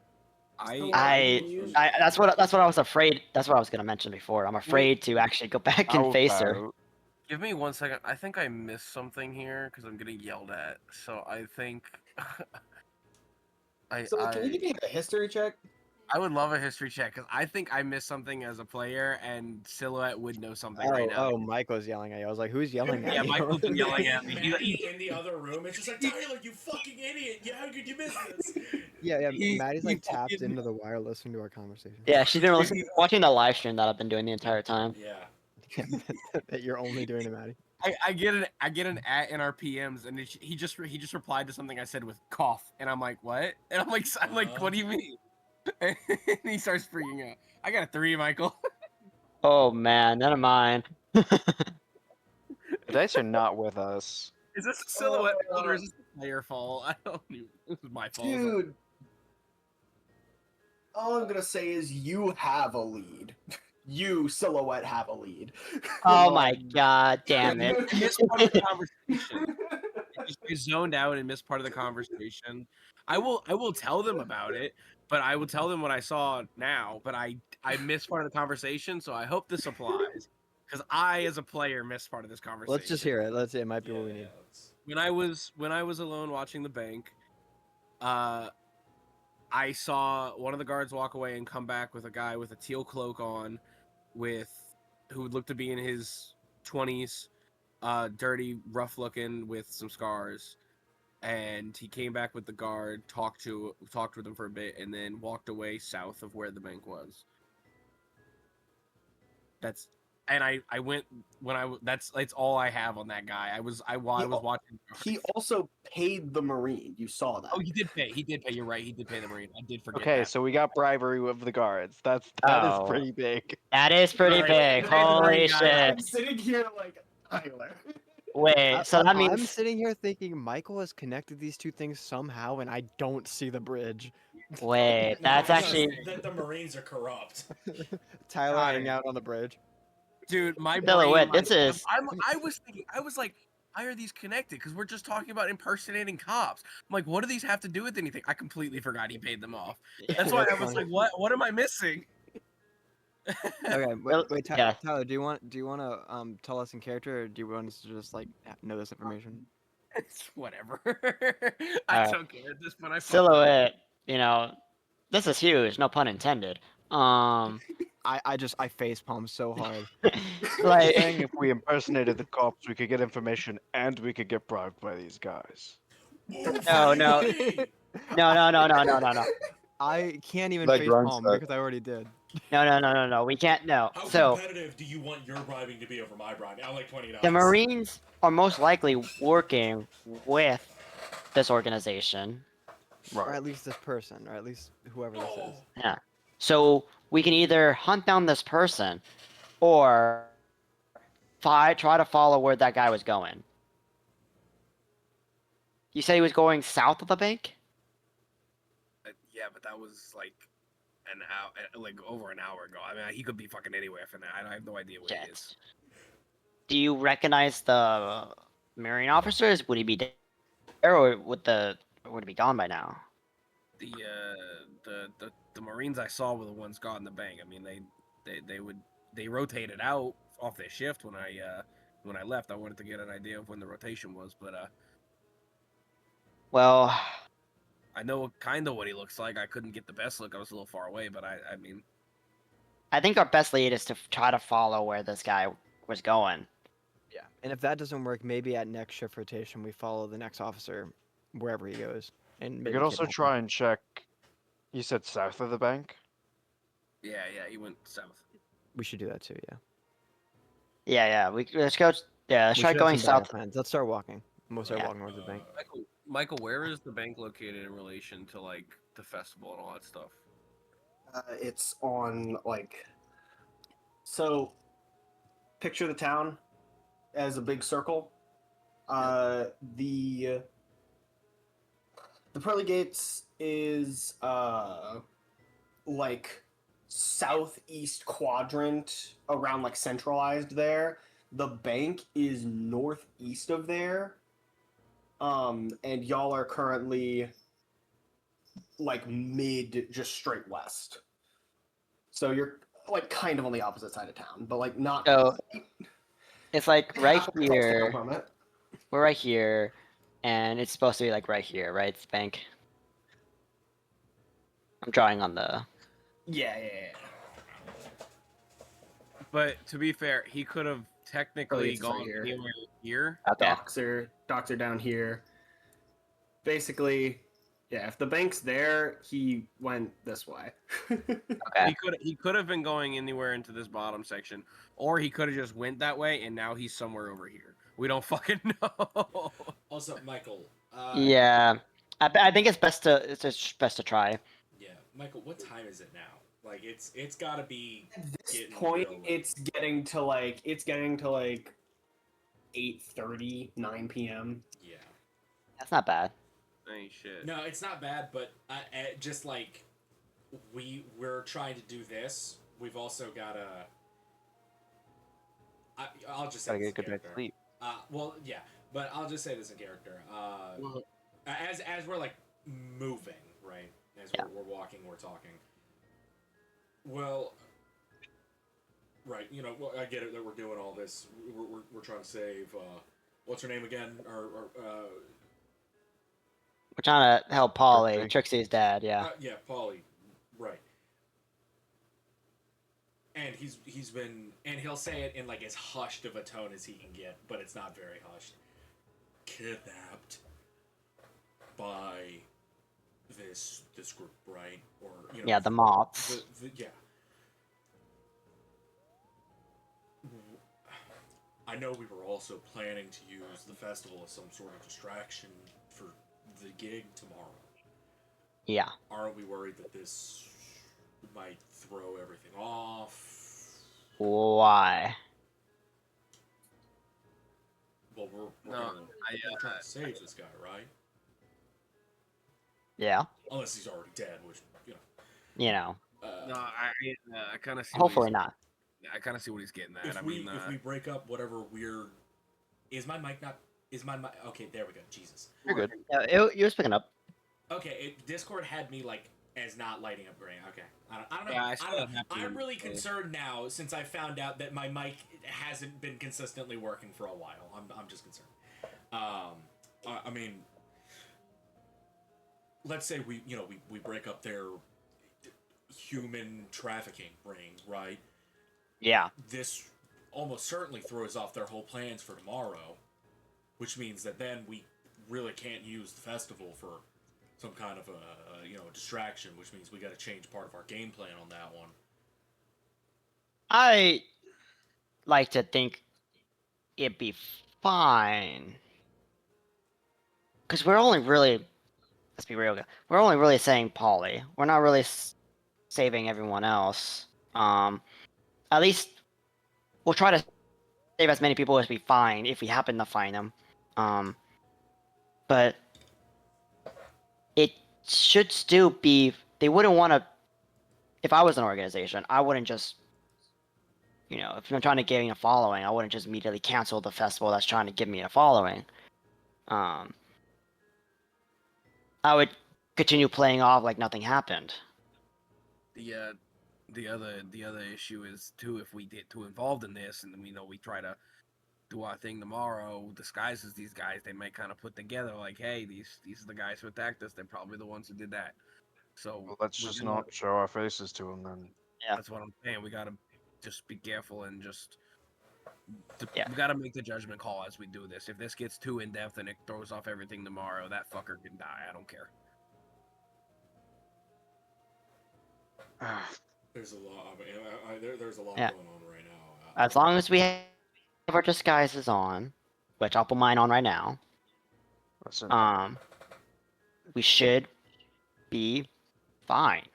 That's what I was afraid. That's what I was gonna mention before. I'm afraid to actually go back and How face her. about- Give me 1 second. I think I missed something here because I'm getting yelled at. So I think So can you give me a history check? I would love a history check because I think I missed something as a player, and Silhouette would know something right now. Oh, Michael's yelling at you. I was like, who's yelling at Yeah, you? Michael's been yelling at me. Maddie in the other room. It's just like, Tyler, you fucking idiot! How could you miss this? Yeah. Maddie's he like tapped fucking- into the wire listening to our conversation. Yeah, she's been watching the live stream that I've been doing the entire time. Yeah. That you're only doing to Maddie. I get an at in our PMs, and he just replied to something I said with cough, and I'm like, what? And I'm like, what do you mean? And he starts freaking out. I got a 3, Michael. Oh man, none of mine. The dice are not with us. Is this a Silhouette fault or is this a player fault? I don't even. This is my fault. Dude, all I'm gonna say is you have a lead. You, Silhouette, have a lead. Oh my god, damn it. I missed part of the conversation. I zoned out and missed part of the conversation. I will tell them about it, but I will tell them what I saw now. But I missed part of the conversation, so I hope this applies because I, as a player, missed part of this conversation. Let's just hear it. Let's see. It might be what we need. When I was alone watching the bank, I saw one of the guards walk away and come back with a guy with a teal cloak on, who looked to be in his 20s, dirty, rough looking, with some scars. And he came back with the guard, talked with him for a bit, and then walked away south of where the bank was. I went when that's all I have on that guy. I was watching. He also paid the Marine. You saw that. Oh, he did pay. You're right. He did pay the Marine. I did forget. Okay, that. so we got bribery of the guards. That is Oh. pretty big. That is pretty big. Holy I'm shit. sitting here like Tyler. Wait, so that I'm means sitting here thinking Michael has connected these two things somehow, and I don't see the bridge. wait, that's actually that the Marines are corrupt. Tyler Got hanging it. out on the bridge. Dude, my Silhouette, brain. this is- I was thinking. I was like, why are these connected? Because we're just talking about impersonating cops. I'm like, what do these have to do with anything? I completely forgot he paid them off. That's why I was like, what am I missing? Okay, Well, wait, yeah. Tyler, do you want to tell us in character, or do you want us to just like know this information? It's whatever. I don't care at this point. Silhouette, this is huge, no pun intended. Um, I face palm so hard. like, Saying if we impersonated the cops, we could get information and we could get bribed by these guys. Ooh, no, free no, money! no. I can't even Like face Grind palm said. because I already did. No. We can't. No. How So competitive do you want your bribing to be over my bribing? I like $20. the Marines are most likely working with this organization. Or Right. at least this person, or at least whoever this Oh, is. Yeah. So we can either hunt down this person, or try to follow where that guy was going. You said he was going south of the bank? Yeah, but that was like an hour, like over an hour ago. I mean, he could be fucking anywhere from that. I have no idea where he is. Shit. Do you recognize the Marine officers? Would he be there, or would he be gone by now? The Marines I saw were the ones guarding the bank. I mean, they rotated out off their shift when I left. I wanted to get an idea of when the rotation was, but Well, I know kind of what he looks like. I couldn't get the best look. I was a little far away, but I mean, I think our best lead is to try to follow where this guy was going. Yeah. And if that doesn't work, maybe at next shift rotation we follow the next officer wherever he goes. And We maybe could also kidnap him. try and check. You said south of the bank? yeah, he went south. We should do that too, yeah. Yeah. Let's go. Yeah, let's We try should have going some backup south. plans. Let's start walking. We'll start Yeah. walking towards the bank. Michael, where is the bank located in relation to like the festival and all that stuff? It's on like. So, picture the town as a big circle. The pearly gates is like southeast quadrant around like centralized there. The bank is northeast of there. And y'all are currently like mid just straight west. So you're like kind of on the opposite side of town, but like not So it's like right half across town here. from it. We're right here, and it's supposed to be like right here, right? It's bank. I'm drawing on the. Yeah. But to be fair, he could have technically it's right gone here. anywhere here. Okay. Docks are down here. Basically, yeah, if the bank's there, he went this way. Okay. He could have been going anywhere into this bottom section, or he could have just went that way and now he's somewhere over here. We don't fucking know. also, Michael. Yeah. I think it's best to try. Yeah, Michael. What time is it now? Like, it's got to be. At this getting point, real late. it's getting to like 8:30, 9 p.m. Yeah. That's not bad. Ain't shit. No, it's not bad, but just like we're trying to do this, we've also got to. I'll just say Gotta this get a in good night's character. sleep. Well, yeah, but I'll just say this in character. As we're like moving, right? As we're walking, we're talking. Well, right, well, I get it that we're doing all this. We're trying to save. What's her name again? We're trying to help Polly, Trixie. Trixie's dad. Yeah. Yeah, Polly, right. And he'll say it in like as hushed of a tone as he can get, but it's not very hushed. Kidnapped by this group, right? Or Yeah, the moths. Yeah. I know we were also planning to use the festival as some sort of distraction for the gig tomorrow. Yeah. Aren't we worried that this might throw everything off? Why? Well, we're No, trying to save this guy, right? Yeah. Unless he's already dead, which You know. No, I kind of see. Hopefully not. I kind of see what he's getting at. If we break up whatever weird, is my mic? Okay, there we go. Jesus. You're good. Yeah, it was picking up. Okay, Discord had me like as not lighting up green. Okay, I don't know. Yeah, I I still don't know. have to- I'm really concerned now since I found out that my mic hasn't been consistently working for a while. I'm just concerned. I mean, let's say we break up their human trafficking ring, right? Yeah. This almost certainly throws off their whole plans for tomorrow, which means that then we really can't use the festival for some kind of a distraction, which means we got to change part of our game plan on that one. I like to think it'd be fine. Because we're only really, let's be real, we're only really saying Polly. We're not really saving everyone else. At least we'll try to save as many people as we find if we happen to find them. But it should still be. They wouldn't want to. If I was an organization, I wouldn't just. If I'm trying to gain a following, I wouldn't just immediately cancel the festival that's trying to give me a following. I would continue playing off like nothing happened. The other issue is too, if we get too involved in this and we try to do our thing tomorrow, disguise as these guys, they might kind of put together like, hey, these are the guys who attacked us. They're probably the ones who did that. So Well, let's just not show our faces to them then. Yeah. That's what I'm saying. We gotta just be careful and just. Yeah. We gotta make the judgment call as we do this. If this gets too in depth and it throws off everything tomorrow, that fucker can die. I don't care. There's a lot. There's a lot Yeah. going on right now. As long as we have our disguises on, which I'll put mine on right now. Listen, We should be fine.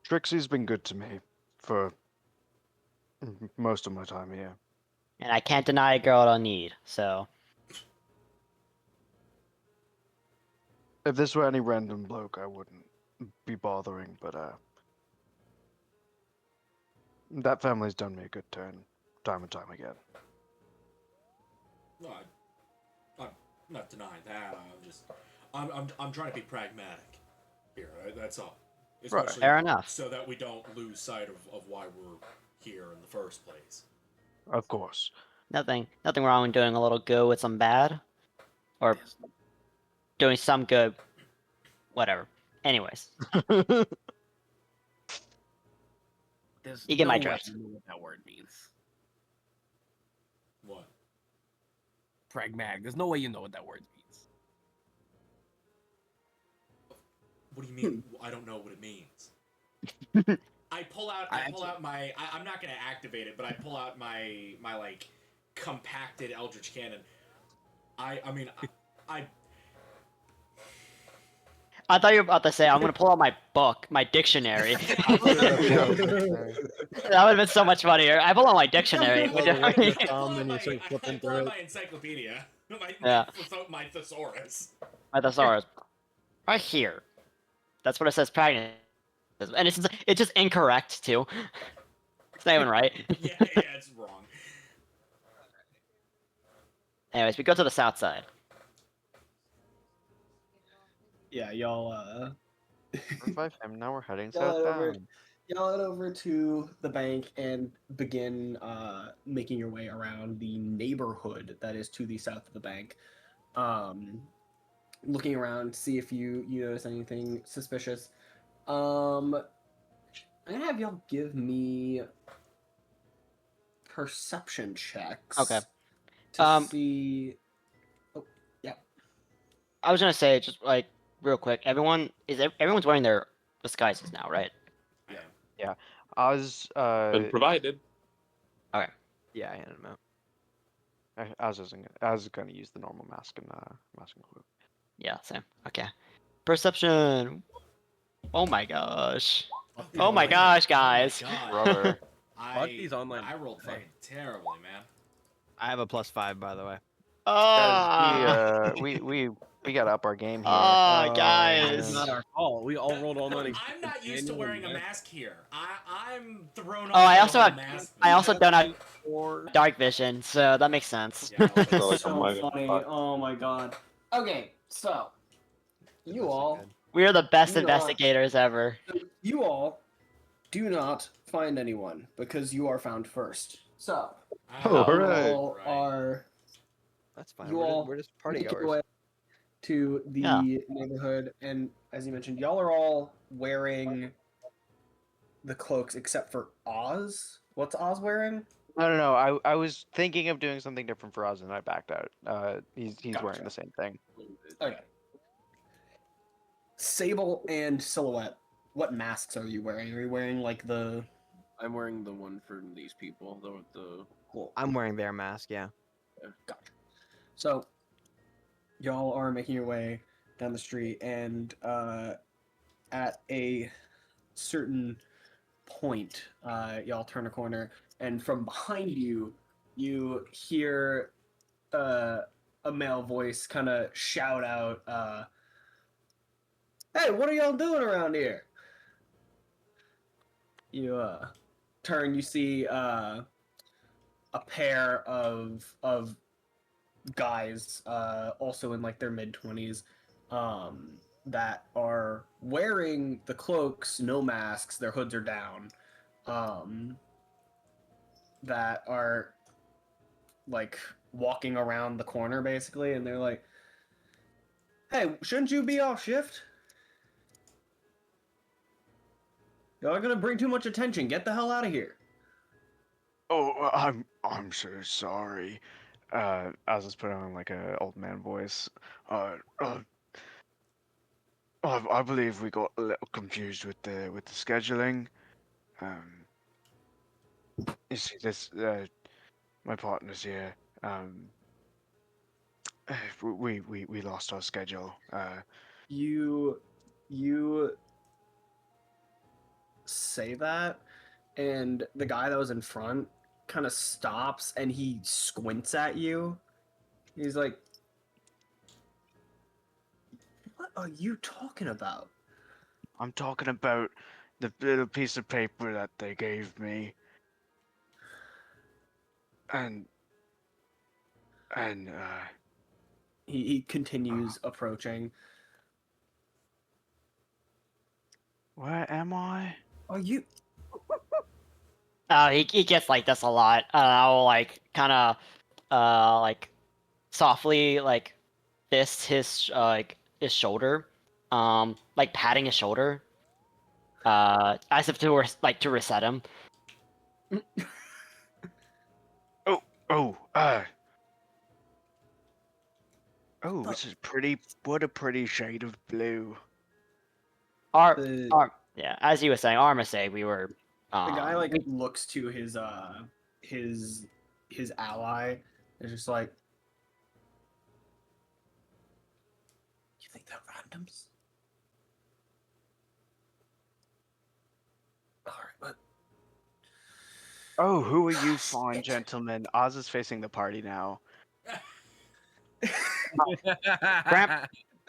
Trixie's been good to me for most of my time here. And I can't deny a girl I don't need, so. If this were any random bloke, I wouldn't be bothering, but that family's done me a good turn, time and time again. No, I'm not denying that. I'm trying to be pragmatic here. That's all. Especially Fair enough. So that we don't lose sight of why we're here in the first place. Of course. Nothing wrong with doing a little good with some bad. Or doing some good. Whatever. Anyways. You get my drift. You know what that word means. What? Pragmatic. There's no way you know what that word means. What do you mean? I don't know what it means. I pull out my. I'm not gonna activate it, but I pull out my like compacted Eldritch Cannon. I I thought you were about to say I'm gonna pull out my book, my dictionary. That would have been so much funnier. I pull out my dictionary. I pull out and you start flipping through it. my encyclopedia. Yeah. My thesaurus. My thesaurus. Right here. That's what it says practice. And it's just incorrect too. It's not even right. Yeah, it's wrong. Anyways, we go to the south side. Yeah, y'all. Revive him. Now we're heading Y'all southbound. Y'all head over to the bank and begin making your way around the neighborhood that is to the south of the bank. Looking around, see if you notice anything suspicious. I'm gonna have y'all give me perception checks. Okay. To see. Oh, yeah. I was gonna say just like real quick. Everyone's wearing their disguises now, right? Yeah. Oz, Been provided. Yeah, I handed him out. Oz is gonna use the normal mask and hood. Yeah, same. Okay. Perception. Oh my gosh. Oh my gosh, guys. Brother. Fuck these online. I rolled fucking terribly, man. I have a +5, by the way. Oh, We gotta up our game here. guys. It's not our fault. We all rolled online. I'm not used to wearing a mask here. I'm thrown off. Oh, I by also the have. mask. I also don't have dark vision, so that makes sense. Yeah, That's like, so oh my funny. God. Oh my god. Okay, so you all We are the best You know- investigators ever. do not find anyone because you are found first. So Oh, you hooray. all are That's fine. You We're all just, we're just party make your goers. way to the Yeah. neighborhood, and as you mentioned, y'all are all wearing the cloaks except for Oz. What's Oz wearing? No. I was thinking of doing something different for Oz, and I backed out. He's wearing Gotcha. the same thing. Okay. Sable and Silhouette, what masks are you wearing? Are you wearing like the I'm wearing the one for these people. The cool? I'm wearing their mask. Yeah. Gotcha. So, y'all are making your way down the street, and at a certain point, y'all turn a corner, and from behind you, you hear a male voice kind of shout out, "Hey, what are y'all doing around here?" You turn, you see a pair of guys, also in like their mid-20s, that are wearing the cloaks, no masks, their hoods are down, that are like walking around the corner basically, and they're like, "Hey, shouldn't you be off shift? Y'all are gonna bring too much attention. Get the hell out of here." Oh, I'm so sorry. I was just putting on like a old man voice. Uh, uh, I believe we got a little confused with the scheduling. Um, you see, this my partner's here. We lost our schedule. You say that, and the guy that was in front kind of stops and he squints at you. He's like, "What are you talking about?" I'm talking about the little piece of paper that they gave me, and and He continues approaching. where am I? Are you? He gets like this a lot. I'll like kind of like softly like fist his like his shoulder, like patting his shoulder, as if to like to reset him. Oh, oh, this is pretty. What a pretty shade of blue. Our, The yeah, as you were saying, our mistake. We were. the guy like we- looks to his ally. It's just like, "You think they're randoms?" All right, but Oh, who are you fine gentlemen? Oz is facing the party now.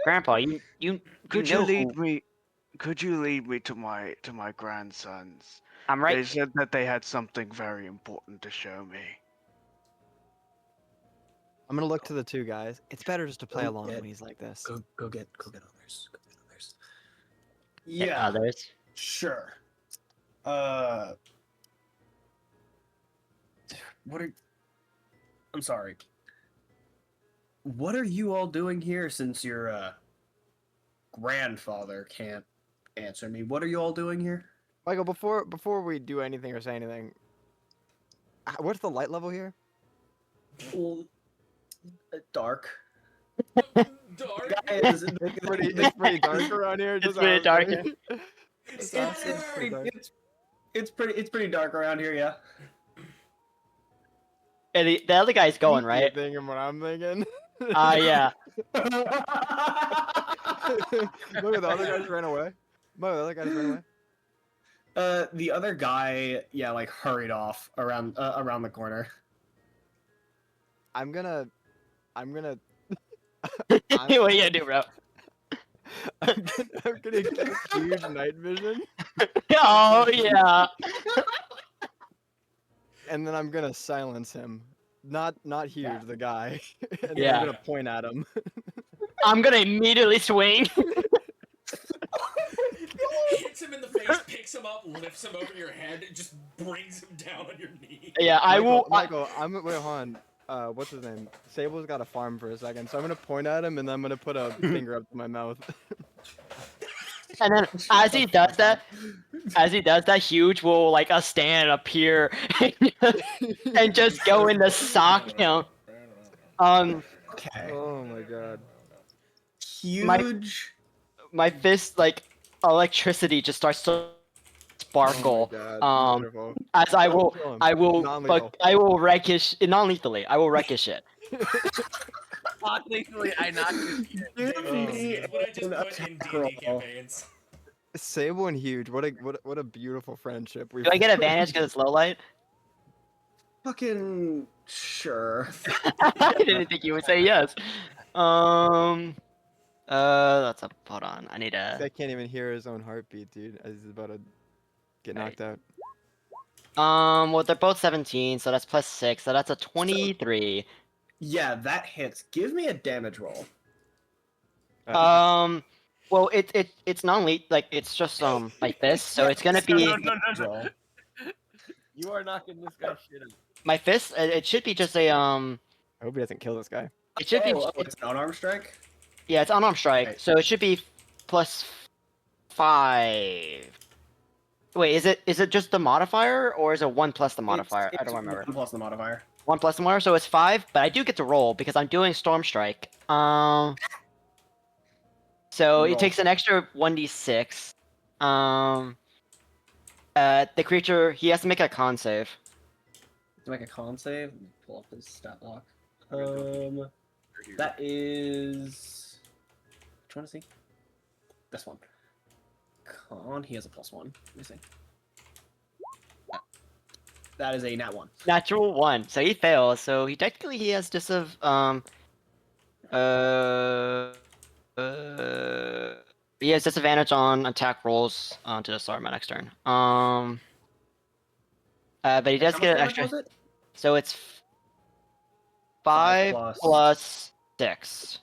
Grandpa, you Could you know lead who me? Could you lead me to my grandsons? I'm They right. said that they had something very important to show me. I'm gonna look to the two guys. It's better just to play Go along get- when he's like this. go get others. Go get others. Yeah, Yeah, others. sure. What are? I'm sorry. What are you all doing here since your grandfather can't answer me? What are you all doing here? Michael, before we do anything or say anything, what's the light level here? Well, dark. Dark. It's pretty dark around here. It's pretty dark. It's It's pretty dark around here, yeah. And the other guy's going You're right. thinking what I'm thinking. Yeah. Look, the other guys ran away. Look, the other guys ran away. The other guy, yeah, like hurried off around the corner. I'm gonna. What are you gonna do, bro? I'm gonna get huge night vision, Oh yeah. and then I'm gonna silence him. Not huge, Yeah. the guy. And then Yeah. I'm gonna point at him. I'm gonna immediately swing. Hits him in the face, picks him up, lifts him over your head, and just brings him down on your knee. Yeah, I will. Michael, wait, hold on. What's his name? Sable's got a farm for a second, so I'm gonna point at him and then I'm gonna put a finger up to my mouth. And then as he does that, Huge will like a stand appear and just go in to sock him. Okay. Oh my god. Huge. My fist like electricity just starts to sparkle. Oh my god. Beautiful. As I will, Kill him. I will, Non-lethal. but I will wreck his non-lethally. I will wreck his shit. Lethally, I knocked his shit. Give me It's what I just an put in attack D&D roll. campaigns. Sable and Huge. What a beautiful friendship. Do I get advantage because it's low light? Fucking sure. I didn't think you would say yes. That's a hold on. I need This guy a. can't even hear his own heartbeat, dude. As he's about to get knocked out. Well, they're both 17, so that's plus 6, so that's a 23. Yeah, that hits. Give me a damage roll. Well, it's non-lethal, like it's just like this, so it's gonna be Roll. You are knocking this guy's shit up. my fist. It should be just a I hope he doesn't kill this guy. It should be. It's an unarmed strike. Yeah, it's unarmed strike, Right. so it should be plus 5. Wait, is it just the modifier, or is it 1 plus the modifier? I don't remember. 1 plus the modifier. 1 plus the modifier, so it's 5, but I do get to roll because I'm doing Storm Strike. So Roll. it takes an extra 1d6. The creature, he has to make a con save. To make a con save, let me pull up his stat block. That is. Which one is he? This one. Con. He has a +1. Let me see. That is a nat 1. Natural 1, so he fails. So he technically he has he has disadvantage on attack rolls to the start of my next turn. But he does How get an much extra. damage was it? So it's 5 5 plus 6.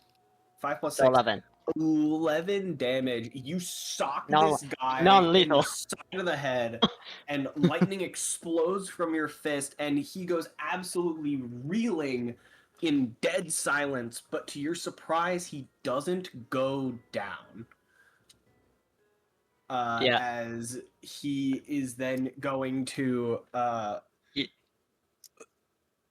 5 plus So 6. 11. 11 damage. You sock No- this guy non-lethal. in the side of the head, and lightning explodes from your fist, and he goes absolutely reeling in dead silence. But to your surprise, he doesn't go down. Yeah. As he is then going to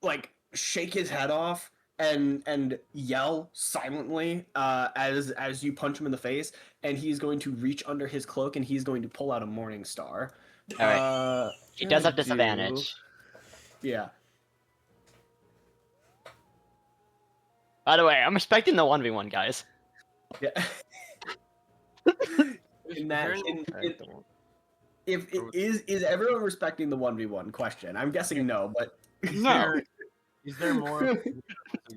like shake his head off and yell silently as you punch him in the face, and he's going to reach under his cloak and he's going to pull out a morning star. All right. He does have gonna disadvantage. Yeah. By the way, I'm respecting the 1v1, guys. Yeah. in that, if is everyone respecting the 1v1 question? I'm guessing no, but Is there more? Or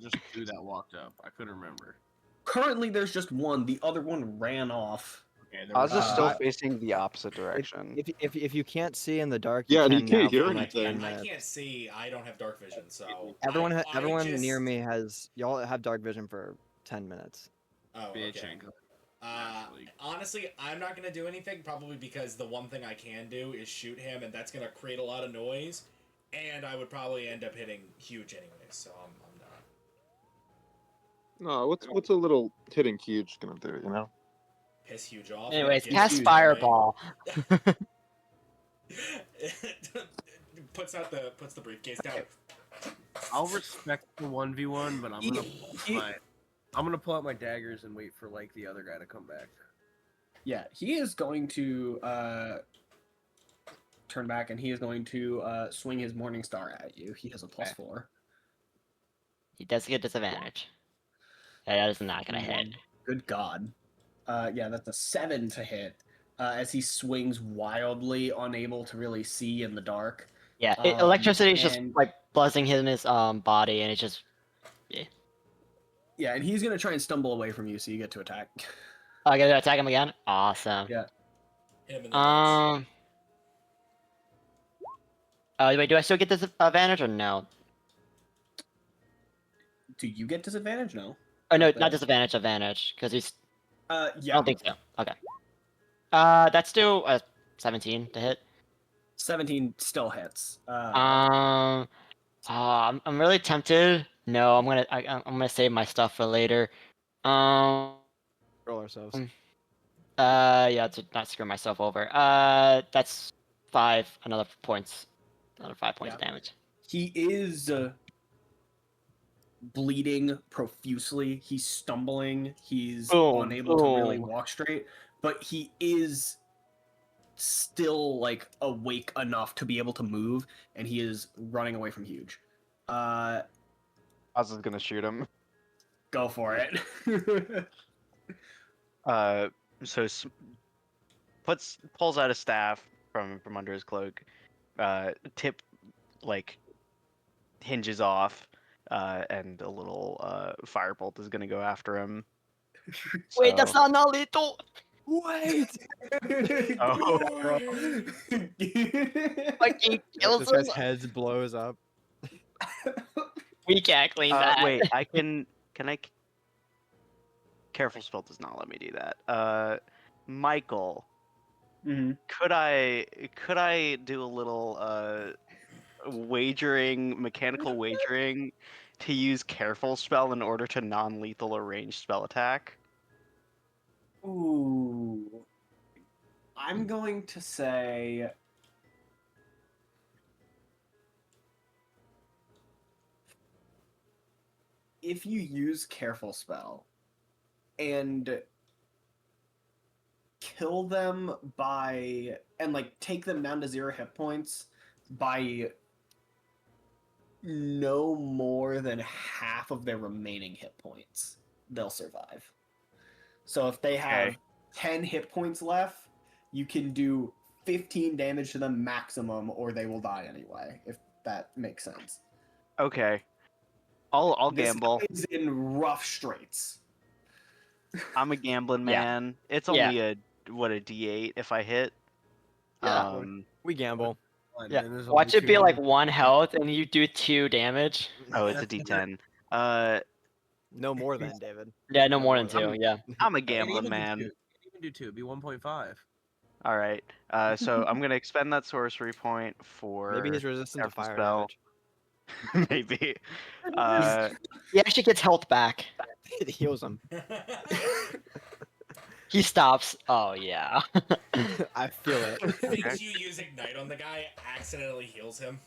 just two that walked up? I couldn't remember. currently there's just one. The other one ran off. Okay, Oz is still Uh, facing the opposite direction. If you can't see in the dark, Yeah, you and can you can't now hear for the next anything. 10 I minutes. can't see. I don't have dark vision, so Everyone, I everyone just... near me has. Y'all have dark vision for 10 minutes. Oh, okay. Honestly, I'm not gonna do anything, probably because the one thing I can do is shoot him, and that's gonna create a lot of noise, and I would probably end up hitting Huge anyways. So I'm not. No, what's a little hitting huge gonna do? You know. Piss Huge off. Anyways, Get cast Huge Fireball. puts the briefcase down. I'll respect the 1v1, but I'm gonna pull out my daggers and wait for like the other guy to come back. Yeah, he is going to turn back and he is going to swing his morning star at you. He has a +4. He does get disadvantage. That is not gonna hit. Good God. Yeah, that's a 7 to hit. As he swings wildly, unable to really see in the dark. Yeah, electricity is just and- like buzzing in his body, and it's just. Yeah, and he's gonna try and stumble away from you, so you get to attack. Oh, I gotta attack him again. Awesome. Yeah. Hit him in the nuts. Wait, do I still get disadvantage or no? Do you get disadvantage? No. Oh no, not disadvantage, advantage, because he's. Yeah. I don't think so. Okay. That's still 17 to hit. 17 still hits. I'm really tempted. No, I'm gonna save my stuff for later. Roll ourselves. Yeah, to not screw myself over. That's 5. Another 5 points Yeah. of damage. He is bleeding profusely. He's stumbling. He's Boom, unable to really boom. walk straight, but he is still like awake enough to be able to move, and he is running away from Huge. Oz is gonna shoot him. Go for it. So pulls out a staff from under his cloak. Tip like hinges off, and a little firebolt is gonna go after him. Wait, that's So- not lethal. Wait! Oh. Fucking kills This him. guy's head blows up. We can't clean that. Wait, can I? Careful spell does not let me do that. Michael, Mhm. could I do a little mechanical wagering, to use careful spell in order to non-lethal a ranged spell attack? Ooh. I'm going to say if you use careful spell and kill them by and like take them down to 0 hit points by no more than half of their remaining hit points, they'll survive. So if they have Okay. 10 hit points left, you can do 15 damage to them maximum, or they will die anyway, if that makes sense. Okay. I'll This gamble. guy is in rough straits. I'm a gambling Yeah. man. It's Yeah. only a D8 if I hit. Yeah. We gamble. Yeah. And there's Watch only it be 2 like hundred 1 health, and you do 2 damage. Oh, it's a D10. No more than, David. Yeah, no more than more 2. Yeah. I'm a You can gambling even do man. 2. You can even do 2. It'd be 1.5. All right. So I'm gonna expend that sorcery point for Maybe he's resistant to careful fire spell. damage. Maybe. He actually gets health back. It heals him. He stops. Oh yeah. I feel it. Things you use Ignite on the guy accidentally heals him.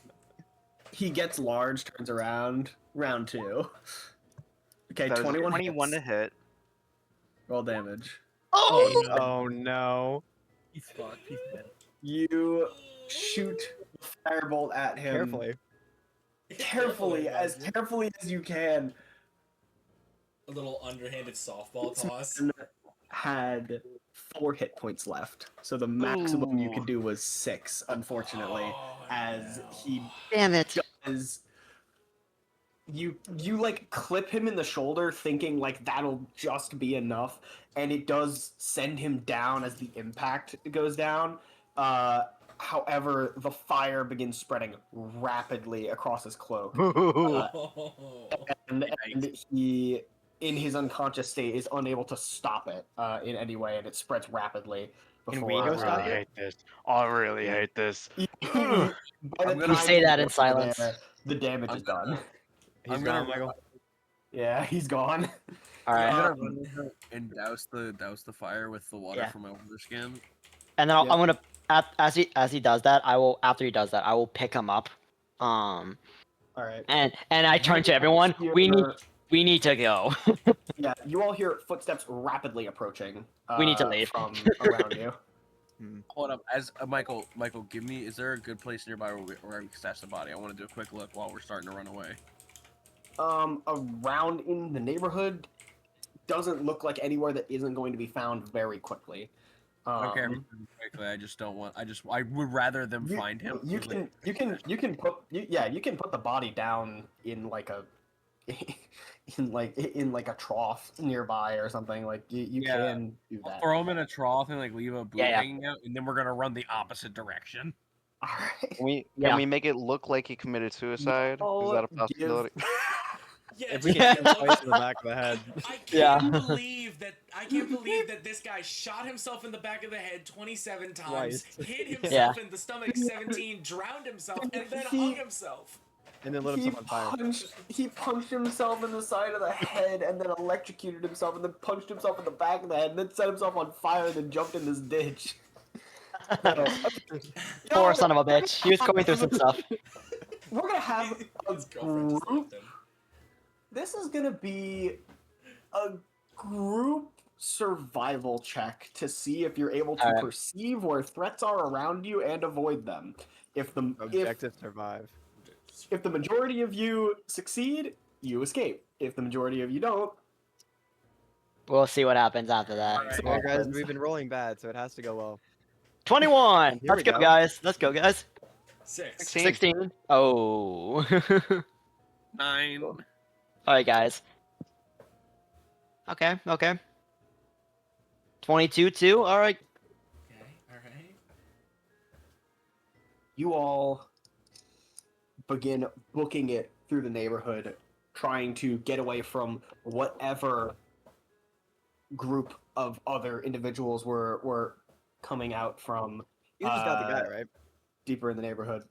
He gets large, turns around, round 2. Okay, that was 21 21 to hits. hit. Roll damage. Oh. Oh no. He's fucked. He's dead. You shoot a firebolt at him Carefully. as carefully as you can. A little underhanded softball toss. And had 4 hit points left, so the maximum you Ooh. could do was 6. Unfortunately, Oh, as no. he Damn it. does, you like clip him in the shoulder, thinking like that'll just be enough, and it does send him down as the impact goes down. However, the fire begins spreading rapidly across his cloak, and he, in his unconscious state, is unable to stop it in any way, and it spreads rapidly. Can Before, we go I stop really it? hate this. I really hate this. By the I'm gonna You time say that in gets silence. there, the damage I'm is done. gonna- He's I'm gonna gone, Michael. Yeah, he's gone. All right. I'm gonna run over and douse the fire with the water Yeah. from my overskin. And then Yep. I'm gonna as he does that, after he does that, I will pick him up. All right. And I turn to everyone. We need to go. Yeah, you all hear footsteps rapidly approaching. We need to leave. From around you. Hold up, as Michael, give me. Is there a good place nearby where we can stash the body? I want to do a quick look while we're starting to run away. Around in the neighborhood doesn't look like anywhere that isn't going to be found very quickly. I don't care if it's done quickly. I just don't want. I would rather them find him. You can put the body down in like a in like a trough nearby or something. Like you Yeah. can do that. Throw him in a trough and like leave a boot Yeah. hanging out, and then we're gonna run the opposite direction. All right. Can Yeah. we make it look like he committed suicide? Is that a possibility? Yeah, If we can shoot him twice in the back of the head. I can't Yeah. believe that this guy shot himself in the back of the head 27 times, Twice. hit himself in the stomach 17, drowned himself, and then hung himself. and then lit He himself on fire. he punched himself in the side of the head and then electrocuted himself and then punched himself in the back of the head and then set himself on fire and then jumped in this ditch. Poor son of a bitch. He was going through some stuff. We're gonna have a His girlfriend just group. left him. This is gonna be a group survival check to see if you're able to Alright. perceive where threats are around you and avoid them. If the Objective survive. if the majority of you succeed, you escape. If the majority of you don't, We'll see what happens after that. Alright. Well, guys, we've been rolling bad, so it has to go well. 21. Here Let's we go, go. guys. Let's go, guys. 6. 16. Oh. 9. All right, guys. Okay. 22 too. All right. Okay, alright. you all begin booking it through the neighborhood, trying to get away from whatever group of other individuals were coming out from You just got the guy, right? deeper in the neighborhood.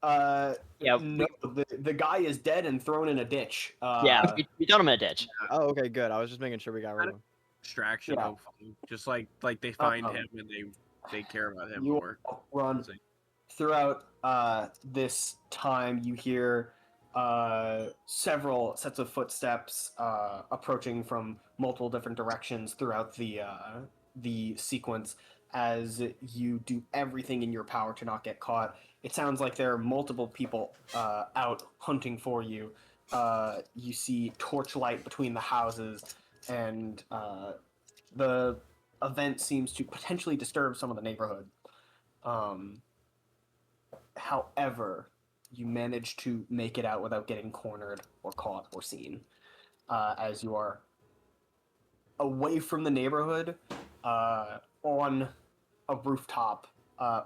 Yeah. No, the guy is dead and thrown in a ditch. Yeah. We got him in a ditch. Oh, okay, good. I was just making sure we got rid of him. Distraction. Yeah. No fun. Just like they find Uh-oh. him and they care about him You more. run throughout this time. You hear several sets of footsteps approaching from multiple different directions throughout the sequence as you do everything in your power to not get caught. It sounds like there are multiple people out hunting for you. You see torchlight between the houses, and the event seems to potentially disturb some of the neighborhood. However, you manage to make it out without getting cornered or caught or seen, as you are away from the neighborhood on a rooftop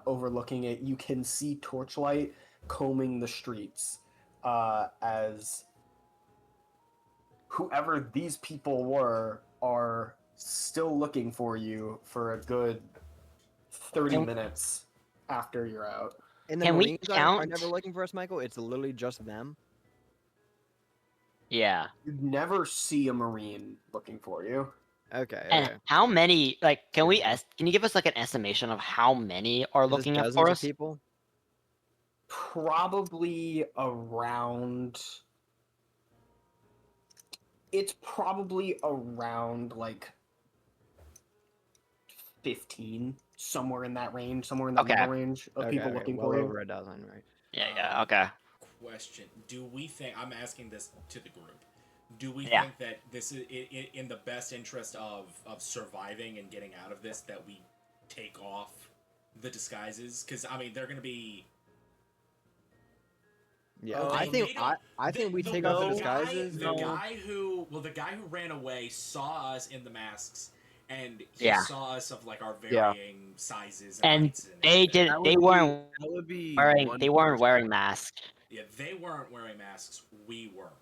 overlooking it. You can see torchlight combing the streets as whoever these people were are still looking for you for a good 30 minutes after you're out. And the Can we Marines are count? never looking for us, Michael. It's literally just them. Yeah. You never see a Marine looking for you. Okay. And Okay. how many? Like, can you give us like an estimation of how many are Is this looking up dozens for of us? people? Probably around. It's probably around like 15, somewhere in that range, somewhere in that Okay. middle range of Okay, people okay, looking well for you. over a dozen, right? Yeah. Okay. Question: do we think? I'm asking this to the group. Do we Yeah. think that this is in the best interest of surviving and getting out of this that we take off the disguises? Because I mean, they're going to be. Yeah, Oh, I they think don't- I think we take off the disguises. The guy who ran away saw us in the masks, and he Yeah. saw us of like our Yeah. varying sizes And heights they everything. did. They weren't That would be wearing. one They weren't person. wearing masks. Yeah, they weren't wearing masks. We were.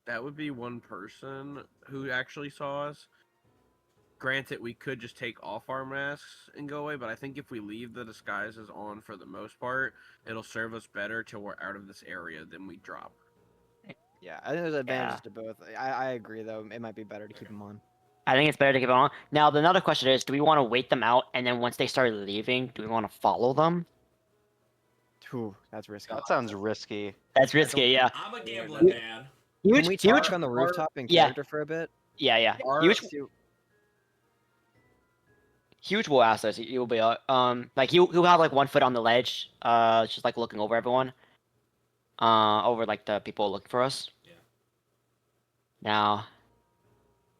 That would be one person who actually saw us. Granted, we could just take off our masks and go away, but I think if we leave the disguises on for the most part, it'll serve us better till we're out of this area than we drop. Yeah, I think there's advantages to both. I agree though. It might be better to keep them on. I think it's better to keep it on. Now, the another question is: do we want to wait them out, and then once they start leaving, do we want to follow them? Whew, that's risky. That sounds risky. That's risky. Yeah. I'm a gambling man. Can we talk on the rooftop in yeah. character for a bit? Yeah. Huge will ask us. He will be like he'll have like one foot on the ledge, just like looking over everyone, over like the people looking for us. Yeah. Now,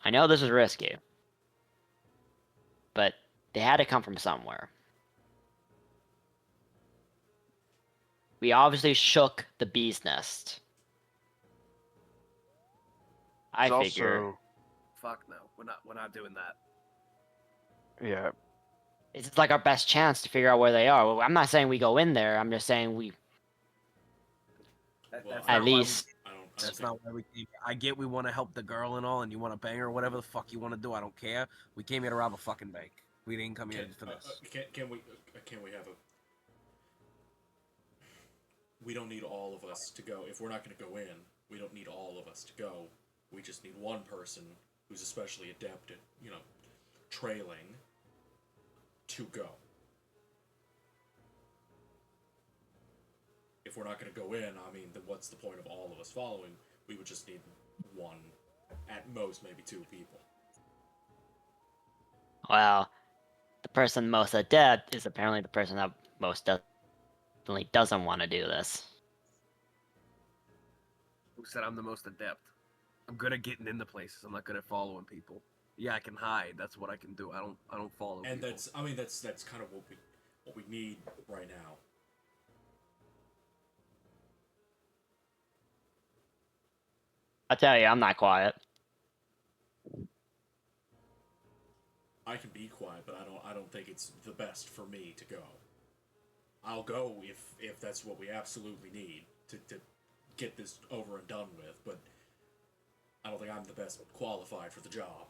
I know this is risky, but they had to come from somewhere. We obviously shook the bee's nest. I There's figure also- Fuck no, we're not doing that. Yeah. it's like our best chance to figure out where they are. Well, I'm not saying we go in there. I'm just saying we Well, That's at not why we- least. That's not why we came. I get we want to help the girl and all, and you want to bang her, whatever the fuck you want to do. I don't care. We came here to rob a fucking bank. We didn't come here for this. Can we have a? we don't need all of us to go. If we're not going to go in, we don't need all of us to go. We just need one person who's especially adept at, trailing to go. If we're not going to go in, I mean, then what's the point of all of us following? We would just need one, at most, maybe two people. Well, the person most adept is apparently the person that most definitely doesn't want to do this. Who said I'm the most adept? I'm good at getting into places. I'm not good at following people. Yeah, I can hide. That's what I can do. I don't follow And people. that's kind of what we need right now. I tell you, I'm not quiet. I can be quiet, but I don't think it's the best for me to go. I'll go if that's what we absolutely need to get this over and done with, but I don't think I'm the best qualified for the job.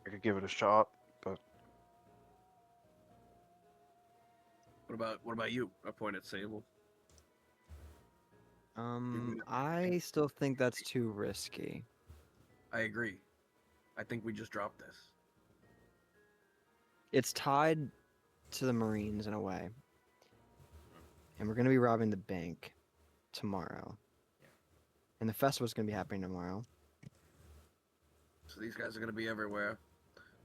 I could give it a shot, but What about you? I point at Sable. I still think that's too risky. I agree. I think we just dropped this. It's tied to the Marines in a way. And we're going to be robbing the bank tomorrow. And the festival's going to be happening tomorrow. So these guys are gonna be everywhere.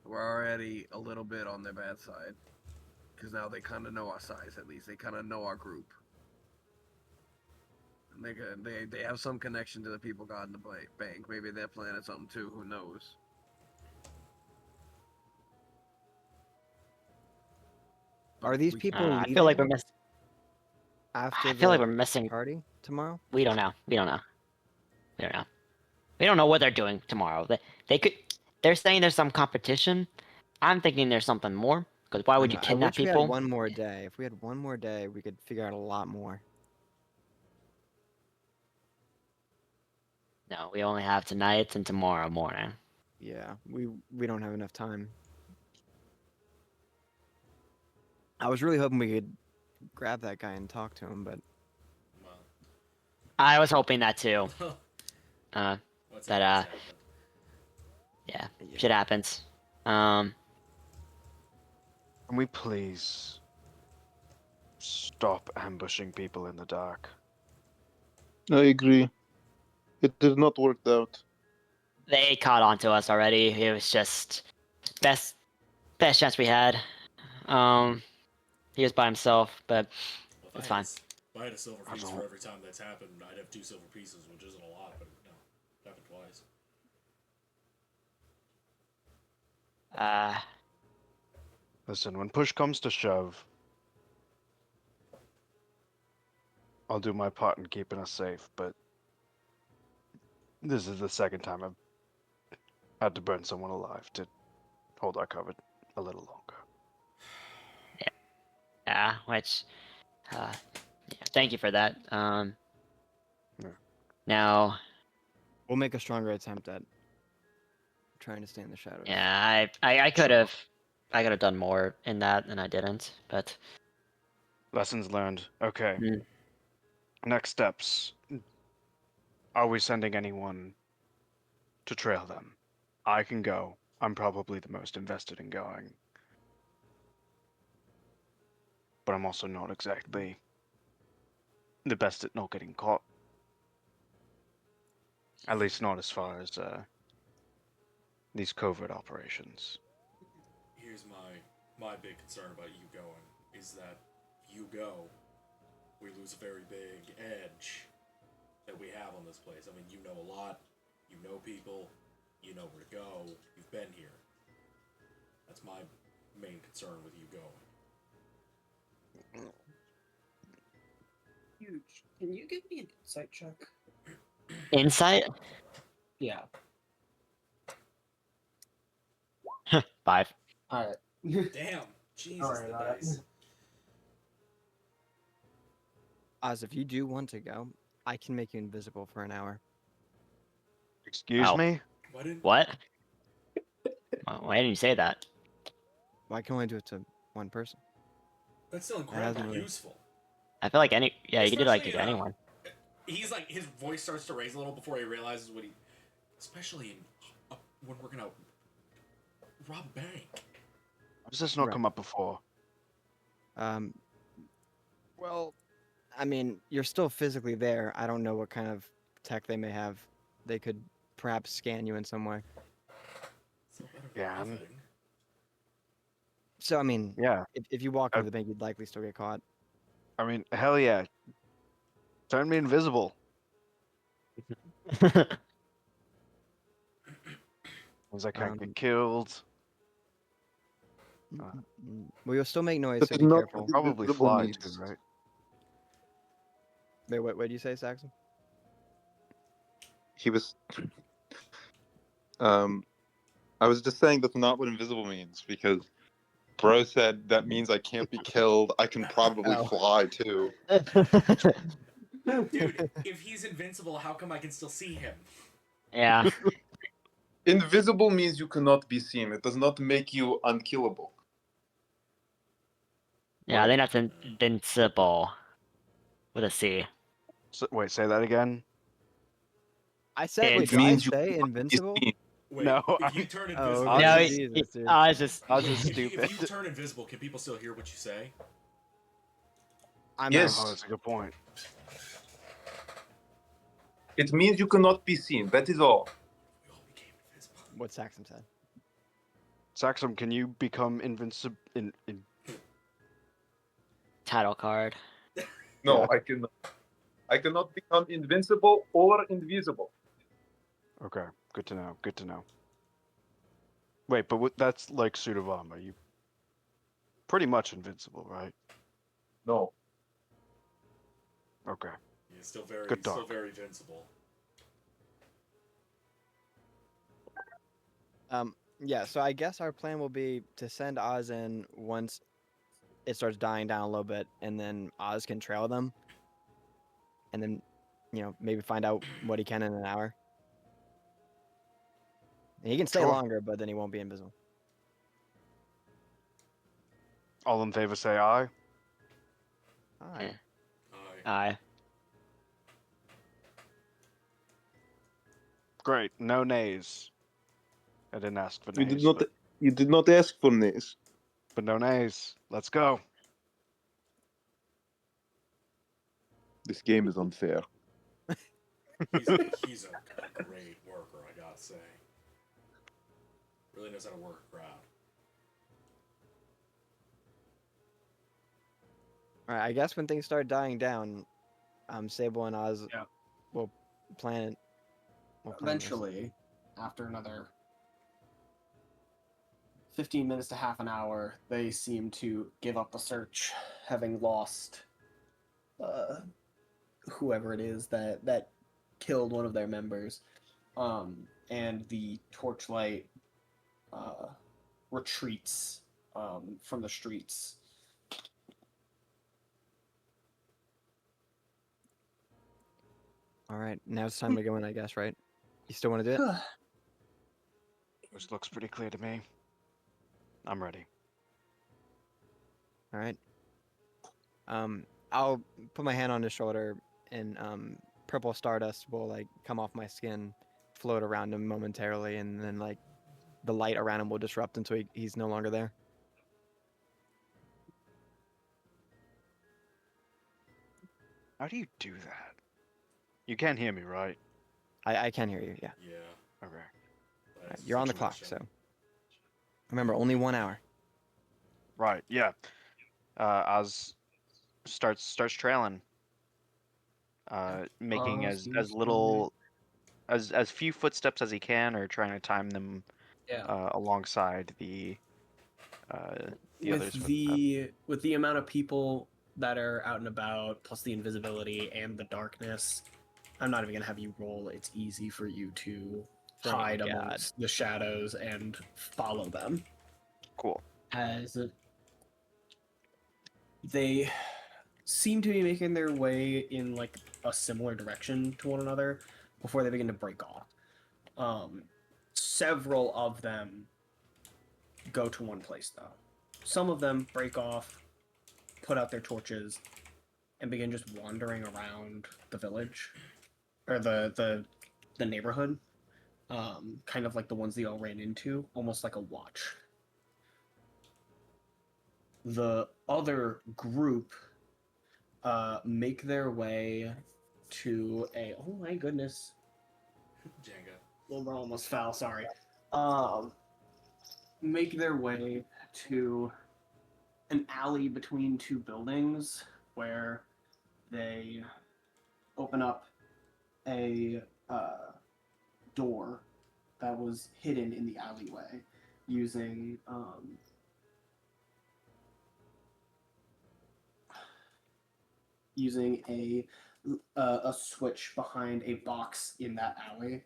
We're already a little bit on their bad side. Because now they kind of know our size, at least. They kind of know our group. And they have some connection to the people guarding the bank. Maybe they're planning something too. Who knows? Are these We- people I feel like we're leaving missing. after I feel like the we're missing. party tomorrow? We don't know. We don't know. We don't know. We don't know what they're doing tomorrow. They could. They're saying there's some competition. I'm thinking there's something more. Because why would you I kidnap wish we people? had one more day. If we had one more day, we could figure out a lot more. No, we only have tonight and tomorrow morning. Yeah, we don't have enough time. I was really hoping we could grab that guy and talk to him, but Well, I was hoping that too. what's That, happened? Yeah, yeah. shit happens. can we please stop ambushing people in the dark? I agree. It did not work out. They caught on to us already. It was just best chance we had. He was by himself, but Well, it's fine. If I had a silver I piece for don't- every time that's happened, I'd have 2 silver pieces, which isn't a lot, but no, it happened twice. Listen, when push comes to shove, I'll do my part in keeping us safe, but this is the second time I've had to burn someone alive to hold our cover a little longer. Yeah, which, yeah, thank you for that. Yeah. Now, we'll make a stronger attempt at trying to stay in the shadows. yeah, I could have, done more in that, and I didn't. But Lessons learned. Okay. Mm. Next steps. Are we sending anyone to trail them? I can go. I'm probably the most invested in going. But I'm also not exactly the best at not getting caught. At least not as far as these covert operations. Here's my big concern about you going, is that if you go, we lose a very big edge that we have on this place. I mean, you know a lot, you know people, you know where to go, you've been here. That's my main concern with you going. Huge. Can you give me an insight check? insight, Yeah. 5. All right. Damn! Jesus, Alright, the alright. dice. Oz, if you do want to go, I can make you invisible for an hour. Excuse Ow. me? Why didn't... What? Why didn't you say that? Well, I can only do it to one person. That's still hasn't incredibly really- useful. I feel like yeah, you could do like Especially, anyone. He's like his voice starts to raise a little before he realizes what he, especially when we're gonna rob a bank. How does this not Right. come up before? Well, I mean, you're still physically there. I don't know what kind of tech they may have. They could perhaps scan you in some way. So better than Yeah, nothing. So I mean, yeah. if you walk I- into the bank, you'd likely still get caught. I mean, hell yeah. Turn me invisible. Means I can't Um, get killed. Well, you'll still make noise, That so is be not careful. what Probably invisible fly means. too, right? Wait, what did you say, Saxon? He was. I was just saying that's not what invisible means because Bro said that means I can't be killed. I can probably Oh. fly too. Dude, if he's invincible, how come I can still see him? Yeah. Invisible means you cannot be seen. It does not make you unkillable. Yeah, I think that's invincible. With a C. So, wait, say that again? I said, wait, It's It did I means you say cannot be invincible? seen. Wait, No, if you I'm- turn Oh, invisible, I was okay. no, just- Jesus, dude. I was just. I was just if you stupid. turn invisible, can people still hear what you say? I'm Yes. Oh, that's a good point. It means you cannot be seen. That is all. We all became invisible. What Saxon said. Saxum, can you become invincible? Title card. No, Yeah. I cannot. I cannot become invincible or invisible. Okay, good to know. Good to know. Wait, but that's like suit of armor. You pretty much invincible, right? No. Okay. He's still very, Good still dog. very invincible. Yeah, so I guess our plan will be to send Oz in once it starts dying down a little bit, and then Oz can trail them. And then, maybe find out what he can in an hour. He can stay Sure. longer, but then he won't be invisible. All in favor say aye. Alright. Aye. Great. No nays. I didn't ask for You nays. did not. But, You did not ask for this. but no nays. Let's go. This game is unfair. He's a great worker, I gotta say. Really knows how to work a crowd. Alright, I guess when things start dying down, Sable and Oz Yeah. will plan it. We'll plan this. Eventually, after another 15 minutes to half an hour, they seem to give up the search, having lost whoever it is that killed one of their members. And the torchlight retreats from the streets. Alright, now it's time to go in, I guess, right? You still want to do it? This looks pretty clear to me. I'm ready. All right. I'll put my hand on his shoulder, and purple stardust will like come off my skin, float around him momentarily, and then like the light around him will disrupt until he's no longer there. How do you do that? You can't hear me, right? I can hear you. Yeah. Yeah. Okay. That's You're on the clock, so situation. remember, only 1 hour. Right. Yeah. Oz starts trailing. Making Oz as is little as few footsteps as he can, or trying to time them Yeah. alongside the others. With the amount of people that are out and about, plus the invisibility and the darkness, I'm not even gonna have you roll. It's easy for you to Thank hide God. amongst the shadows and follow them. Cool. As they seem to be making their way in like a similar direction to one another before they begin to break off. Several of them go to one place though. Some of them break off, put out their torches, and begin just wandering around the village or the neighborhood, kind of like the ones they all ran into, almost like a watch. The other group make their way to a. Oh my goodness! Jenga. Little bro almost fell. Sorry. Make their way to an alley between two buildings where they open up a door that was hidden in the alleyway using using a switch behind a box in that alley,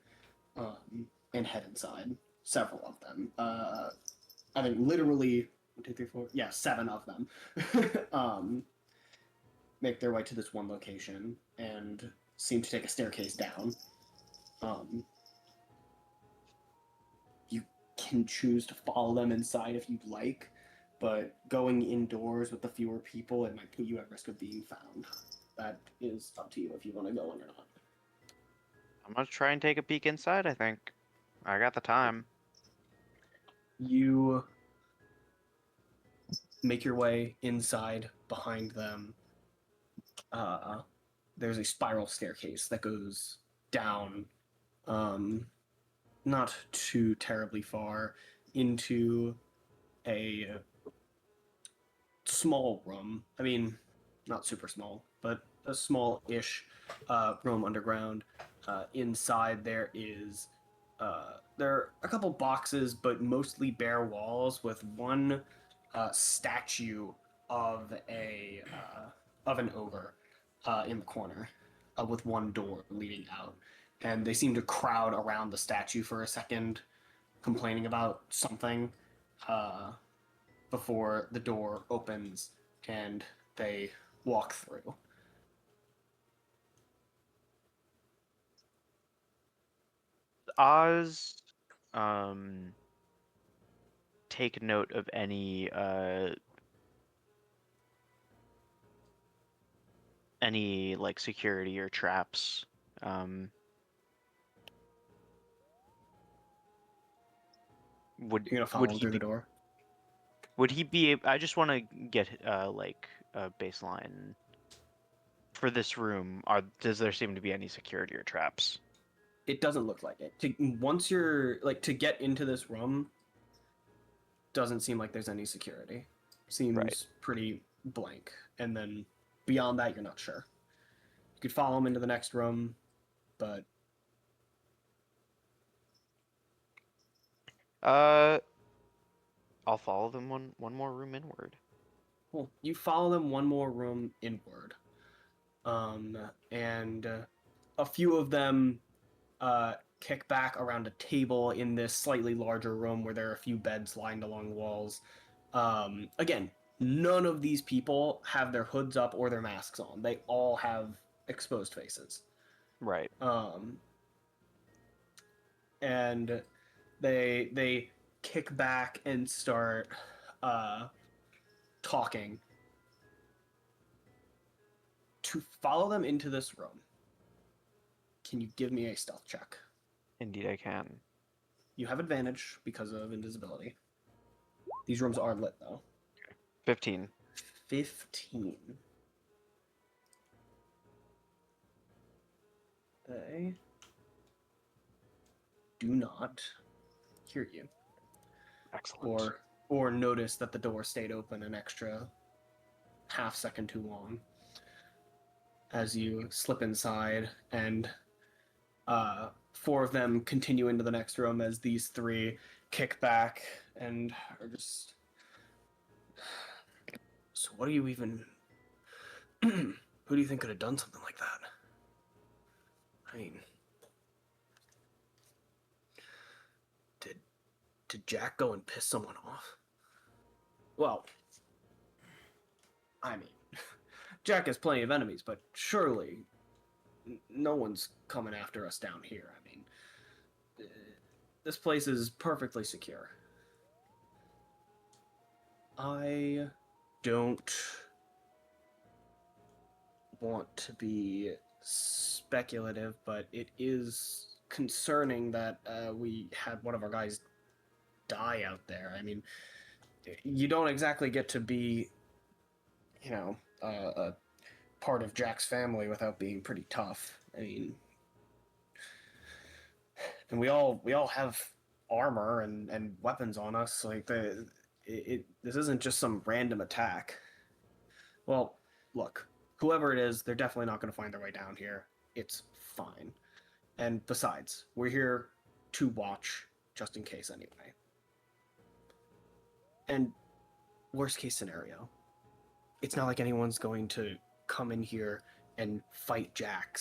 and head inside. Several of them. I think literally 1, 2, 3, 4. Yeah, 7 of them. Make their way to this one location and seem to take a staircase down. You can choose to follow them inside if you'd like, but going indoors with the fewer people, it might put you at risk of being found. That is up to you if you want to go in or not. I'm gonna try and take a peek inside, I think. I got the time. You make your way inside behind them. There's a spiral staircase that goes down, not too terribly far, into a small room. I mean, not super small, but a small-ish room underground. Inside there is there are a couple boxes, but mostly bare walls with one statue of an ogre in the corner, with one door leading out. And they seem to crowd around the statue for a second, complaining about something, before the door opens and they walk through. Oz, take note of any like security or traps. Would You're gonna follow would them he through the be, door. would he be? I just want to get like a baseline for this room. Does there seem to be any security or traps? It doesn't look like it. Once you're to get into this room, doesn't seem like there's any security. Seems Right. pretty blank. And then beyond that, you're not sure. You could follow them into the next room, but I'll follow them one more room inward. well, you follow them one more room inward, and a few of them kick back around a table in this slightly larger room where there are a few beds lined along the walls. Again, none of these people have their hoods up or their masks on. They all have exposed faces. Right. And they kick back and start talking. To follow them into this room, can you give me a stealth check? Indeed, I can. You have advantage because of invisibility. These rooms are lit, though. 15. 15. They do not hear you. Excellent. Or notice that the door stayed open an extra half second too long. As you slip inside, and 4 of them continue into the next room as these 3 kick back and are just. So what do you even? Who do you think could have done something like that? I mean, did Jack go and piss someone off? Well, I mean, Jack has plenty of enemies, but surely no one's coming after us down here. I mean, this place is perfectly secure. I don't want to be speculative, but it is concerning that we had one of our guys die out there. I mean, you don't exactly get to be, a part of Jack's family without being pretty tough. I mean, and we all have armor and weapons on us. Like this isn't just some random attack. Well, look, whoever it is, they're definitely not going to find their way down here. It's fine. And besides, we're here to watch, just in case anyway. And worst case scenario, it's not like anyone's going to come in here and fight Jack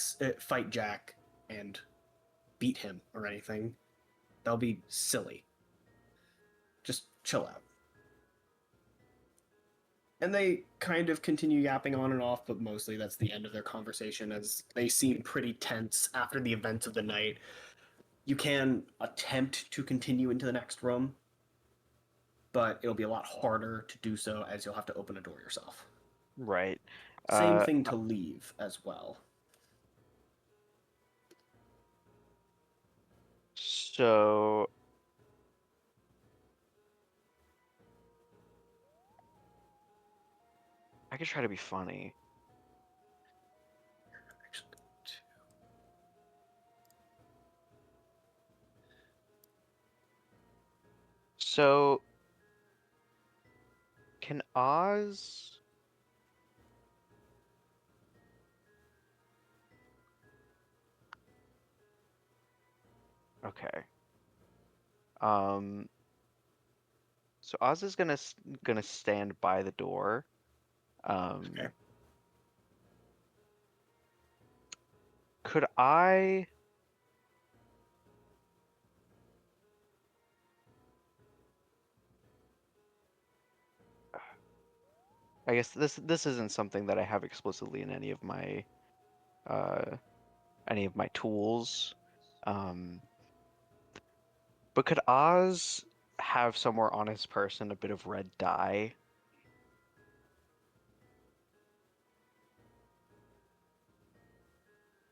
and beat him or anything. That'll be silly. Just chill out. And they kind of continue yapping on and off, but mostly that's the end of their conversation as they seem pretty tense after the events of the night. You can attempt to continue into the next room, but it'll be a lot harder to do so as you'll have to open a door yourself. Right. Same thing to leave as well. So I could try to be funny. So can Oz Okay. So Oz is gonna stand by the door. Okay. Could I guess this isn't something that I have explicitly in uh any of my tools. But could Oz have somewhere on his person a bit of red dye?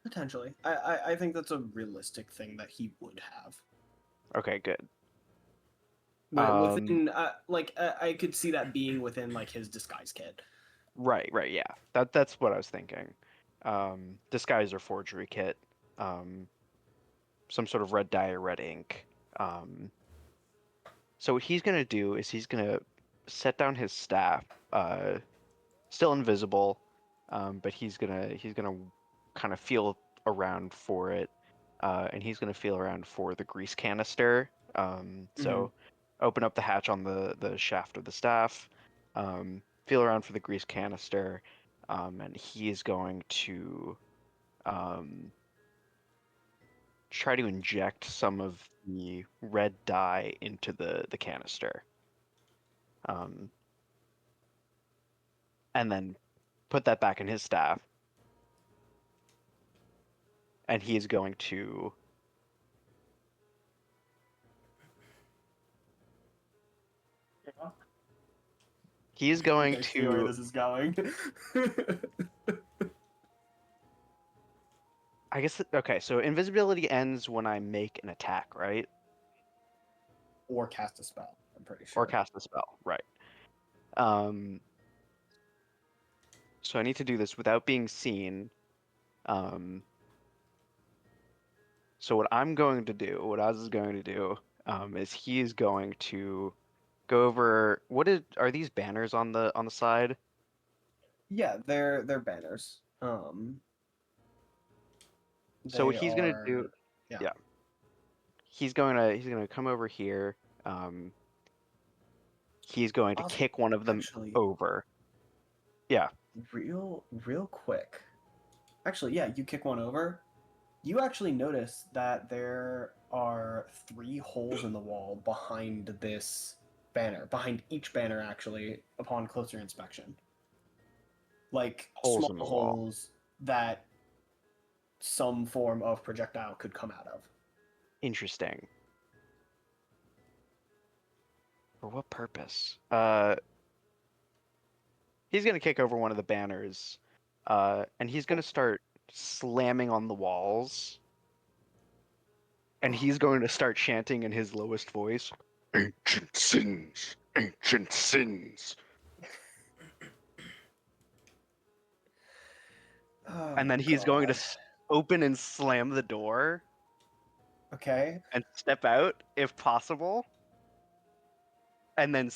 Potentially. I think that's a realistic thing that he would have. Okay, good. But within, I could see that being within, like, his disguise kit. Right, yeah. That's what I was thinking. Disguise or forgery kit. Some sort of red dye or red ink. So what he's gonna do is he's gonna set down his staff, still invisible, but he's gonna kind of feel around for it, and he's gonna feel around for the grease canister. So open up the hatch on the shaft of the staff, feel around for the grease canister, and he is going to try to inject some of the red dye into the canister. And then put that back in his staff. And he is going to he's going I see where to this is going. I guess okay, so invisibility ends when I make an attack, right? Or cast a spell, I'm pretty sure. Or cast a spell, right. So I need to do this without being seen. So what I'm going to do, what Oz is going to do, is he is going to go over are these banners on the side? Yeah, they're banners. So what They he's gonna do, are yeah, he's gonna come over here. He's going to Also, kick one of them actually, over. Yeah. real quick. Actually, yeah, you kick one over. You actually notice that there are 3 holes in the wall behind this banner, behind each banner, actually, upon closer inspection. Like, Holes small in the wall. holes that some form of projectile could come out of. Interesting. For what purpose? He's gonna kick over one of the banners, And he's gonna start slamming on the walls, and he's going to start chanting in his lowest voice, "Ancient sins, ancient sins." Oh, And then he's going to God. open and slam the door Okay. and step out if possible, and then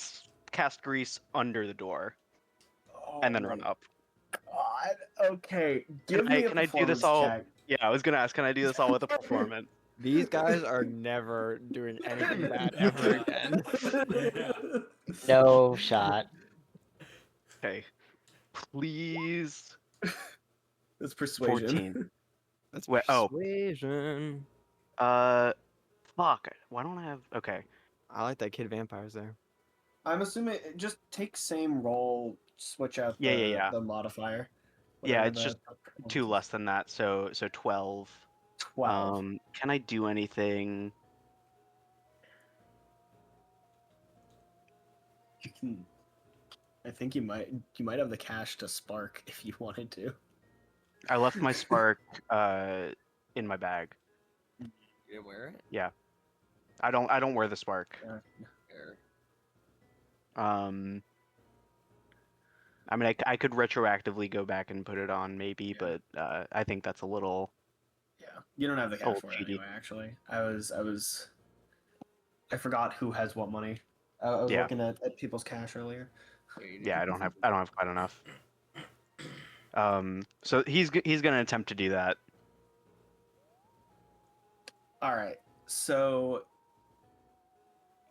cast grease under the door, Oh and then my run up. God. Okay. Can Give I me a can I do this performance all? check. Yeah, I was gonna ask. Can I do this all with a performance? These guys are never doing anything bad ever again. Yeah. No shot. Okay, please. It's persuasion. 14. That's Wait, oh, persuasion. uh, fuck. Why don't I have? Okay, I like that kid vampires there. I'm assuming just take same roll, switch out yeah. the modifier. Yeah, Whatever it's just performance two is. less than that, so 12. 12. Can I do anything? You can. I think you might have the cash to spark if you wanted to. I left my spark in my bag. You didn't wear it? Yeah. I don't wear the spark. Fair. I mean, I could retroactively go back and put it on maybe, Yeah. but I think that's a little Yeah, you don't have the cash old for it cheaty. anyway. Actually, I forgot who has what money. I was Yeah. looking at people's cash earlier. Yeah, I don't have quite enough. So he's gonna attempt to do that. All right, so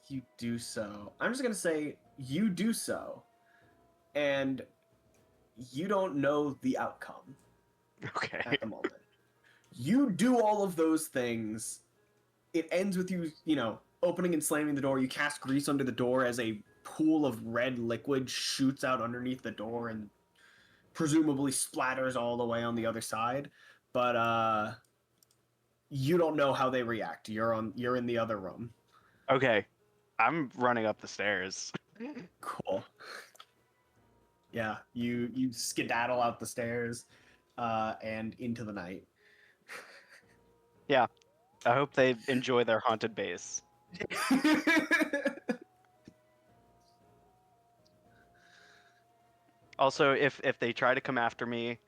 you do so. I'm just gonna say you do so, and you don't know the outcome Okay. at the moment. You do all of those things. It ends with you opening and slamming the door. You cast grease under the door as a pool of red liquid shoots out underneath the door and presumably splatters all the way on the other side. But you don't know how they react. You're in the other room. Okay. I'm running up the stairs. Cool. Yeah, you skedaddle out the stairs and into the night. Yeah. I hope they enjoy their haunted base. Also, if they try to come after me,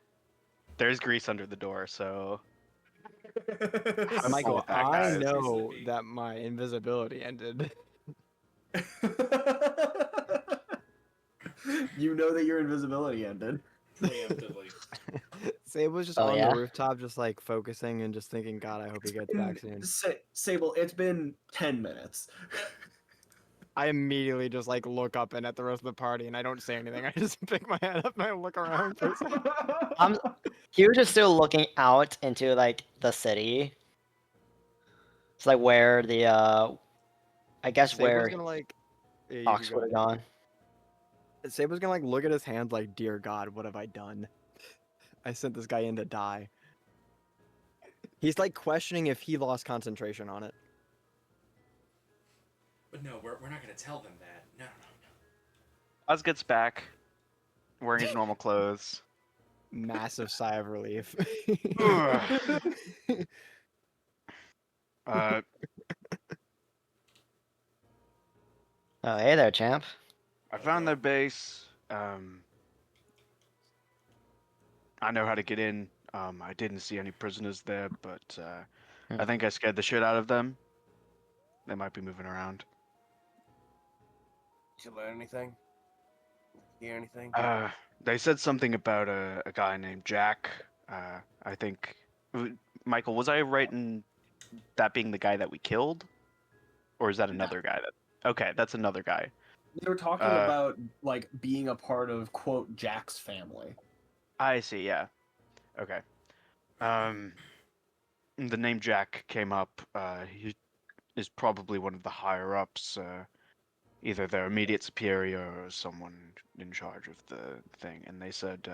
there's grease under the door, so have Michael, fun with that, I guys. know that my invisibility ended. You know that your invisibility ended. Preemptively. Sable was just Oh, on yeah? the rooftop, just like focusing and just thinking, God, I hope he gets back soon. Sable, it's been 10 minutes. I immediately just like look up and at the rest of the party, and I don't say anything. I just pick my head up and I look around for a second. He was just still looking out into like the city. It's like where the I guess Sable's where gonna like. Yeah, you Fox could go would have ahead. gone. Sable's gonna like look at his hands like, dear God, what have I done? I sent this guy in to die. He's like questioning if he lost concentration on it. But no, we're not gonna tell them that. No. Oz gets back, wearing his normal clothes. Massive sigh of relief. Uh, Oh, hey there, champ. I found their base. I know how to get in. I didn't see any prisoners there, but I think I scared the shit out of them. They might be moving around. Did you learn anything? Hear anything? They said something about a guy named Jack. I think, Michael, was I right in that being the guy that we killed, or is that another guy? Okay, that's another guy. They were talking about like being a part of quote Jack's family. I see. Yeah. Okay. The name Jack came up. He is probably one of the higher ups, either their immediate superior or someone in charge of the thing. And they said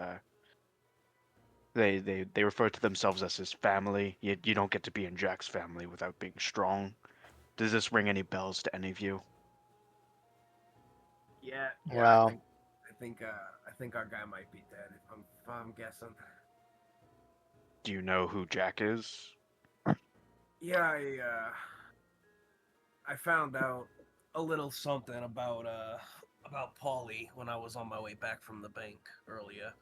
they refer to themselves as his family. You don't get to be in Jack's family without being strong. Does this ring any bells to any of you? Yeah. Well, I think our guy might be dead. If I'm guessing. Do you know who Jack is? Yeah, I found out a little something about Paulie when I was on my way back from the bank earlier,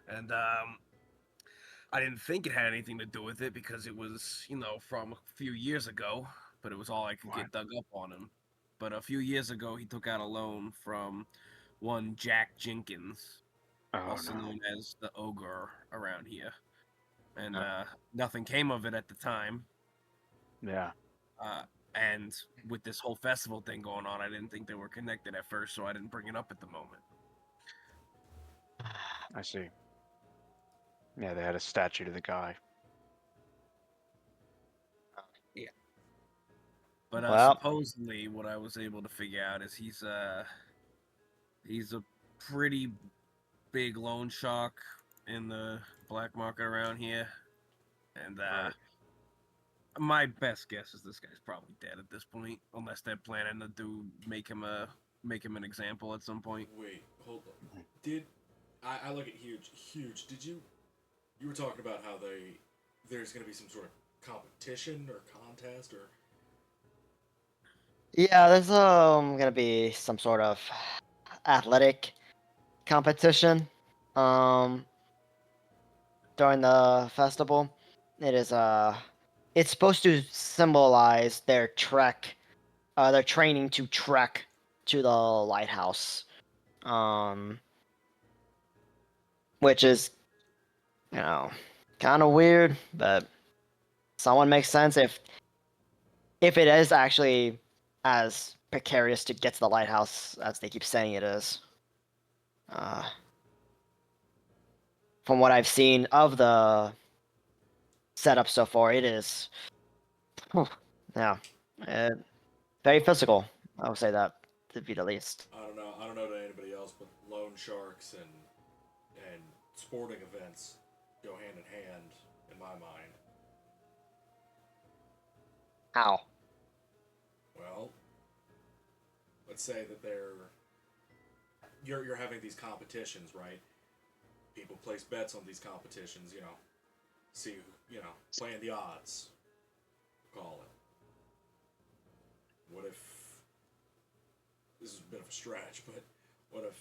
and I didn't think it had anything to do with it because it was, from a few years ago, but it was all I could get dug up on him. But a few years ago, he took out a loan from one Jack Jenkins, Oh also no. known as the Ogre around here. And nothing came of it at the time. Yeah. And with this whole festival thing going on, I didn't think they were connected at first, so I didn't bring it up at the moment. I see. Yeah, they had a statue to the guy. But Well, supposedly, what I was able to figure out is he's a pretty big loan shark in the black market around here, and Right. my best guess is this guy's probably dead at this point, unless they're planning to make him an example at some point. Wait, hold on. Did I look at huge? Did you were talking about how there's going to be some sort of competition or contest or yeah, there's gonna be some sort of athletic competition during the festival. It is it's supposed to symbolize their their training to trek to the lighthouse. Which is, kind of weird, but someone makes sense if it is actually as precarious to get to the lighthouse as they keep saying it is. From what I've seen of the setup so far, it is, yeah, uh, very physical. I would say that to be the least. I don't know to anybody else, but loan sharks and sporting events go hand in hand in my mind. How? Well, let's say that you're having these competitions, right? People place bets on these competitions, see, playing the odds, call it. What if, this is a bit of a stretch, but what if,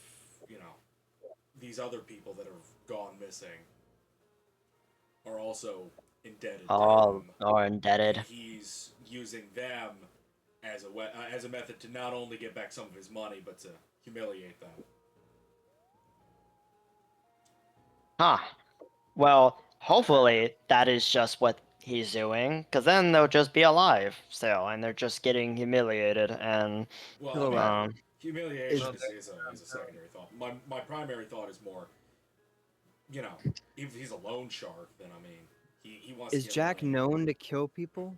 these other people that have gone missing are also indebted to All him, are and indebted. he's using them as a method to not only get back some of his money, but to humiliate them. Huh. Well, hopefully that is just what he's doing, because then they'll just be alive still, and they're just getting humiliated. And Well, Hello, humiliation is a secondary thought. My primary thought is more, if he's a loan shark, then he wants Is to get Jack money. known to kill people?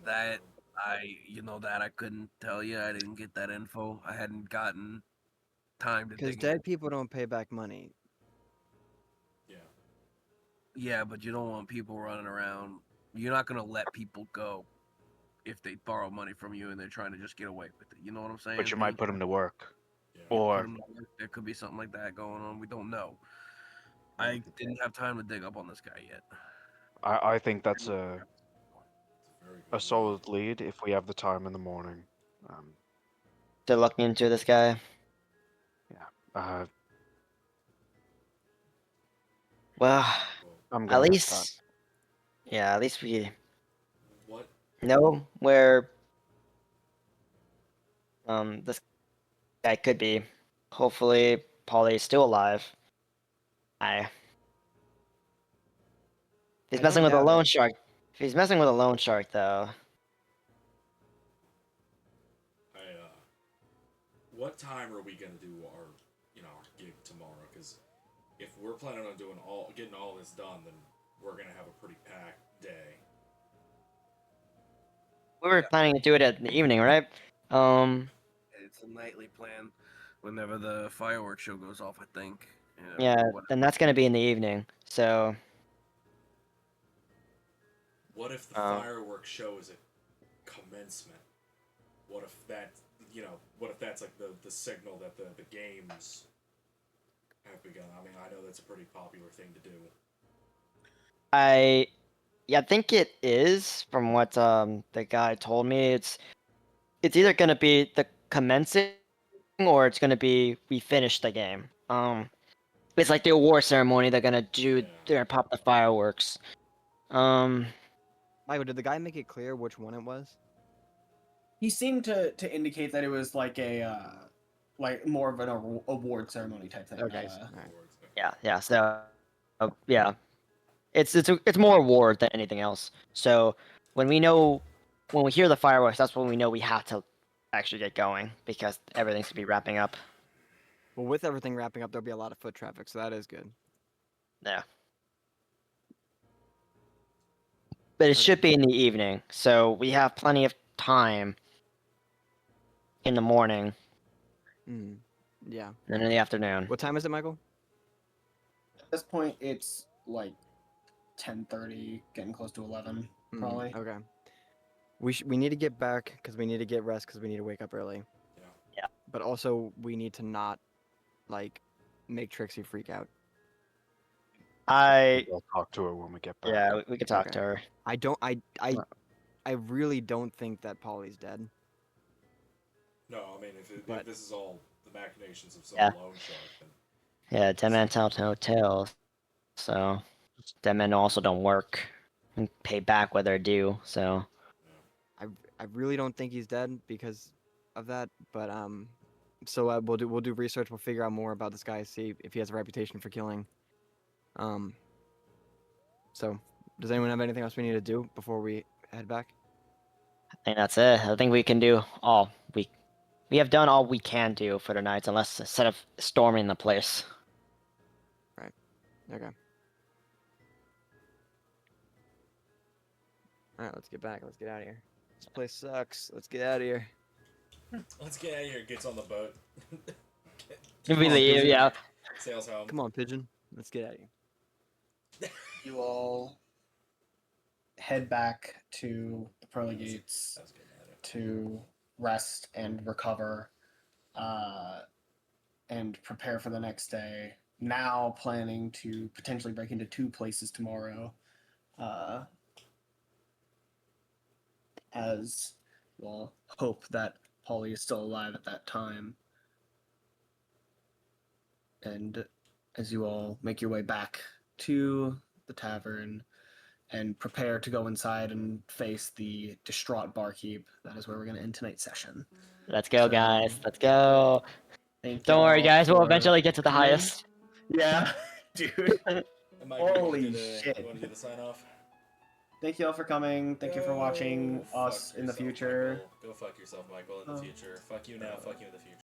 That I couldn't tell you. I didn't get that info. I hadn't gotten time to Because dig dead in. people don't pay back money. Yeah. Yeah, but you don't want people running around. You're not gonna let people go if they borrow money from you and they're trying to just get away with it. You know what I'm saying? But you might put him to work. Yeah. Put Or 'em to work. There could be something like that going on. We don't know. I didn't have time to dig up on this guy yet. I think that's It's a very a good solid lead if we have the time in the morning. they're looking into this guy. Uh, Well, I'm at gonna miss least, yeah, at least we What? know where this guy could be. Hopefully, Polly's still alive. If he's I messing don't with a doubt loan it. shark. If he's messing with a loan shark, though, What time are we gonna do our gig tomorrow? Because if we're planning on getting all this done, then we're gonna have a pretty packed day. we were planning to do it in the evening, right? It's a nightly plan. Whenever the fireworks show goes off, I think. Yeah, What- then that's gonna be in the evening. So, What if the Um, fireworks show is a commencement? What if what if that's like the signal that the games have begun? I mean, I know that's a pretty popular thing to do. I think it is from what the guy told me. It's either gonna be the commencing or it's gonna be we finished the game. It's like the award ceremony. They're gonna do. Yeah. They're gonna pop the fireworks. Um, Michael, did the guy make it clear which one it was? He seemed to indicate that it was like like more of an award ceremony type thing. Okay. not a- Alright. yeah. So, yeah, it's more award than anything else. So when we hear the fireworks, that's when we know we have to actually get going because everything's gonna be wrapping up. Well, with everything wrapping up, there'll be a lot of foot traffic, so that is good. Yeah. But it should be in the evening, so we have plenty of time in the morning Mm. Yeah. and in the afternoon. What time is it, Michael? At this point, it's like 10:30, getting close to 11, Mm, probably. Okay. We need to get back because we need to get rest because we need to wake up early. Yeah. But also we need to not like make Trixie freak out. I I'll talk to her when we get back. yeah, we can talk Okay. to her. I don't. I really don't think that Polly's dead. No, I mean, if But- this is all the machinations of some Yeah. loan shark, then Yeah, dead men tell no tales. So dead men also don't work and pay back what they're due. So I really don't think he's dead because of that. But so we'll do research. We'll figure out more about this guy. See if he has a reputation for killing. So does anyone have anything else we need to do before we head back? I think that's it. I think we can do all we have done all we can do for the night, unless instead of storming the place. Okay. All right, let's get back. Let's get out of here. This place sucks. Let's get out of here. let's get out of here. Gets on the boat. We on, leave, busy. yeah. Sails home. Come on, pigeon. Let's get out of here. You all head back to the pearly gates That's good at it. to rest and recover, and prepare for the next day. Now planning to potentially break into 2 places tomorrow, as we'll hope that Polly is still alive at that time. And as you all make your way back to the tavern and prepare to go inside and face the distraught barkeep, that is where we're going to end tonight's session. Let's go, So, guys. Let's go. Thank Don't worry, y'all guys. We'll for eventually get to the coming. highest. Yeah, dude. And Mike, you wanna Holy do the- shit. You want to do the sign off? Thank you all for coming. Thank you for watching Go us fuck in the yourself, future. Michael. Go fuck yourself, Michael, in the future. Fuck you now, fuck you in the future.